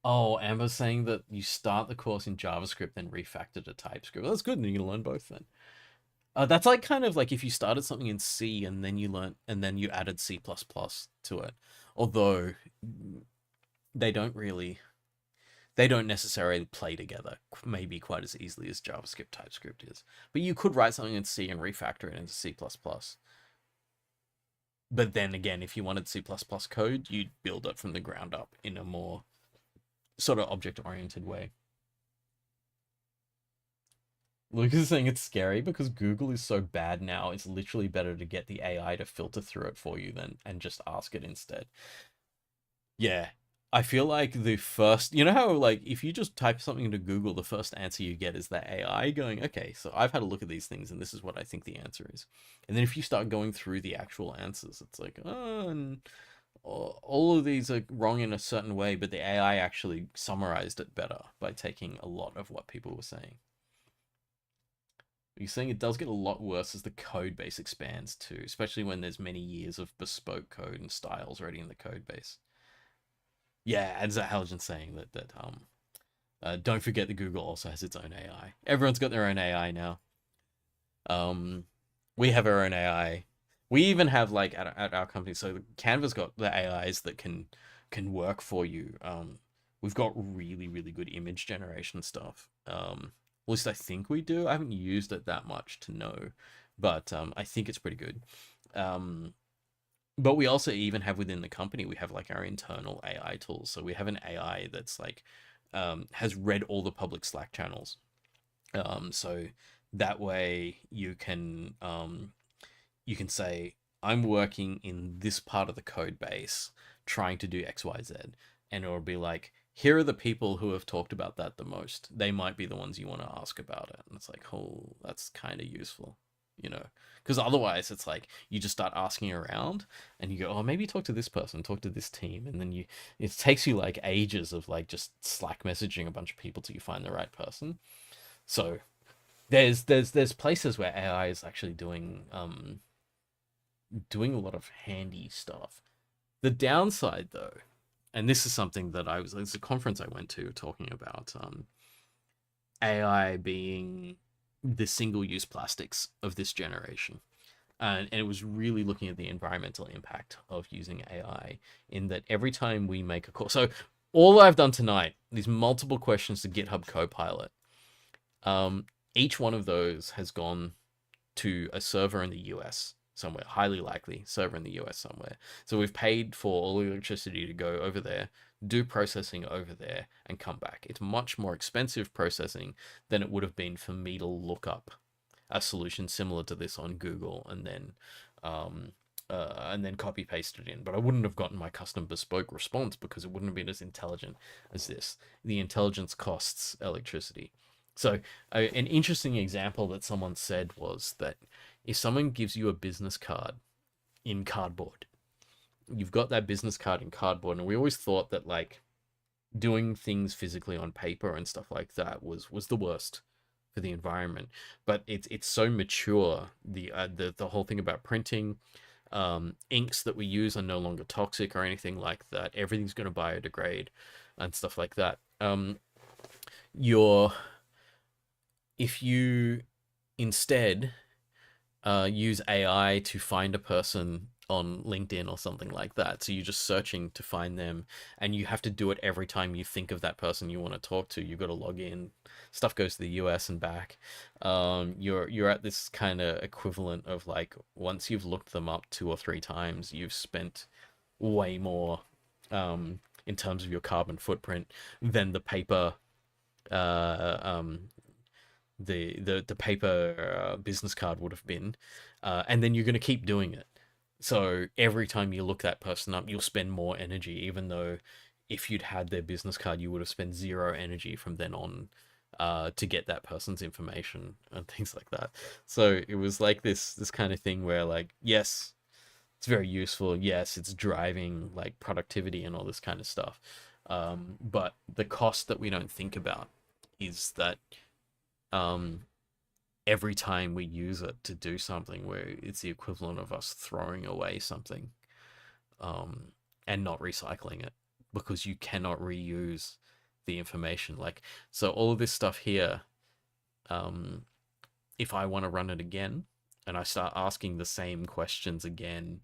Oh, Amber's saying that you start the course in JavaScript, then refactor to TypeScript. Well, that's good, and you're gonna learn both then. That's like kind of like if you started something in C and then you added C++ to it. Although they don't really, they don't necessarily play together maybe quite as easily as JavaScript TypeScript is. But you could write something in C and refactor it into C++. But then again, if you wanted C++ code, you'd build it from the ground up in a more sort of object-oriented way. Lucas is saying it's scary because Google is so bad now, it's literally better to get the AI to filter through it for you than and just ask it instead. Yeah. I feel like the first, you know how like if you just type something into Google, the first answer you get is the AI going, okay, so I've had a look at these things and this is what I think the answer is. And then if you start going through the actual answers, it's like, oh, and all of these are wrong in a certain way, but the AI actually summarized it better by taking a lot of what people were saying. You're saying it does get a lot worse as the code base expands too, especially when there's many years of bespoke code and styles already in the code base. Yeah, and Zahalogen saying that don't forget that Google also has its own AI. Everyone's got their own AI now. Um, we have our own AI. We even have like at our company. So Canva's got the AIs that can work for you. We've got really good image generation stuff. At least I think we do. I haven't used it that much to know, but I think it's pretty good. But we also even have within the company, we have like our internal AI tools. So we have an AI that's like has read all the public Slack channels. So that way you can say, I'm working in this part of the code base trying to do XYZ. And it'll be like, here are the people who have talked about that the most. They might be the ones you want to ask about it. And it's like, oh, that's kind of useful, you know? Because otherwise, it's like you just start asking around and you go, oh, maybe talk to this person, talk to this team. And then it takes you like ages of like just Slack messaging a bunch of people till you find the right person. So there's places where AI is actually doing a lot of handy stuff. The downside, though, and this is something that it's a conference I went to talking about AI being the single-use plastics of this generation. And it was really looking at the environmental impact of using AI in that every time we make a call. So all I've done tonight, these multiple questions to GitHub Copilot, each one of those has gone to a server in the US somewhere, highly likely server in the US somewhere. So we've paid for all the electricity to go over there, do processing over there, and come back. It's much more expensive processing than it would have been for me to look up a solution similar to this on Google um, and then copy paste it in. But I wouldn't have gotten my custom bespoke response because it wouldn't have been as intelligent as this. The intelligence costs electricity. So an interesting example that someone said was that if someone gives you a business card in cardboard, you've got that business card in cardboard, and we always thought that like doing things physically on paper and stuff like that was the worst for the environment. But it's so mature. The whole thing about printing, inks that we use are no longer toxic or anything like that. Everything's going to biodegrade and stuff like that. Your If you instead use AI to find a person on LinkedIn or something like that. So you're just searching to find them, and you have to do it every time you think of that person you want to talk to. You've got to log in. Stuff goes to the US and back. You're at this kind of equivalent of like once you've looked them up 2 or 3 times, you've spent way more in terms of your carbon footprint than the paper uh, um, the paper business card would have been, and then you're going to keep doing it. So every time you look that person up, you'll spend more energy, even though if you'd had their business card, you would have spent zero energy from then on to get that person's information and things like that. So it was like this kind of thing where like, yes, it's very useful. Yes, it's driving like productivity and all this kind of stuff. But the cost that we don't think about is that um, every time we use it to do something where it's the equivalent of us throwing away something um, and not recycling it because you cannot reuse the information. Like, so all of this stuff here, um, if I want to run it again and I start asking the same questions again,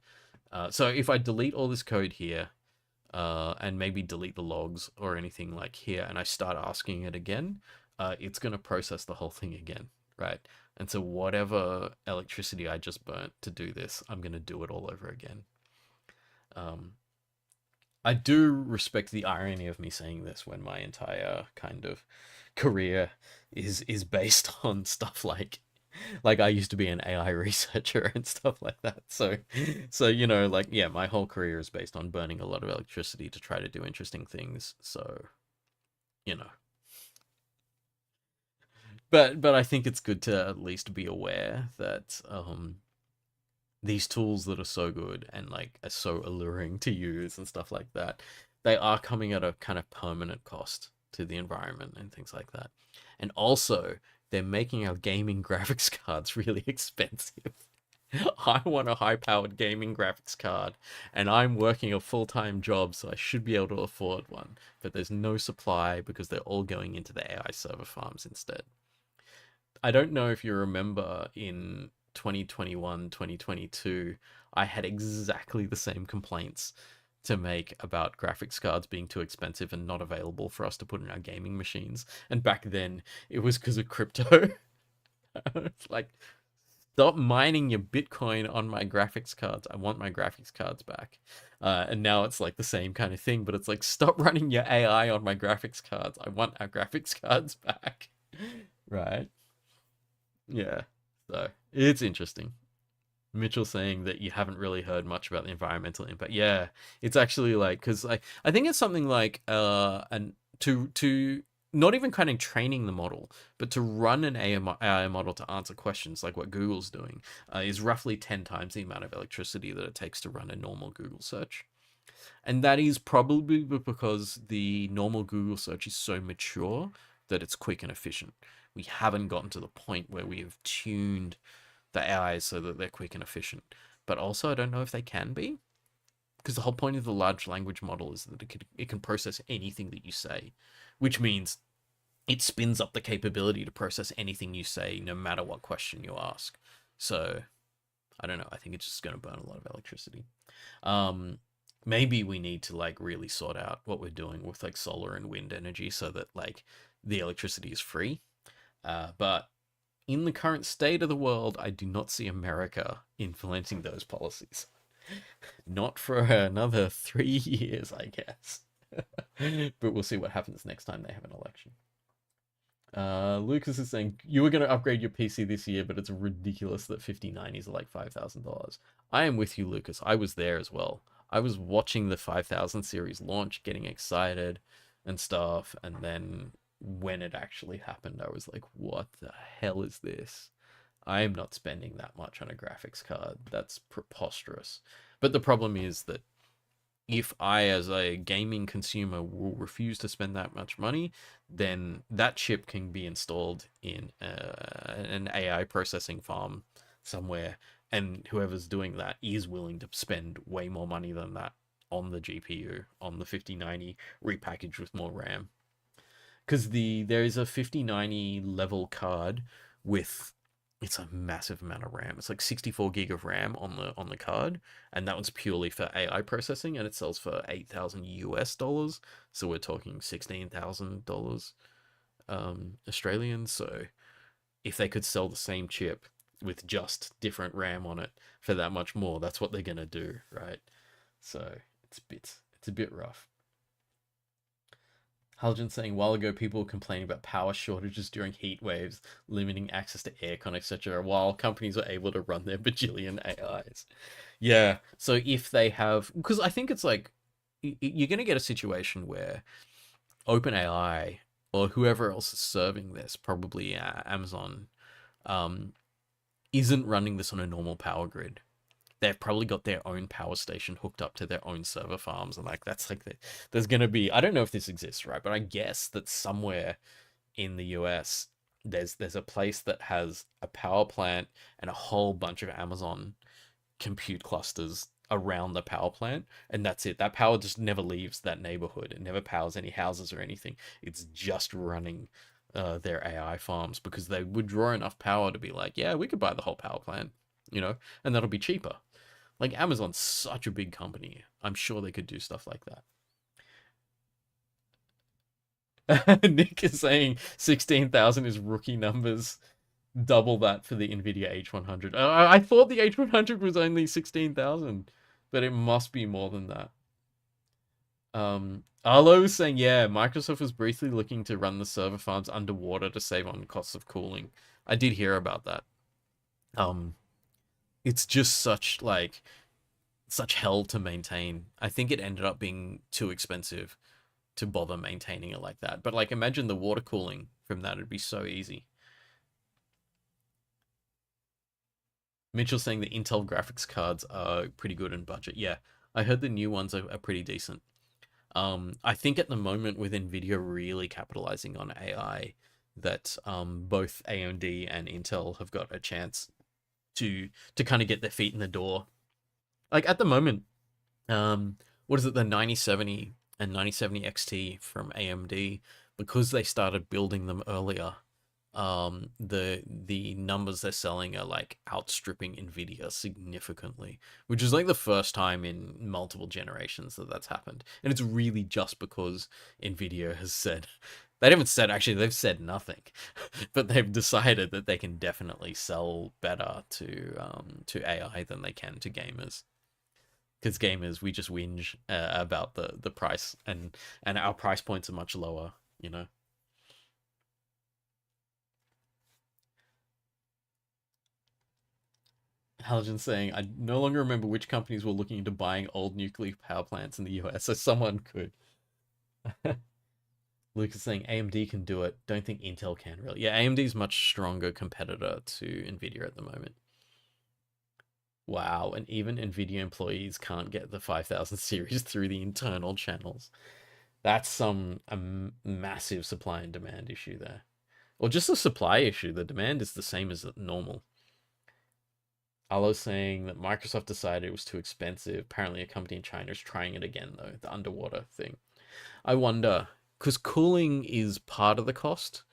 so if I delete all this code here and maybe delete the logs or anything like here, and I start asking it again, it's going to process the whole thing again, right? And so whatever electricity I just burnt to do this, I'm going to do it all over again. Um, I do respect the irony of me saying this when my entire kind of career is based on stuff like I used to be an AI researcher and stuff like that. So like yeah, my whole career is based on burning a lot of electricity to try to do interesting things. So, you know. But I think it's good to at least be aware that these tools that are so good and like are so alluring to use and stuff like that, they are coming at a kind of permanent cost to the environment and things like that. And also, they're making our gaming graphics cards really expensive. I want a high-powered gaming graphics card, and I'm working a full-time job, so I should be able to afford one. But there's no supply because they're all going into the AI server farms instead. I don't know if you remember in 2021, 2022, I had exactly the same complaints to make about graphics cards being too expensive and not available for us to put in our gaming machines. And back then, it was because of crypto. It's like, stop mining your Bitcoin on my graphics cards. I want my graphics cards back. And now it's like the same kind of thing, but it's like, stop running your AI on my graphics cards. I want our graphics cards back. Right? Yeah. So it's interesting. Mitchell saying that you haven't really heard much about the environmental impact. Yeah, it's actually like because I think it's something like and to not even kind of training the model, but to run an AI model to answer questions like what Google's doing is roughly 10 times the amount of electricity that it takes to run a normal Google search. And that is probably because the normal Google search is so mature that it's quick and efficient. We haven't gotten to the point where we have tuned the AIs so that they're quick and efficient. But also, I don't know if they can be, because the whole point of the large language model is that it can process anything that you say, which means it spins up the capability to process anything you say, no matter what question you ask. So, I don't know. I think it's just going to burn a lot of electricity. Maybe we need to like really sort out what we're doing with like solar and wind energy so that like the electricity is free. But in the current state of the world, I do not see America implementing those policies. Not for another 3 years, I guess. But we'll see what happens next time they have an election. Lucas is saying you were going to upgrade your PC this year, but it's ridiculous that 5090s are like $5,000. I am with you, Lucas. I was there as well. I was watching the 5000 series launch, getting excited and stuff, and then when it actually happened, I was like, what the hell is this? I am not spending that much on a graphics card. That's preposterous. But the problem is that if I, as a gaming consumer, will refuse to spend that much money, then that chip can be installed in an AI processing farm somewhere, and whoever's doing that is willing to spend way more money than that on the GPU, on the 5090 repackaged with more RAM. Because there is a 5090 level card with, it's a massive amount of RAM. It's like 64 gig of RAM on the card, and that one's purely for AI processing, and it sells for $8,000 US. So we're talking $16,000 Australian. So if they could sell the same chip with just different RAM on it for that much more, that's what they're gonna do, right? So it's a bit rough. Haljan saying, while ago, people were complaining about power shortages during heat waves, limiting access to aircon, etc., while companies were able to run their bajillion AIs. Yeah, so if they have, because I think it's like, you're going to get a situation where OpenAI or whoever else is serving this, probably Amazon, um, isn't running this on a normal power grid. They've probably got their own power station hooked up to their own server farms, and like that's like there's gonna be, I don't know if this exists, right, but I guess that somewhere in the US there's a place that has a power plant and a whole bunch of Amazon compute clusters around the power plant, and that's it. That power just never leaves that neighborhood. It never powers any houses or anything. It's just running their AI farms, because they would draw enough power to be like, yeah, we could buy the whole power plant, and that'll be cheaper. Like, Amazon's such a big company. I'm sure they could do stuff like that. Nick is saying 16,000 is rookie numbers. Double that for the Nvidia H100. I thought the H100 was only 16,000, but it must be more than that. Arlo was saying, yeah, Microsoft was briefly looking to run the server farms underwater to save on costs of cooling. I did hear about that. It's just such hell to maintain. I think it ended up being too expensive to bother maintaining it like that. But like, imagine the water cooling from that. It'd be so easy. Mitchell saying the Intel graphics cards are pretty good in budget. Yeah, I heard the new ones are pretty decent. I think at the moment with Nvidia really capitalizing on AI, that both AMD and Intel have got a chance to kind of get their feet in the door. Like at the moment, what is it, the 9070 and 9070 XT from AMD, because they started building them earlier, the numbers they're selling are like outstripping Nvidia significantly, which is like the first time in multiple generations that that's happened. And it's really just because Nvidia has said, they haven't said, actually they've said nothing, but they've decided that they can definitely sell better to AI than they can to gamers. Because gamers, we just whinge about the price, and our price points are much lower, Haljan saying, I no longer remember which companies were looking into buying old nuclear power plants in the US, so someone could. Lucas saying AMD can do it. Don't think Intel can, really. Yeah, AMD's much stronger competitor to Nvidia at the moment. Wow, and even Nvidia employees can't get the 5000 series through the internal channels. That's a massive supply and demand issue there. Or just a supply issue. The demand is the same as normal. Arlo saying that Microsoft decided it was too expensive. Apparently a company in China is trying it again, though, the underwater thing. I wonder, because cooling is part of the cost,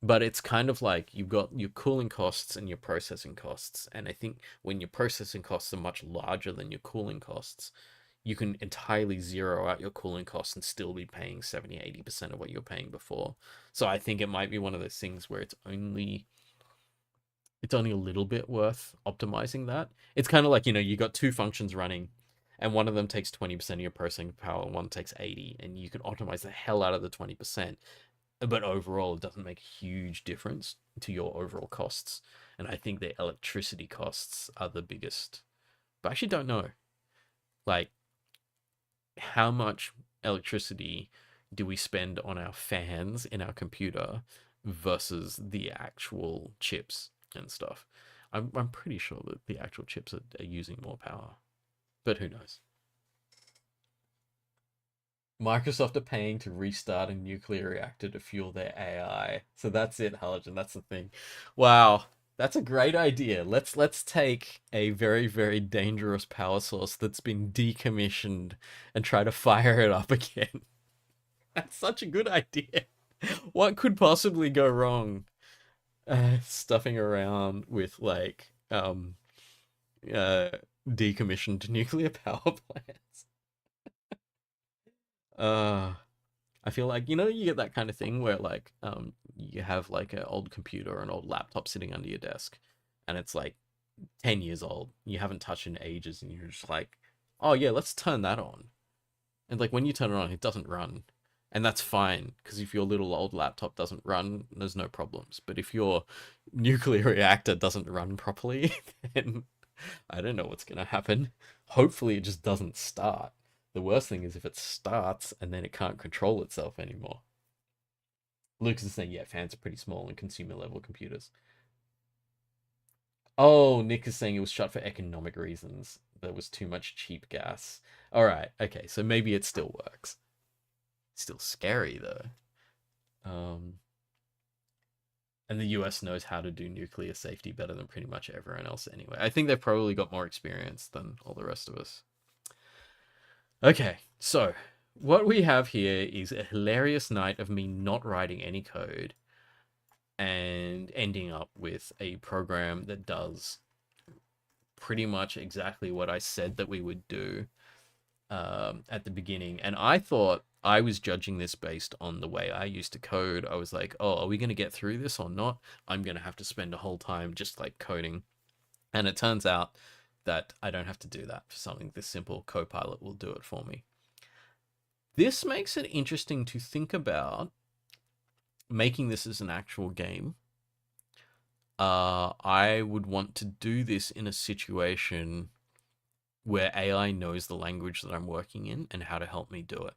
but it's kind of like you've got your cooling costs and your processing costs. And I think when your processing costs are much larger than your cooling costs, you can entirely zero out your cooling costs and still be paying 70-80% of what you're paying before. So I think it might be one of those things where it's only a little bit worth optimizing that. It's kind of like, you got two functions running, and one of them takes 20% of your processing power, and one takes 80, and you can optimize the hell out of the 20%. but overall, it doesn't make a huge difference to your overall costs. And I think the electricity costs are the biggest. But I actually don't know, like, how much electricity do we spend on our fans in our computer versus the actual chips and stuff. I'm pretty sure that the actual chips are using more power, but who knows? Microsoft are paying to restart a nuclear reactor to fuel their AI. So that's it, Halogen. That's the thing. Wow, that's a great idea. Let's take a very, very dangerous power source that's been decommissioned and try to fire it up again. That's such a good idea. What could possibly go wrong? Stuffing around with like uh decommissioned nuclear power plants. Uh I feel like, you get that kind of thing where like you have like an old computer or an old laptop sitting under your desk and it's like 10 years old. You haven't touched it in ages and you're just like, "Oh yeah, let's turn that on." And like when you turn it on, it doesn't run. And that's fine because if your little old laptop doesn't run, there's no problems. But if your nuclear reactor doesn't run properly, then I don't know what's going to happen. Hopefully, it just doesn't start. The worst thing is if it starts and then it can't control itself anymore. Lucas is saying, yeah, fans are pretty small and consumer level computers. Oh, Nick is saying it was shut for economic reasons. There was too much cheap gas. All right, okay, so maybe it still works. Still scary though. And the US knows how to do nuclear safety better than pretty much everyone else anyway. I think they've probably got more experience than all the rest of us. Okay, so what we have here is a hilarious night of me not writing any code and ending up with a program that does pretty much exactly what I said that we would do at the beginning. And I thought I was judging this based on the way I used to code. I was like, oh, are we going to get through this or not? I'm going to have to spend a whole time just like coding. And it turns out that I don't have to do that for something this simple. Copilot will do it for me. This makes it interesting to think about making this as an actual game. I would want to do this in a situation where AI knows the language that I'm working in and how to help me do it.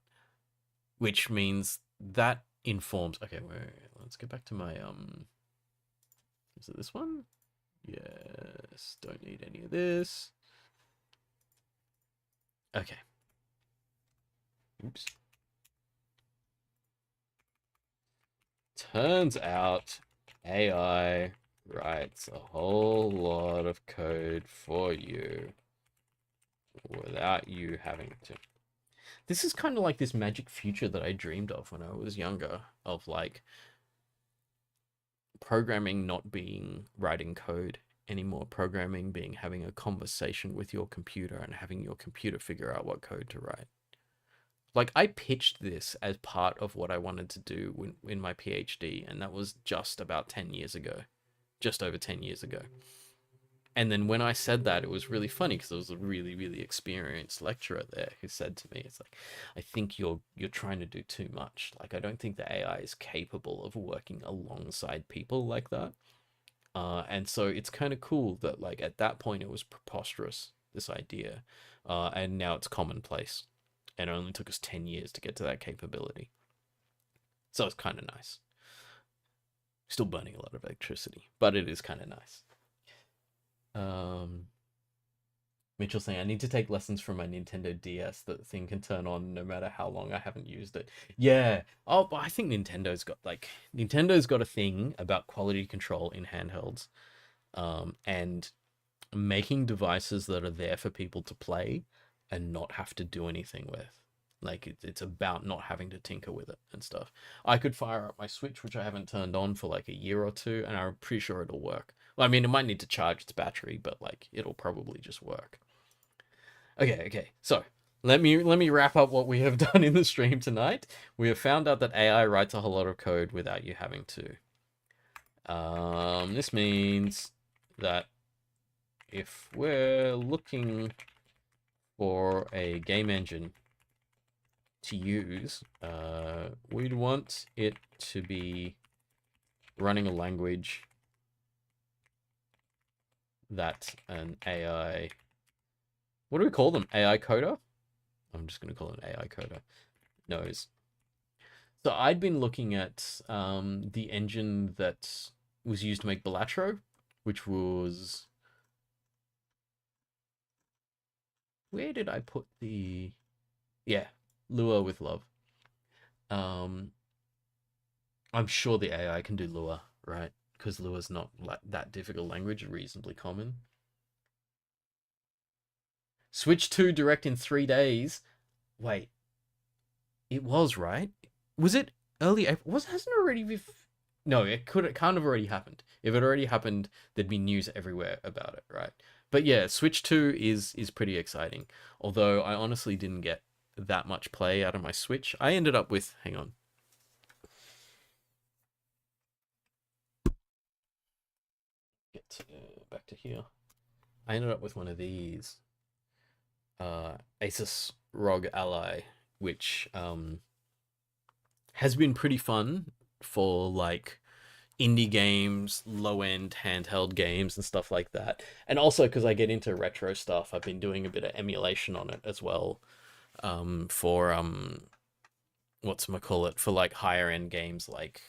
Which means that informs. Okay, let's get back to my is it this one? Yes, don't need any of this. Okay. Oops. Turns out AI writes a whole lot of code for you without you having to. This is kind of like this magic future that I dreamed of when I was younger, of like programming not being writing code anymore, programming being having a conversation with your computer and having your computer figure out what code to write. Like I pitched this as part of what I wanted to do in my PhD, and that was just about 10 years ago, just over 10 years ago. And then when I said that, it was really funny because there was a really, really experienced lecturer there who said to me, "It's like, I think you're trying to do too much. Like, I don't think the AI is capable of working alongside people like that." And so it's kind of cool that like at that point it was preposterous, this idea, and now it's commonplace, and it only took us 10 years to get to that capability. So it's kind of nice. Still burning a lot of electricity, but it is kind of nice. Mitchell saying, I need to take lessons from my Nintendo DS. That thing can turn on no matter how long I haven't used it. Yeah. Oh, but I think Nintendo's got a thing about quality control in handhelds. And making devices that are there for people to play and not have to do anything with. Like it's about not having to tinker with it and stuff. I could fire up my Switch, which I haven't turned on for like a year or two, and I'm pretty sure it'll work. Well, I mean, it might need to charge its battery, but like it'll probably just work. Okay. So let me wrap up what we have done in the stream tonight. We have found out that AI writes a whole lot of code without you having to. This means that if we're looking for a game engine to use, we'd want it to be running a language that an AI... What do we call them? AI coder? I'm just going to call it an AI coder. Knows. So I'd been looking at the engine that was used to make Balatro, which was... Where did I put the... Yeah, Lua with Love. I'm sure the AI can do Lua, right? Because Lua's not like that difficult language, reasonably common. Switch 2 direct in 3 days. Wait, it was, right? Was it early April? Hasn't it already No, it can't have already happened. If it already happened, there'd be news everywhere about it, right? But yeah, Switch 2 is pretty exciting. Although I honestly didn't get that much play out of my Switch. I ended up with, hang on. Back to here. I ended up with one of these. Asus ROG Ally, which has been pretty fun for like indie games, low end handheld games, and stuff like that. And also because I get into retro stuff, I've been doing a bit of emulation on it as well. For whatchamacallit, for like higher end games like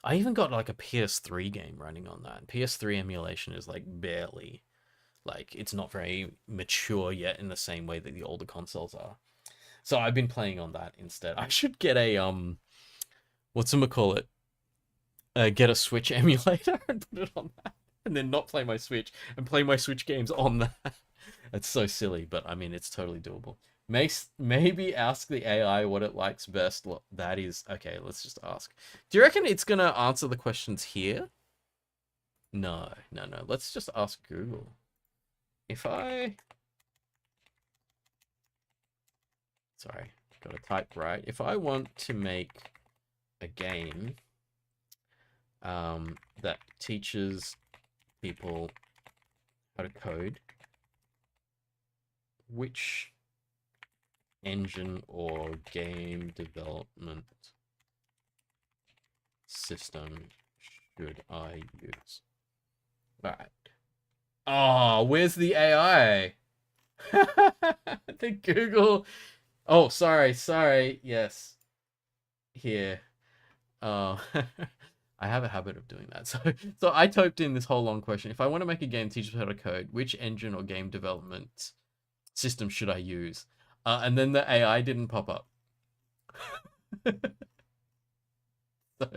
I even got like a PS3 game running on that. PS3 emulation is like barely, like it's not very mature yet in the same way that the older consoles are. So I've been playing on that instead. I should get a whatchamacallit, get a Switch emulator and put it on that, and then not play my Switch and play my Switch games on that. It's so silly, but I mean it's totally doable. Maybe ask the AI what it likes best. That is okay. Let's just ask. Do you reckon it's gonna answer the questions here? No, no, no. Let's just ask Google. If I... Sorry, gotta type right. If I want to make a game that teaches people how to code, which engine or game development system should I use? All right. Oh, where's the AI? The Google. Oh, sorry. Yes. Here. Oh, I have a habit of doing that. So I typed in this whole long question. If I want to make a game teach how to code, which engine or game development system should I use? And then the AI didn't pop up. so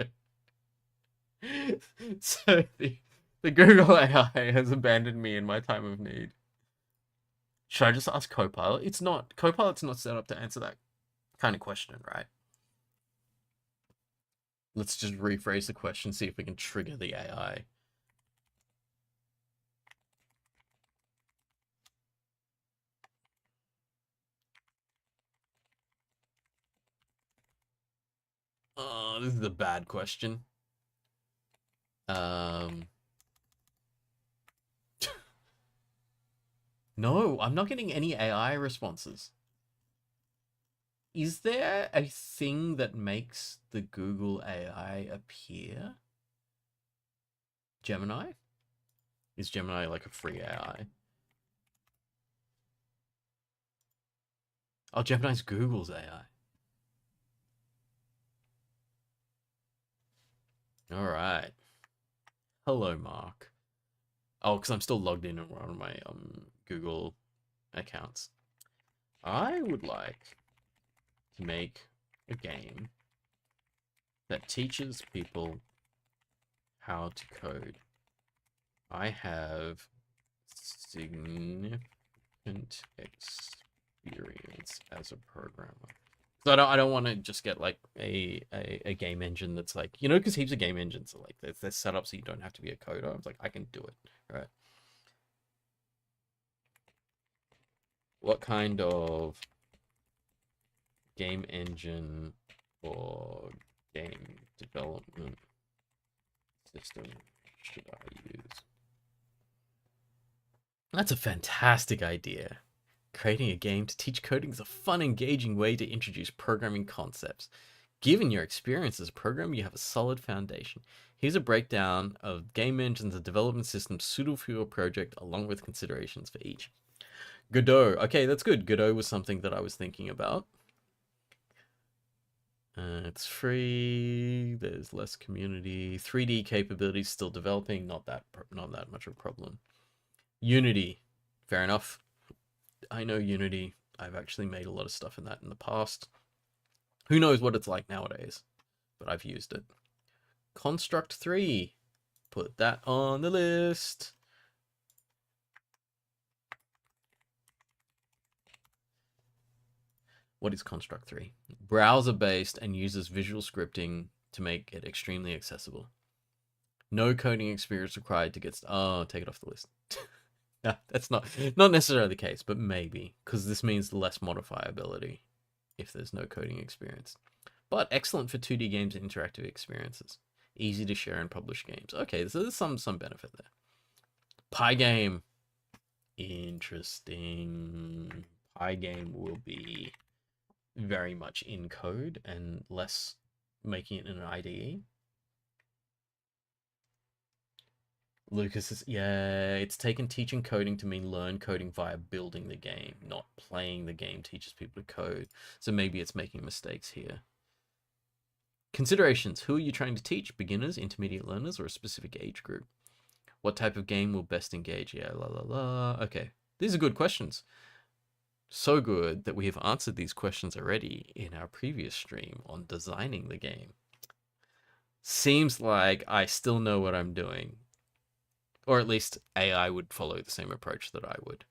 so the Google AI has abandoned me in my time of need. Should I just ask Copilot? It's not. Copilot's not set up to answer that kind of question, right? Let's just rephrase the question, see if we can trigger the AI. Oh, this is a bad question. No, I'm not getting any AI responses. Is there a thing that makes the Google AI appear? Gemini? Is Gemini like a free AI? Oh, Gemini's Google's AI. All right. Hello, Mark. Oh, because I'm still logged in on one of my Google accounts. I would like to make a game that teaches people how to code. I have significant experience as a programmer. So I don't want to just get like a game engine that's like, you know, because heaps of game engines are like they're set up so you don't have to be a coder. I was like, I can do it, right? What kind of game engine or game development system should I use? That's a fantastic idea. Creating a game to teach coding is a fun, engaging way to introduce programming concepts. Given your experience as a programmer, you have a solid foundation. Here's a breakdown of game engines and development systems suitable for your project, along with considerations for each. Godot. Okay, that's good. Godot was something that I was thinking about. It's free. There's less community. 3D capabilities still developing. Not that much of a problem. Unity. Fair enough. I know Unity. I've actually made a lot of stuff in that in the past. Who knows what it's like nowadays, but I've used it. Construct 3. Put that on the list. What is Construct 3? Browser-based and uses visual scripting to make it extremely accessible. No coding experience required to get... Oh, take it off the list. No, that's not necessarily the case, but maybe, because this means less modifiability if there's no coding experience. But excellent for 2D games and interactive experiences. Easy to share and publish games. Okay, so there's some benefit there. Pygame. Interesting. Pygame will be very much in code and less making it in an IDE. Lucas is, yeah, it's taken teaching coding to mean learn coding via building the game, not playing the game teaches people to code. So maybe it's making mistakes here. Considerations. Who are you trying to teach? Beginners, intermediate learners, or a specific age group? What type of game will best engage? Yeah, la la la. Okay, these are good questions. So good that we have answered these questions already in our previous stream on designing the game. Seems like I still know what I'm doing. Or at least AI would follow the same approach that I would.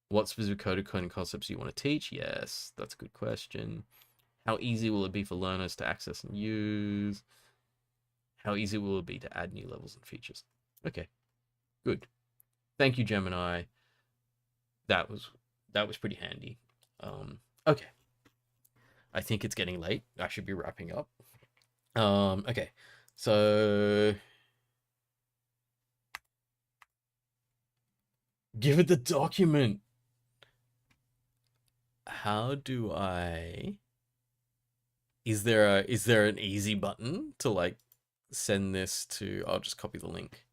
What specific coding concepts do you want to teach? Yes, that's a good question. How easy will it be for learners to access and use? How easy will it be to add new levels and features? Okay, good. Thank you, Gemini. That was pretty handy. Okay. I think it's getting late. I should be wrapping up. Okay. So give it the document. How do I... Is there an easy button to like send this to... I'll just copy the link.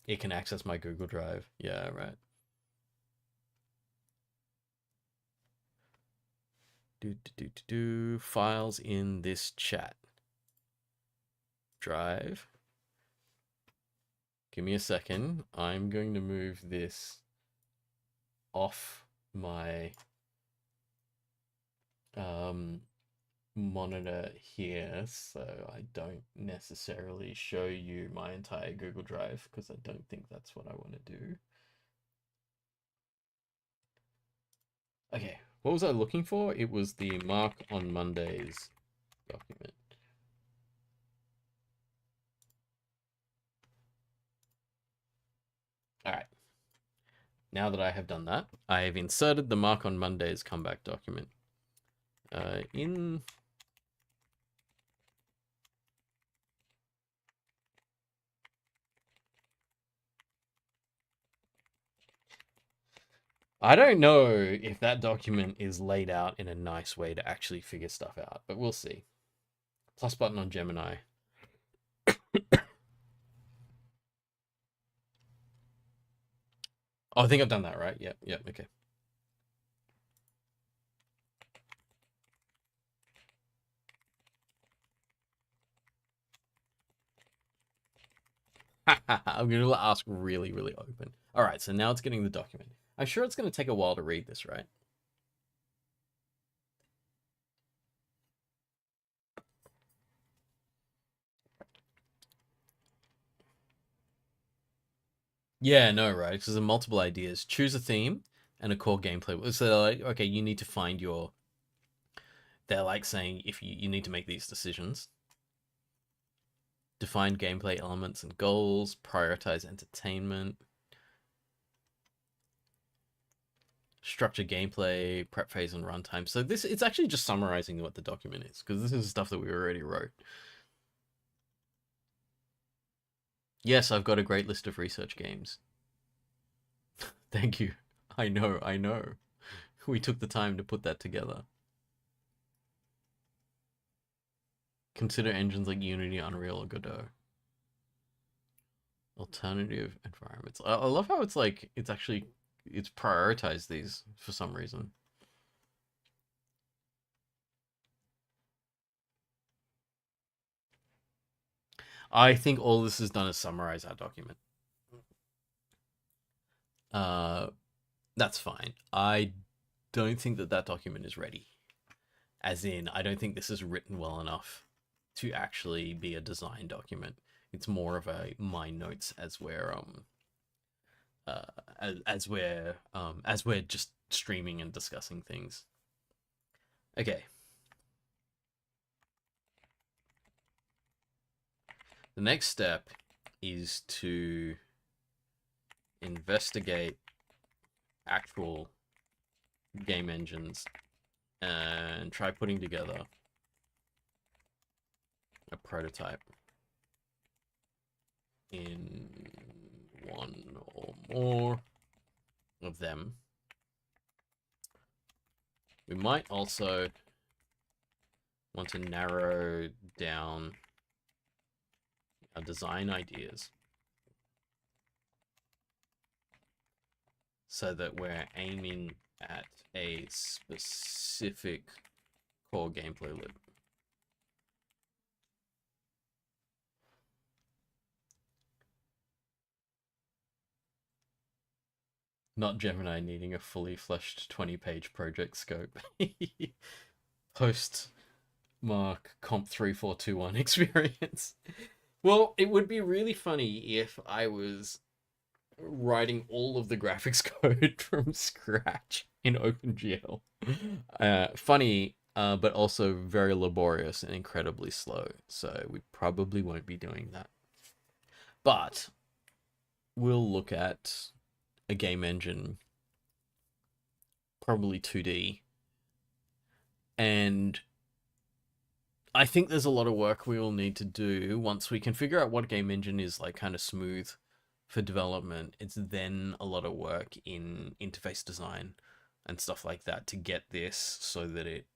It can access my Google Drive. Yeah, right. Files in this chat. Drive. Give me a second. I'm going to move this off my monitor here so I don't necessarily show you my entire Google Drive because I don't think that's what I want to do. Okay, what was I looking for? It was the Marc on Mondays document. All right. Now that I have done that, I have inserted the Marc on Mondays comeback document in... I don't know if that document is laid out in a nice way to actually figure stuff out, but we'll see. Plus button on Gemini. Oh, I think I've done that, right? Yep, okay. I'm going to ask really, really open. All right, so now it's getting the document. I'm sure it's going to take a while to read this, right? Yeah, no, right? Because there's multiple ideas. Choose a theme and a core gameplay. So they're like, okay, you need to find your... They're like saying if you need to make these decisions. Define gameplay elements and goals. Prioritize entertainment. Structure gameplay, prep phase, and runtime. So it's actually just summarizing what the document is, because this is stuff that we already wrote. Yes, I've got a great list of research games. Thank you. I know, I know. We took the time to put that together. Consider engines like Unity, Unreal, or Godot. Alternative environments. I love how it's like, it's prioritized these for some reason. I think all this has done is summarize our document. Uh, that's fine. I don't think that that document is ready. As in, I don't think this is written well enough to actually be a design document. It's more of a my notes uh as we're just streaming and discussing things. Okay. The next step is to investigate actual game engines and try putting together a prototype in one or more of them. We might also want to narrow down our design ideas so that we're aiming at a specific core gameplay loop. Not Gemini needing a fully fleshed 20-page project scope. Post Marc Comp 3421 experience. Well, it would be really funny if I was writing all of the graphics code from scratch in OpenGL. Funny, but also very laborious and incredibly slow. So we probably won't be doing that. But we'll look at a game engine, probably 2D. And I think there's a lot of work we will need to do once we can figure out what game engine is like kind of smooth for development. It's then a lot of work in interface design and stuff like that to get this so that it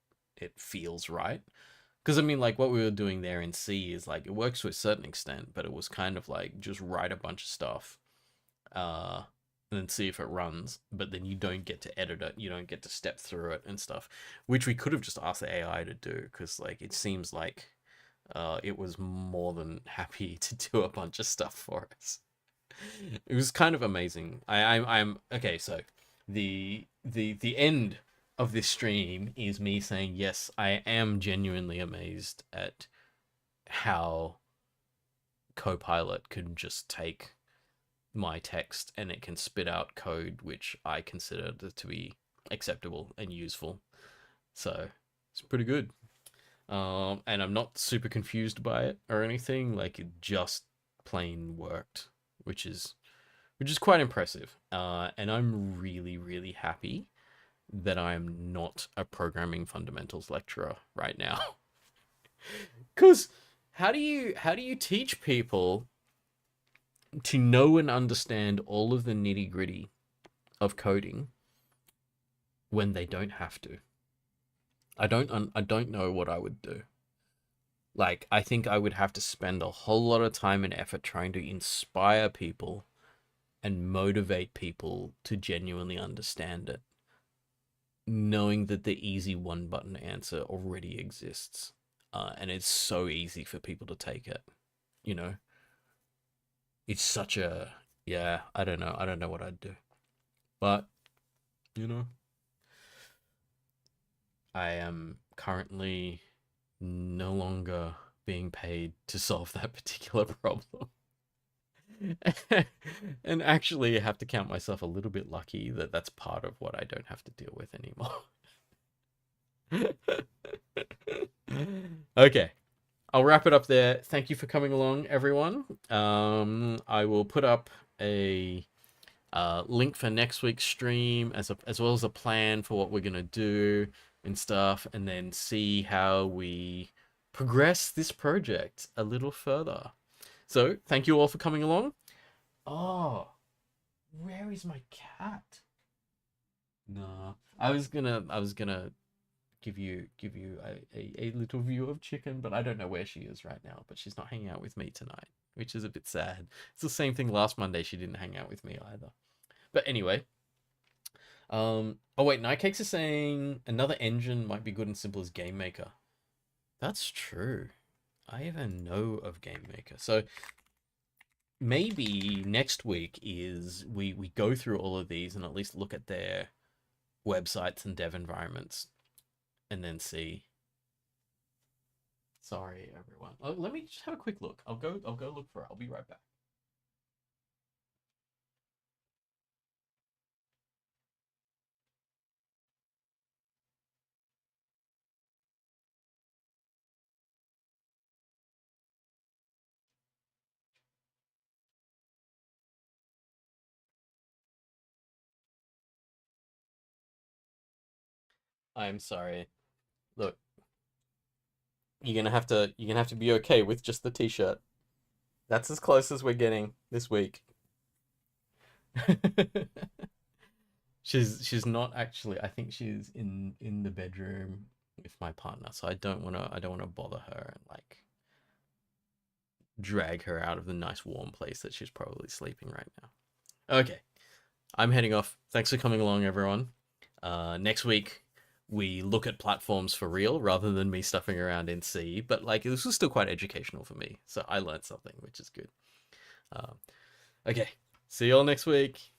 feels right. Because I mean, like what we were doing there in C is like it works to a certain extent, but it was kind of like just write a bunch of stuff, uh, and then see if it runs. But then you don't get to edit it, you don't get to step through it and stuff, which we could have just asked the AI to do. Because like it seems like it was more than happy to do a bunch of stuff for us. It was kind of amazing. I'm okay. So the end of this stream is me saying yes, I am genuinely amazed at how Copilot can just take my text and it can spit out code which I consider to be acceptable and useful. So it's pretty good. And I'm not super confused by it or anything. Like it just plain worked, which is quite impressive. And I'm really, really happy that I'm not a programming fundamentals lecturer right now. Because how do you teach people to know and understand all of the nitty gritty of coding when they don't have to? I don't know what I would do. Like I think I would have to spend a whole lot of time and effort trying to inspire people and motivate people to genuinely understand it, knowing that the easy one button answer already exists, and it's so easy for people to take it. You know, it's such a yeah. I don't know. I don't know what I'd do, but you know, I am currently no longer being paid to solve that particular problem. And actually, I have to count myself a little bit lucky that that's part of what I don't have to deal with anymore. Okay, I'll wrap it up there. Thank you for coming along, everyone. I will put up a link for next week's stream as well as a plan for what we're gonna do and stuff, and then see how we progress this project a little further. So thank you all for coming along. Oh, where is my cat? Nah, I was gonna give you a little view of Chicken, but I don't know where she is right now. But she's not hanging out with me tonight, which is a bit sad. It's the same thing last Monday. She didn't hang out with me either. But anyway, oh wait, Nightcakes is saying another engine might be good and simple as Game Maker. That's true. I even know of Game Maker. So maybe next week is we go through all of these and at least look at their websites and dev environments and then see. Sorry, everyone. Oh, let me just have a quick look. I'll go look for it. I'll be right back. I'm sorry. Look, you're gonna have to be okay with just the t-shirt. That's as close as we're getting this week. She's not actually. I think she's in the bedroom with my partner, so I don't wanna bother her and like drag her out of the nice warm place that she's probably sleeping right now. Okay, I'm heading off. Thanks for coming along, everyone. Next week we look at platforms for real rather than me stuffing around in C. But like this was still quite educational for me, so I learned something, which is good. Um, okay, see you all next week.